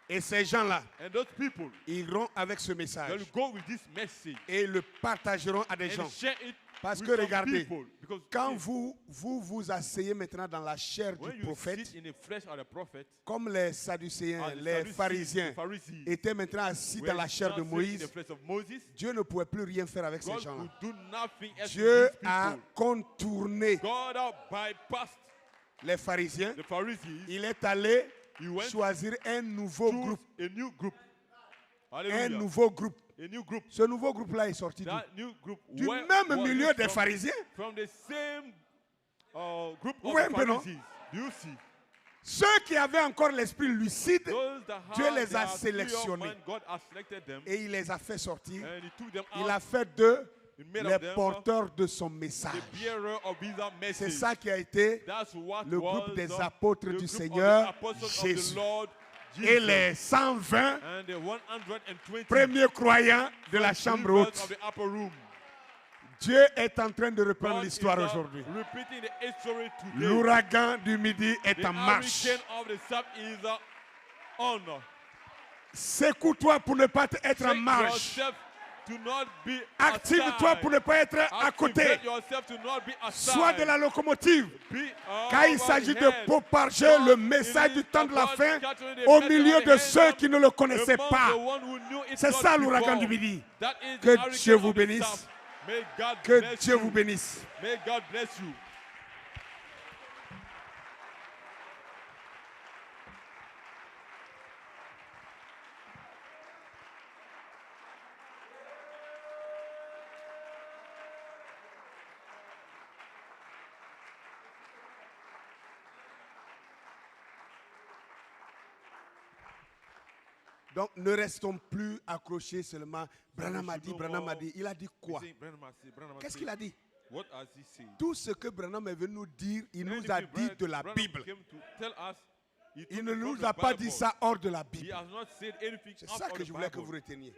Et ces gens-là And those people, iront avec ce they message will go with this message et le partageront à des and gens. share it Parce with que some regardez, people. Because quand if- vous asseyez maintenant dans la chair when du you prophète, sit in the flesh of the prophet, comme les Sadducéens, the les Sadducees, pharisiens the Pharisees, étaient maintenant assis were dans la chair de now sitting in Moïse, the flesh of Moses, Dieu ne pouvait plus rien faire avec ces God gens-là. could do nothing else Dieu with these a people. contourné God had bypassed les pharisiens. the Pharisees. Il est allé He went choisir un nouveau choose groupe. a new group. Un Hallelujah. nouveau groupe. A new group. Ce nouveau groupe-là est sorti That new group du where- même was milieu it des from, pharisiens. from the same group Vous of voyez un peu, non? Pharisees. Do you see? Ceux qui avaient encore l'esprit lucide, Those that Dieu have les a their sélectionnés. mind, God has selected them, et il les a fait sortir. and He took them Il out. a fait d'eux He made les of them porteurs de son the message. bearer of His C'est message. ça qui a été That's what le was groupe des the apôtres group du of the Seigneur apostles of Jésus. the Lord Et Jesus. les 120 And the 120 premiers croyants de la chambre believers haute. of the upper room. Dieu est en train de reprendre God l'histoire is, aujourd'hui. repeating the history today. L'ouragan du midi est The en marche. hurricane of the south is on. Secoue-toi pour ne pas être en Shake marche. yourself to not be Active-toi aside. pour ne pas être à côté. Activate yourself to not be aside. Sois de la locomotive. Be Quand il s'agit de propager le message du temps de la fin au milieu de ceux qui ne le connaissaient pas. C'est ça l'ouragan du midi. Que Dieu vous bénisse. Que Dieu vous bénisse. May God bless you. Donc ne restons plus accrochés seulement. Branham a dit, Branham a dit. Il a dit quoi? Qu'est-ce qu'il a dit? What has he said? Tout ce que Branham est venu nous dire, il nous a dit de la Bible. Il ne nous a pas dit ça hors de la Bible. C'est ça que je voulais que vous reteniez.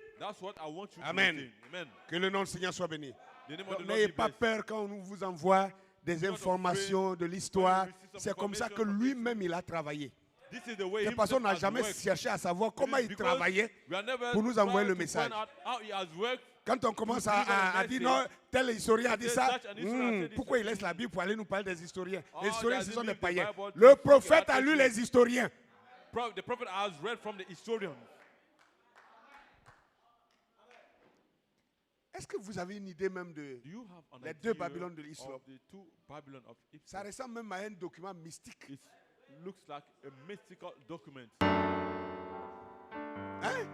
Amen. Que le nom du Seigneur soit béni. N'ayez pas peur quand on vous envoie des informations de l'histoire. C'est comme ça que lui-même il a travaillé. De toute façon, on n'a jamais cherché à savoir comment il travaillait pour nous envoyer le message. Quand on commence à dire non, tel historien a dit ça, pourquoi il laisse la Bible pour aller nous parler des historiens? Les historiens, ce sont des païens. Le prophète a lu les historiens. The prophet has read from the historians. Est-ce que vous avez une idée même de les deux Babylones de l'islam? Ça ressemble même à un document mystique. It looks like a mystical document. Hein?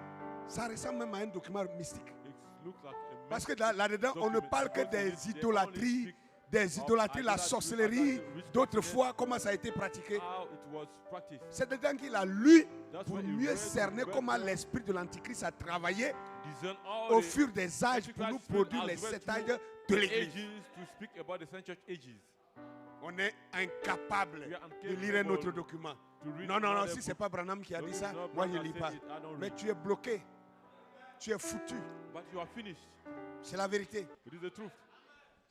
Ça ressemble même à un document mystique. It looks like a Parce que là-dedans, on ne parle que des idolâtries, la sorcellerie, d'autres fois, comment ça a été pratiqué. C'est dedans qu'il a lu pour mieux cerner comment l'esprit de l'Antichrist a travaillé au fur des âges pour nous produire les 7 âges de l'Église. On est incapable de lire un autre document. Non, si ce n'est pas Branham qui a dit ça, moi je ne lis pas. Mais tu es bloqué. Tu es foutu. C'est la vérité.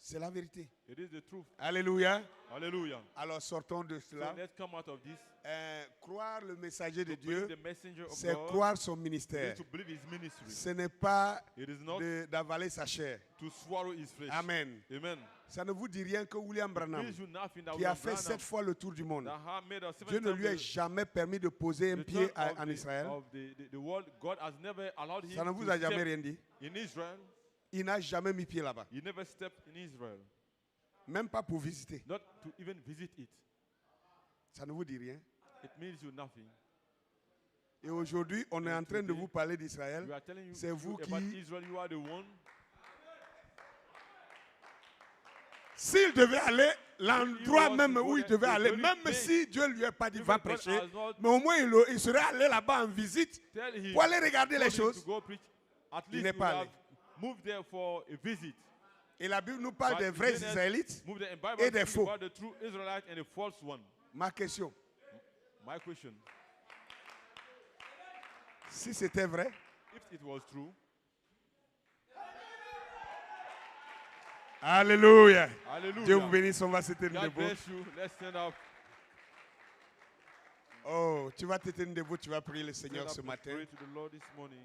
C'est la vérité. Alléluia. Hallelujah. Alors sortons de cela. So let's come out of this. Croire le messager de To Dieu, believe the messenger of c'est God, croire son ministère. is to believe his ministry. Ce n'est pas It is not d'avaler sa chair. to swallow his flesh. Amen. Amen. Ça ne vous dit rien que William Branham, Means you nothing that qui a William fait Branham 7 fois le tour du monde, that have made us Dieu ne lui a jamais permis de poser un pied en Israël. The world, God has never allowed him Ça ne vous to a jamais step rien dit. in Israel. Il n'a jamais mis pied là-bas. He never stepped in Israel. Même pas pour visiter. Not to even visit it. Ça ne vous dit rien. It means you nothing. Et aujourd'hui, on est en train de vous parler d'Israël. We are telling you C'est vous about qui... Israel. You are the one. S'il devait aller l'endroit même où il devait aller, même si Dieu ne lui a pas dit va prêcher, mais au moins il serait allé là-bas en visite pour aller regarder les choses. Il n'est pas allé. Move there for a visit. Et la Bible nous parle des vrais Israélites et des faux. The true Israelite and the false one. Ma question, My question: si c'était vrai, if it was true, Alléluia. hallelujah. Dieu vous bénisse, on va se tenir God debout. bless you. Let's stand up. Oh, tu vas te tenir debout, tu vas prier le Stand Seigneur up ce and matin. pray to the Lord this morning.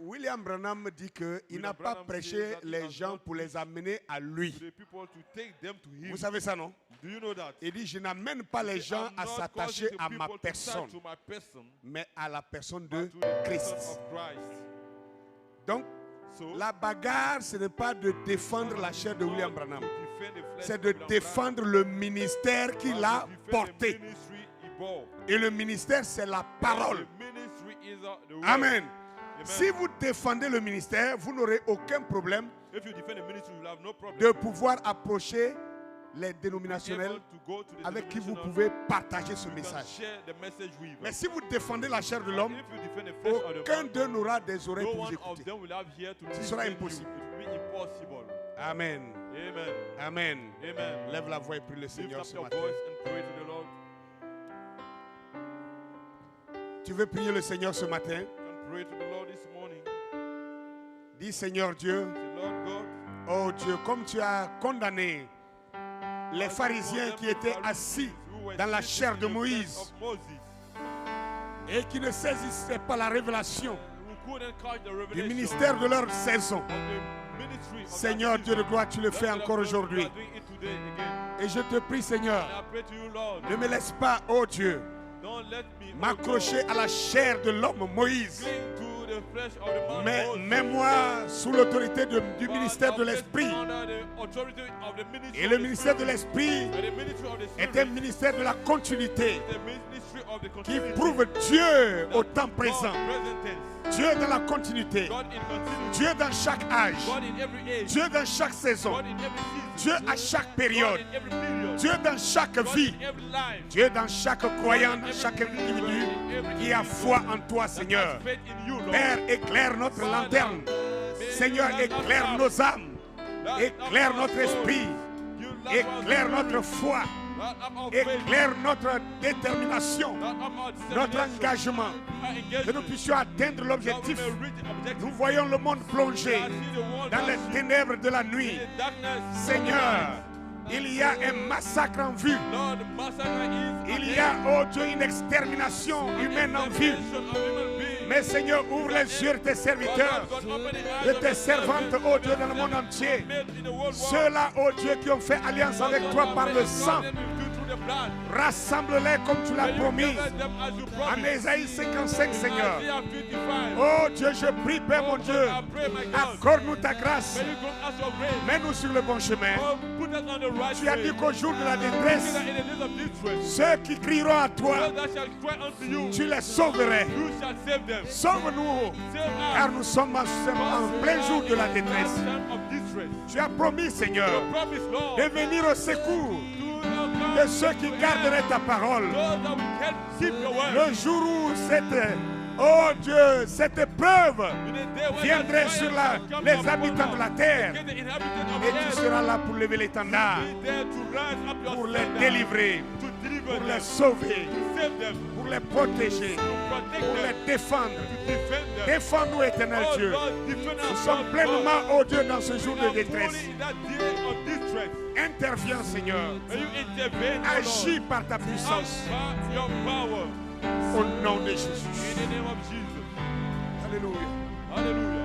William Branham dit qu'il William n'a pas Branham prêché says that he les has gens not pour les amener à lui. To the people to take them to him. Vous savez ça, non? Do you know that? Il dit, je n'amène pas les gens à s'attacher à ma personne, to my person, mais à la personne but de to the person Christ. of Christ. Donc, So, la bagarre, ce n'est pas de défendre la chair de William Branham. to defend the flesh C'est of de William défendre le ministère qu'il a Branham, to defend the porté. ministry he bore. Et le ministère, c'est la parole. The ministry is the word. Amen. Amen. Si vous défendez le ministère, vous n'aurez aucun problème If you defend the ministry, you will have no problem de pouvoir approcher les dénominationnels able to go to the avec qui vous denominational, pouvez partager ce you can message. share the message with. Mais si vous défendez la chair de But l'homme, if you defend the flesh of the aucun man, d'eux n'aura des oreilles no pour vous one of écouter. them will have here to Ce listen sera to you. impossible. It will be impossible. Amen. Amen. Amen. Amen. Lève la voix et prie le Lift Seigneur up ce your matin. voice and pray to the Lord. Tu veux prier le Seigneur ce matin? You can pray to the Lord this morning. Dis Seigneur Dieu, Say, Lord God, oh Dieu, comme tu as condamné les pharisiens qui étaient assis dans la chair de Moïse et qui ne saisissaient pas la révélation du ministère de leur saison. Seigneur Dieu de gloire, tu le fais encore aujourd'hui. Et je te prie Seigneur, ne me laisse pas, oh Dieu, m'accrocher à la chair de l'homme Moïse. Mais mets-moi sous l'autorité du ministère de l'Esprit. Et le ministère de l'Esprit est un ministère de la continuité qui prouve Dieu au temps présent. Dieu dans la continuité. Dieu dans chaque âge. Dieu dans chaque saison. Dieu à chaque période. Dieu dans chaque vie. Dieu dans chaque croyant, dans chaque individu qui a foi en toi, Seigneur. Père, éclaire notre lanterne. Seigneur, éclaire nos âmes. Éclaire notre esprit. Éclaire notre foi. Éclaire notre détermination, notre engagement, que nous puissions atteindre l'objectif. Nous voyons le monde plongé dans les ténèbres de la nuit. Seigneur, il y a un massacre en vue. Il y a, oh Dieu, une extermination humaine en vue. Mais Seigneur, ouvre les yeux de tes serviteurs, de tes servantes, oh Dieu, dans le monde entier. Ceux-là, oh Dieu, qui ont fait alliance avec toi par le sang. Rassemble-les comme tu l'as promis. En Ésaïe 55, Seigneur. Oh Dieu, je prie, Père mon Dieu, accorde-nous ta grâce. Mets-nous sur le bon chemin. Tu as dit qu'au jour de la détresse, ceux qui crieront à toi, tu les sauverais. Sauve-nous, car nous sommes en plein jour de la détresse. Tu as promis, Seigneur, de venir au secours de ceux qui garderaient ta parole. Le jour où oh Dieu, cette épreuve viendrait sur les habitants de la terre, et tu seras là pour lever l'étendard, pour les délivrer, pour les sauver, pour les protéger, pour les défendre. Défends-nous, éternel Dieu. Nous sommes pleinement, oh Dieu, dans ce jour de détresse. Interviens, Seigneur. Agis par ta puissance. Au nom de Jésus. Alléluia. Alléluia.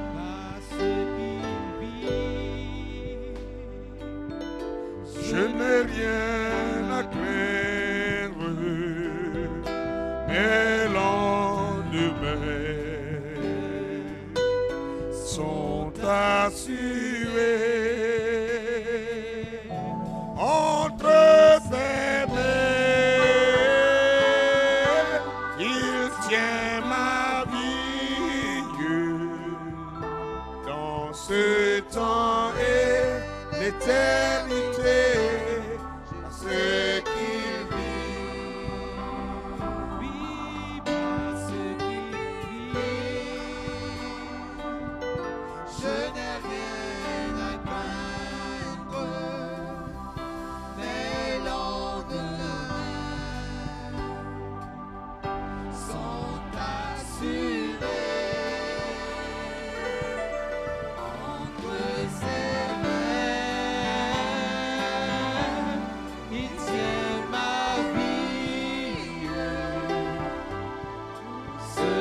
Je n'ai rien à craindre, mes lendemains sont assurés entre tes mains. Il tient ma vie dans ce temps et l'éternité. Ce qu'il vit, parce qu'il vit, je n'ai rien à craindre, mes lendemains sont assurés entre ses mains. Il tient ma vie, ce